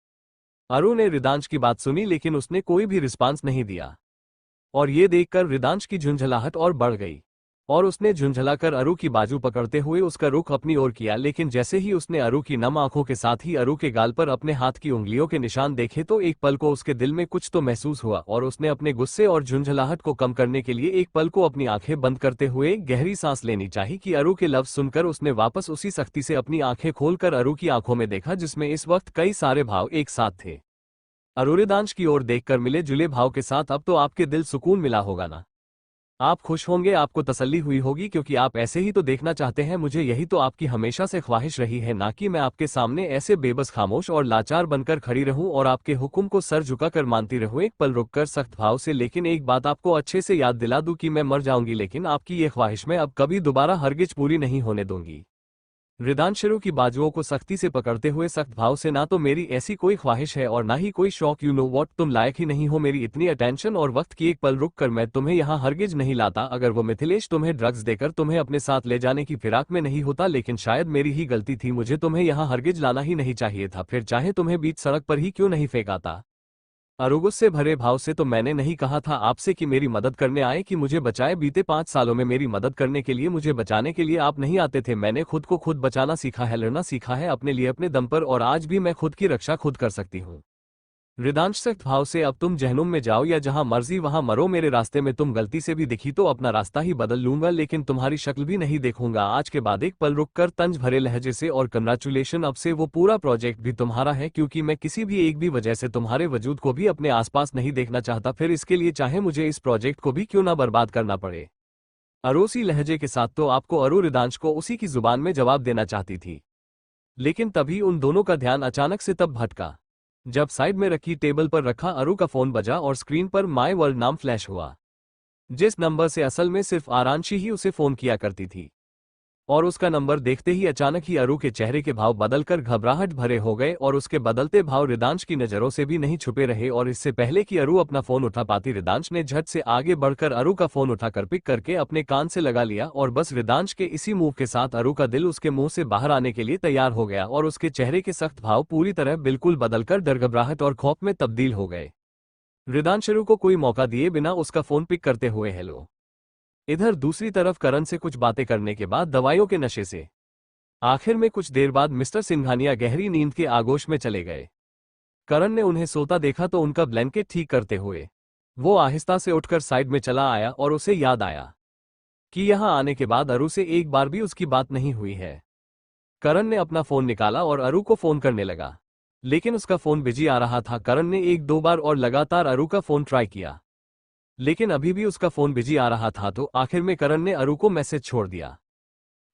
अरु ने रिदांश की बात सुनी, लेकिन उसने कोई भी रिस्पांस नहीं दिया और ये देखकर रिदांश की झुंझलाहट और बढ़ गई। और उसने झुंझलाकर अरु की बाजू पकड़ते हुए उसका रुख अपनी ओर किया, लेकिन जैसे ही उसने अरु की नम आंखों के साथ ही अरु के गाल पर अपने हाथ की उंगलियों के निशान देखे तो एक पल को उसके दिल में कुछ तो महसूस हुआ और उसने अपने गुस्से और झुंझलाहट को कम करने के लिए एक पल को अपनी आंखें बंद करते हुए गहरी सांस लेनी चाहिए कि अरु के लफ्ज सुनकर उसने वापस उसी सख्ती से अपनी आंखें खोलकर अरु की आंखों में देखा जिसमें इस वक्त कई सारे भाव एक साथ थे। अरु रिदांश की ओर देखकर मिले जुले भाव के साथ, अब तो आपके दिल सुकून मिला होगा ना? आप खुश होंगे, आपको तसल्ली हुई होगी, क्योंकि आप ऐसे ही तो देखना चाहते हैं मुझे, यही तो आपकी हमेशा से ख्वाहिश रही है ना कि मैं आपके सामने ऐसे बेबस, खामोश और लाचार बनकर खड़ी रहूं और आपके हुक्म को सर झुकाकर मानती रहूं। एक पल रुककर सख्त भाव से, लेकिन एक बात आपको अच्छे से याद दिला दूं कि मैं मर जाऊंगी लेकिन आपकी ये ख्वाहिश मैं अब कभी दोबारा हरगिज पूरी नहीं होने दूंगी। रिदांशरु की बाजुओं को सख्ती से पकड़ते हुए सख्त भाव से, ना तो मेरी ऐसी कोई ख्वाहिश है और ना ही कोई शौक, यू नो वॉट, तुम लायक ही नहीं हो मेरी इतनी अटेंशन और वक्त की। एक पल रुक कर मैं तुम्हें यहाँ हरगिज नहीं लाता। अगर वो मिथिलेश तुम्हें ड्रग्स देकर तुम्हें अपने साथ ले जाने की फिराक में नहीं होता, लेकिन शायद मेरी ही गलती थी, मुझे तुम्हें यहाँ हरगिज लाना ही नहीं चाहिए था, फिर चाहे तुम्हें बीच सड़क पर ही क्यों नहीं फेंकाता। अरुगुस से भरे भाव से, तो मैंने नहीं कहा था आपसे कि मेरी मदद करने आए, कि मुझे बचाए। बीते 5 सालों में मेरी मदद करने के लिए, मुझे बचाने के लिए आप नहीं आते थे। मैंने खुद को खुद बचाना सीखा है, लड़ना सीखा है अपने लिए अपने दम पर, और आज भी मैं खुद की रक्षा खुद कर सकती हूँ। रिदांश सख्त भाव से, अब तुम जहनुम में जाओ या जहां मर्जी वहां मरो, मेरे रास्ते में तुम गलती से भी दिखी तो अपना रास्ता ही बदल लूंगा, लेकिन तुम्हारी शक्ल भी नहीं देखूंगा आज के बाद। एक पल रुककर तंज भरे लहजे से, और कंग्रेचुलेशन, अब से वो पूरा प्रोजेक्ट भी तुम्हारा है, क्योंकि मैं किसी भी एक भी वजह से तुम्हारे वजूद को भी अपने आसपास नहीं देखना चाहता, फिर इसके लिए चाहे मुझे इस प्रोजेक्ट को भी क्यों ना बर्बाद करना पड़े। अरोसी लहजे के साथ, तो आपको अरु रिदांश को उसी की जुबान में जवाब देना चाहती थी, लेकिन तभी उन दोनों का ध्यान अचानक से तब भटका जब साइड में रखी टेबल पर रखा अरु का फोन बजा और स्क्रीन पर माय वर्ल्ड नाम फ्लैश हुआ, जिस नंबर से असल में सिर्फ आरांशी ही उसे फोन किया करती थी। और उसका नंबर देखते ही अचानक ही अरु के चेहरे के भाव बदलकर घबराहट भरे हो गए, और उसके बदलते भाव रिदांश की नजरों से भी नहीं छुपे रहे। और इससे पहले कि अरु अपना फोन उठा पाती, रिदांश ने झट से आगे बढ़कर अरु का फोन उठाकर पिक करके अपने कान से लगा लिया, और बस रिदांश के इसी मूव के साथ अरु का दिल उसके मुंह से बाहर आने के लिए तैयार हो गया, और उसके चेहरे के सख्त भाव पूरी तरह बिल्कुल बदलकर डर, घबराहट और खौफ में तब्दील हो गए। रिदांश अरु को कोई मौका दिए बिना उसका फोन पिक करते हुए हेलो। इधर दूसरी तरफ करण से कुछ बातें करने के बाद दवाइयों के नशे से आखिर में कुछ देर बाद मिस्टर सिंघानिया गहरी नींद के आगोश में चले गए। करण ने उन्हें सोता देखा तो उनका ब्लैंकेट ठीक करते हुए वो आहिस्ता से उठकर साइड में चला आया, और उसे याद आया कि यहां आने के बाद अरु से एक बार भी उसकी बात नहीं हुई है। करण ने अपना फोन निकाला और अरु को फोन करने लगा, लेकिन उसका फोन बिजी आ रहा था। करण ने 1-2 बार और लगातार अरु का फोन ट्राई किया, लेकिन अभी भी उसका फोन बिजी आ रहा था, तो आखिर में करण ने अरु को मैसेज छोड़ दिया।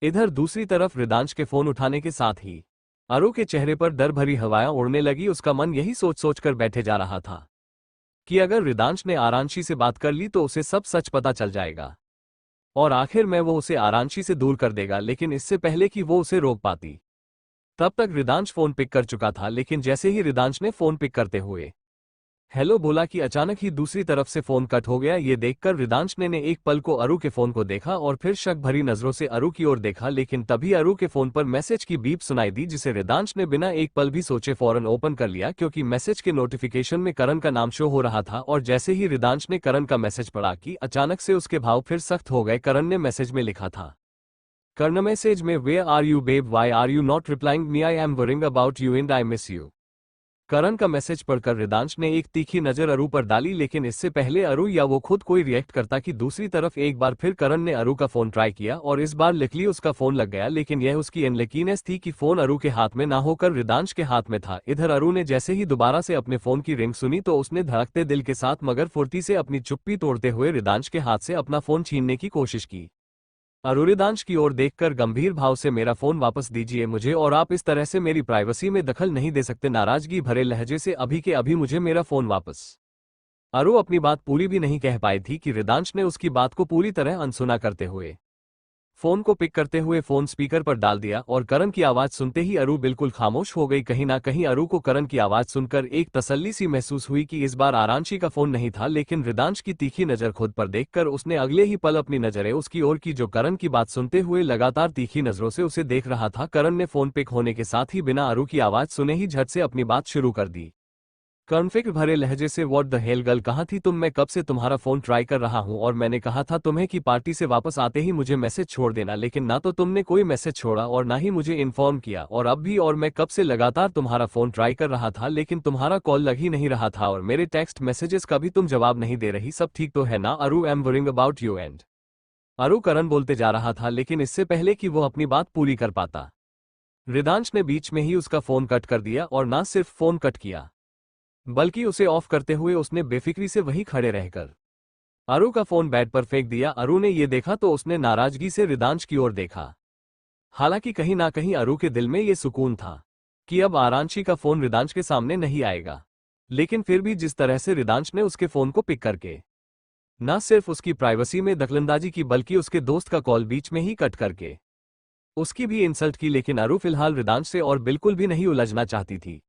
इधर दूसरी तरफ रिदांश के फोन उठाने के साथ ही अरु के चेहरे पर डर भरी हवाएं उड़ने लगी। उसका मन यही सोच सोच कर बैठे जा रहा था कि अगर रिदांश ने आरांशी से बात कर ली तो उसे सब सच पता चल जाएगा, और आखिर में वो उसे आरांशी से दूर कर देगा। लेकिन इससे पहले कि वो उसे रोक पाती, तब तक रिदांश फोन पिक कर चुका था। लेकिन जैसे ही रिदांश ने फोन पिक करते हुए हेलो बोला कि अचानक ही दूसरी तरफ से फोन कट हो गया। ये देखकर रिदांश ने एक पल को अरु के फोन को देखा और फिर शक भरी नजरों से अरु की ओर देखा, लेकिन तभी अरु के फोन पर मैसेज की बीप सुनाई दी, जिसे रिदांश ने बिना एक पल भी सोचे फौरन ओपन कर लिया, क्योंकि मैसेज के नोटिफिकेशन में करण का नाम शो हो रहा था। और जैसे ही रिदांश ने करण का मैसेज पढ़ा कि अचानक से उसके भाव फिर सख्त हो गए। करण ने मैसेज में लिखा था, कर्ण मैसेज में, where are you babe, why are you not replying me, I am worrying about you and I miss you. Karan का मैसेज पढ़कर रिदांश ने एक तीखी नजर अरु पर डाली, लेकिन इससे पहले अरु या वो खुद कोई रिएक्ट करता कि दूसरी तरफ एक बार फिर करण ने अरु का फोन ट्राई किया, और इस बार लिखली उसका फोन लग गया। लेकिन यह उसकी अनलकीनेस थी कि फोन अरु के हाथ में ना होकर रिदांश के हाथ में था। इधर अरु ने जैसे ही दोबारा से अपने फोन की रिंग सुनी तो उसने धड़कते दिल के साथ मगर फुर्ती से अपनी चुप्पी तोड़ते हुए रिदांश के हाथ से अपना फोन छीनने की कोशिश की। अरु रिदांश की ओर देखकर गंभीर भाव से, मेरा फोन वापस दीजिए मुझे, और आप इस तरह से मेरी प्राइवेसी में दखल नहीं दे सकते। नाराजगी भरे लहजे से, अभी के अभी मुझे मेरा फोन वापस। अरु अपनी बात पूरी भी नहीं कह पाई थी कि रिदांश ने उसकी बात को पूरी तरह अनसुना करते हुए फोन को पिक करते हुए फोन स्पीकर पर डाल दिया, और करण की आवाज सुनते ही अरु बिल्कुल खामोश हो गई। कहीं ना कहीं अरु को करण की आवाज सुनकर एक तसल्ली सी महसूस हुई कि इस बार आरांशी का फोन नहीं था, लेकिन रिदांश की तीखी नजर खुद पर देखकर उसने अगले ही पल अपनी नजरें उसकी ओर की, जो करण की बात सुनते हुए लगातार तीखी नजरों से उसे देख रहा था। करण ने फोन पिक होने के साथ ही बिना अरु की आवाज सुने ही झट से अपनी बात शुरू कर दी। कॉन्फ्लिक्ट भरे लहजे से व्हाट द हेल गर्ल, कहाँ थी तुम? मैं कब से तुम्हारा फोन ट्राई कर रहा हूँ और मैंने कहा था तुम्हें कि पार्टी से वापस आते ही मुझे मैसेज छोड़ देना, लेकिन ना तो तुमने कोई मैसेज छोड़ा और ना ही मुझे इन्फॉर्म किया। और अब भी, और मैं कब से लगातार तुम्हारा फोन ट्राई कर रहा था लेकिन तुम्हारा कॉल लग ही नहीं रहा था और मेरे टेक्स्ट मैसेजेस का भी तुम जवाब नहीं दे रही। सब ठीक तो है ना अरु? आई am worrying about you and अरु करण बोलते जा रहा था, लेकिन इससे पहले कि वो अपनी बात पूरी कर पाता, रिदांश ने बीच में ही उसका फोन कट कर दिया। और ना सिर्फ फोन कट किया बल्कि उसे ऑफ करते हुए उसने बेफिक्री से वहीं खड़े रहकर अरु का फोन बेड पर फेंक दिया। अरु ने ये देखा तो उसने नाराजगी से रिदांश की ओर देखा। हालांकि कहीं ना कहीं अरु के दिल में ये सुकून था कि अब आरांशी का फोन रिदांश के सामने नहीं आएगा, लेकिन फिर भी जिस तरह से रिदांश ने उसके फोन को पिक करके न सिर्फ उसकी प्राइवेसी में दखलंदाजी की बल्कि उसके दोस्त का कॉल बीच में ही कट करके उसकी भी इंसल्ट की, लेकिन अरु फिलहाल रिदांश से और बिल्कुल भी नहीं उलझना चाहती थी।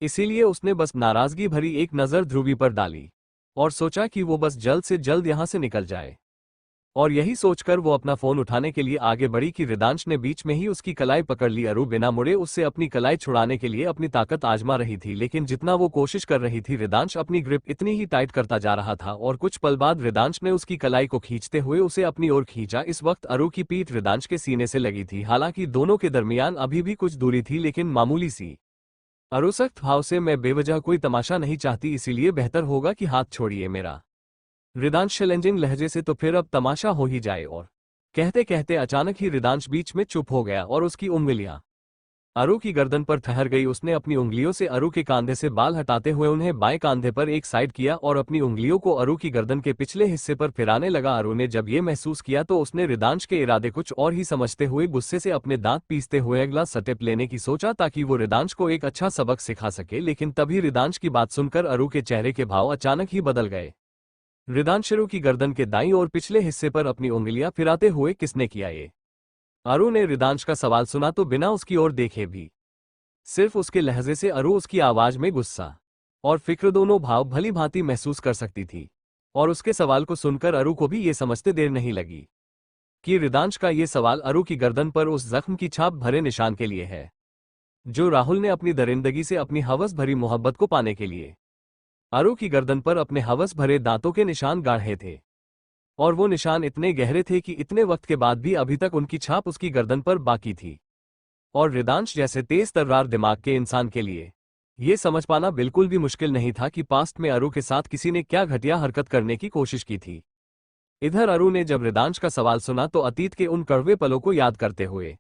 इसीलिए उसने बस नाराजगी भरी एक नज़र ध्रुवी पर डाली और सोचा कि वो बस जल्द से जल्द यहां से निकल जाए। और यही सोचकर वो अपना फोन उठाने के लिए आगे बढ़ी कि रिदांश ने बीच में ही उसकी कलाई पकड़ ली। अरु बिना मुड़े उससे अपनी कलाई छुड़ाने के लिए अपनी ताकत आजमा रही थी, लेकिन जितना वो कोशिश कर रही थी रिदांश अपनी ग्रिप इतनी ही टाइट करता जा रहा था। और कुछ पल बाद रिदांश ने उसकी कलाई को खींचते हुए उसे अपनी ओर खींचा। इस वक्त अरु की पीठ रिदांश के सीने से लगी थी। हालांकि दोनों के दरमियान अभी भी कुछ दूरी थी, लेकिन मामूली सी। अरु सख्त भाव से, मैं बेवजह कोई तमाशा नहीं चाहती, इसीलिए बेहतर होगा कि हाथ छोड़िए मेरा। रिदांश चैलेंजिंग लहजे से, तो फिर अब तमाशा हो ही जाए। और कहते कहते अचानक ही रिदांश बीच में चुप हो गया और उसकी उंगलियां अरु की गर्दन पर ठहर गई। उसने अपनी उंगलियों से अरु के कांधे से बाल हटाते हुए उन्हें बाएं कांधे पर एक साइड किया और अपनी उंगलियों को अरु की गर्दन के पिछले हिस्से पर फिराने लगा। अरु ने जब ये महसूस किया तो उसने रिदांश के इरादे कुछ और ही समझते हुए गुस्से से अपने दांत पीसते हुए अगला स्टेप लेने की सोचा ताकि वो रिदांश को एक अच्छा सबक सिखा सके। लेकिन तभी रिदांश की बात सुनकर अरु के चेहरे के भाव अचानक ही बदल गए। रिदांश अरु की गर्दन के दाईं और पिछले हिस्से पर अपनी उंगलियां फिराते हुए, किसने किया ये? अरु ने रिदांश का सवाल सुना तो बिना उसकी ओर देखे भी सिर्फ उसके लहजे से अरु उसकी आवाज में गुस्सा और फिक्र दोनों भाव भली भांति महसूस कर सकती थी। और उसके सवाल को सुनकर अरु को भी ये समझते देर नहीं लगी कि रिदांश का ये सवाल अरु की गर्दन पर उस जख्म की छाप भरे निशान के लिए है जो राहुल ने अपनी दरिंदगी से अपनी हवस भरी मोहब्बत को पाने के लिए अरु की गर्दन पर अपने हवस भरे दांतों के निशान गाढ़े थे। और वो निशान इतने गहरे थे कि इतने वक्त के बाद भी अभी तक उनकी छाप उसकी गर्दन पर बाकी थी। और रिदांश जैसे तेज तर्रार दिमाग के इंसान के लिए ये समझ पाना बिल्कुल भी मुश्किल नहीं था कि पास्ट में अरु के साथ किसी ने क्या घटिया हरकत करने की कोशिश की थी। इधर अरु ने जब रिदांश का सवाल सुना तो अतीत के उन कड़वे पलों को याद करते हुए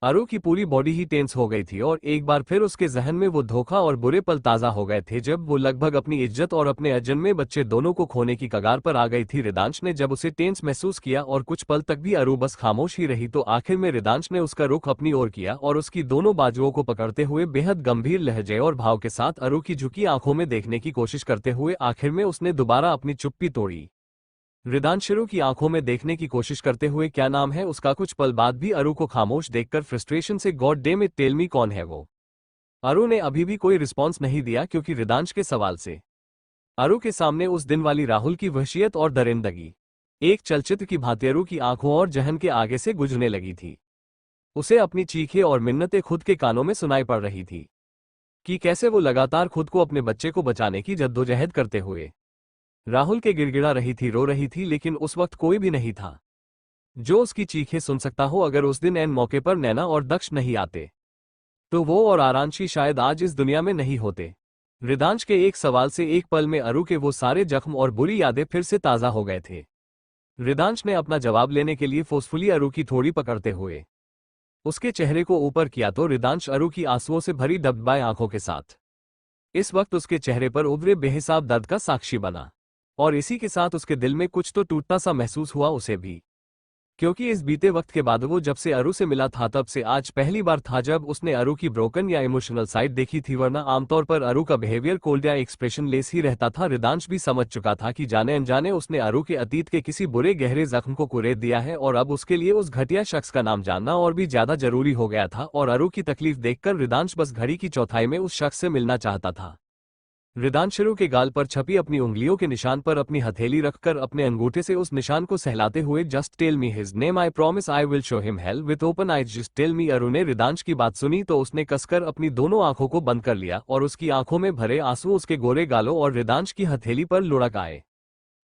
अरु की पूरी बॉडी ही टेंस हो गई थी और एक बार फिर उसके जहन में वो धोखा और बुरे पल ताज़ा हो गए थे जब वो लगभग अपनी इज्जत और अपने अजन्मे बच्चे दोनों को खोने की कगार पर आ गई थी। रिदांश ने जब उसे टेंस महसूस किया और कुछ पल तक भी अरु बस खामोश ही रही तो आखिर में रिदांश ने उसका रुख अपनी ओर किया और उसकी दोनों बाजुओं को पकड़ते हुए बेहद गंभीर लहजे और भाव के साथ अरु की झुकी आंखों में देखने की कोशिश करते हुए आखिर में उसने दोबारा अपनी चुप्पी तोड़ी। रिदांश अरु की आंखों में देखने की कोशिश करते हुए, क्या नाम है उसका? कुछ पल बाद भी अरु को खामोश देखकर फ्रस्ट्रेशन से, god damn it, tell me कौन है वो? अरु ने अभी भी कोई रिस्पॉन्स नहीं दिया क्योंकि रिदांश के सवाल से अरु के सामने उस दिन वाली राहुल की वहशियत और दरिंदगी एक चलचित्र की भांति अरु की आंखों और जहन के आगे से गुजरने लगी थी। उसे अपनी चीखें और मिन्नतें खुद के कानों में सुनाई पड़ रही थी कि कैसे वो लगातार खुद को अपने बच्चे को बचाने की जद्दोजहद करते हुए राहुल के गिड़गिड़ा रही थी, रो रही थी, लेकिन उस वक्त कोई भी नहीं था जो उसकी चीखें सुन सकता हो। अगर उस दिन ऐन मौके पर नैना और दक्ष नहीं आते तो वो और आरांशी शायद आज इस दुनिया में नहीं होते। रिदांश के एक सवाल से एक पल में अरु के वो सारे जख्म और बुरी यादें फिर से ताज़ा हो गए थे। रिदांश ने अपना जवाब लेने के लिए फोर्सफुली अरु की थोड़ी पकड़ते हुए उसके चेहरे को ऊपर किया तो रिदांश अरु की आंसुओं से भरी डबडबाई आंखों के साथ इस वक्त उसके चेहरे पर उभरे बेहिसाब दर्द का साक्षी बना। और इसी के साथ उसके दिल में कुछ तो टूटता सा महसूस हुआ उसे भी, क्योंकि इस बीते वक्त के बाद वो जब से अरु से मिला था तब से आज पहली बार था जब उसने अरु की ब्रोकन या इमोशनल साइड देखी थी, वरना आमतौर पर अरु का बिहेवियर कोल्ड या एक्सप्रेशन लेस ही रहता था। रिदांश भी समझ चुका था कि जाने अनजाने उसने अरु के अतीत के किसी बुरे गहरे जख्म को कुरेद दिया है और अब उसके लिए उस घटिया शख्स का नाम जानना और भी ज्यादा जरूरी हो गया था। और अरु की तकलीफ देखकर रिदांश बस घड़ी की चौथाई में उस शख्स से मिलना चाहता था। रिदांशु के गाल पर छपी अपनी उंगलियों के निशान पर अपनी हथेली रखकर अपने अंगूठे से उस निशान को सहलाते हुए just tell me his name I promise I will show him hell with open eyes just tell me. Aru ने रिदांश की बात सुनी तो उसने कसकर अपनी दोनों आंखों को बंद कर लिया और उसकी आंखों में भरे आंसू उसके गोरे गालों और रिदांश की हथेली पर लुढ़क आए।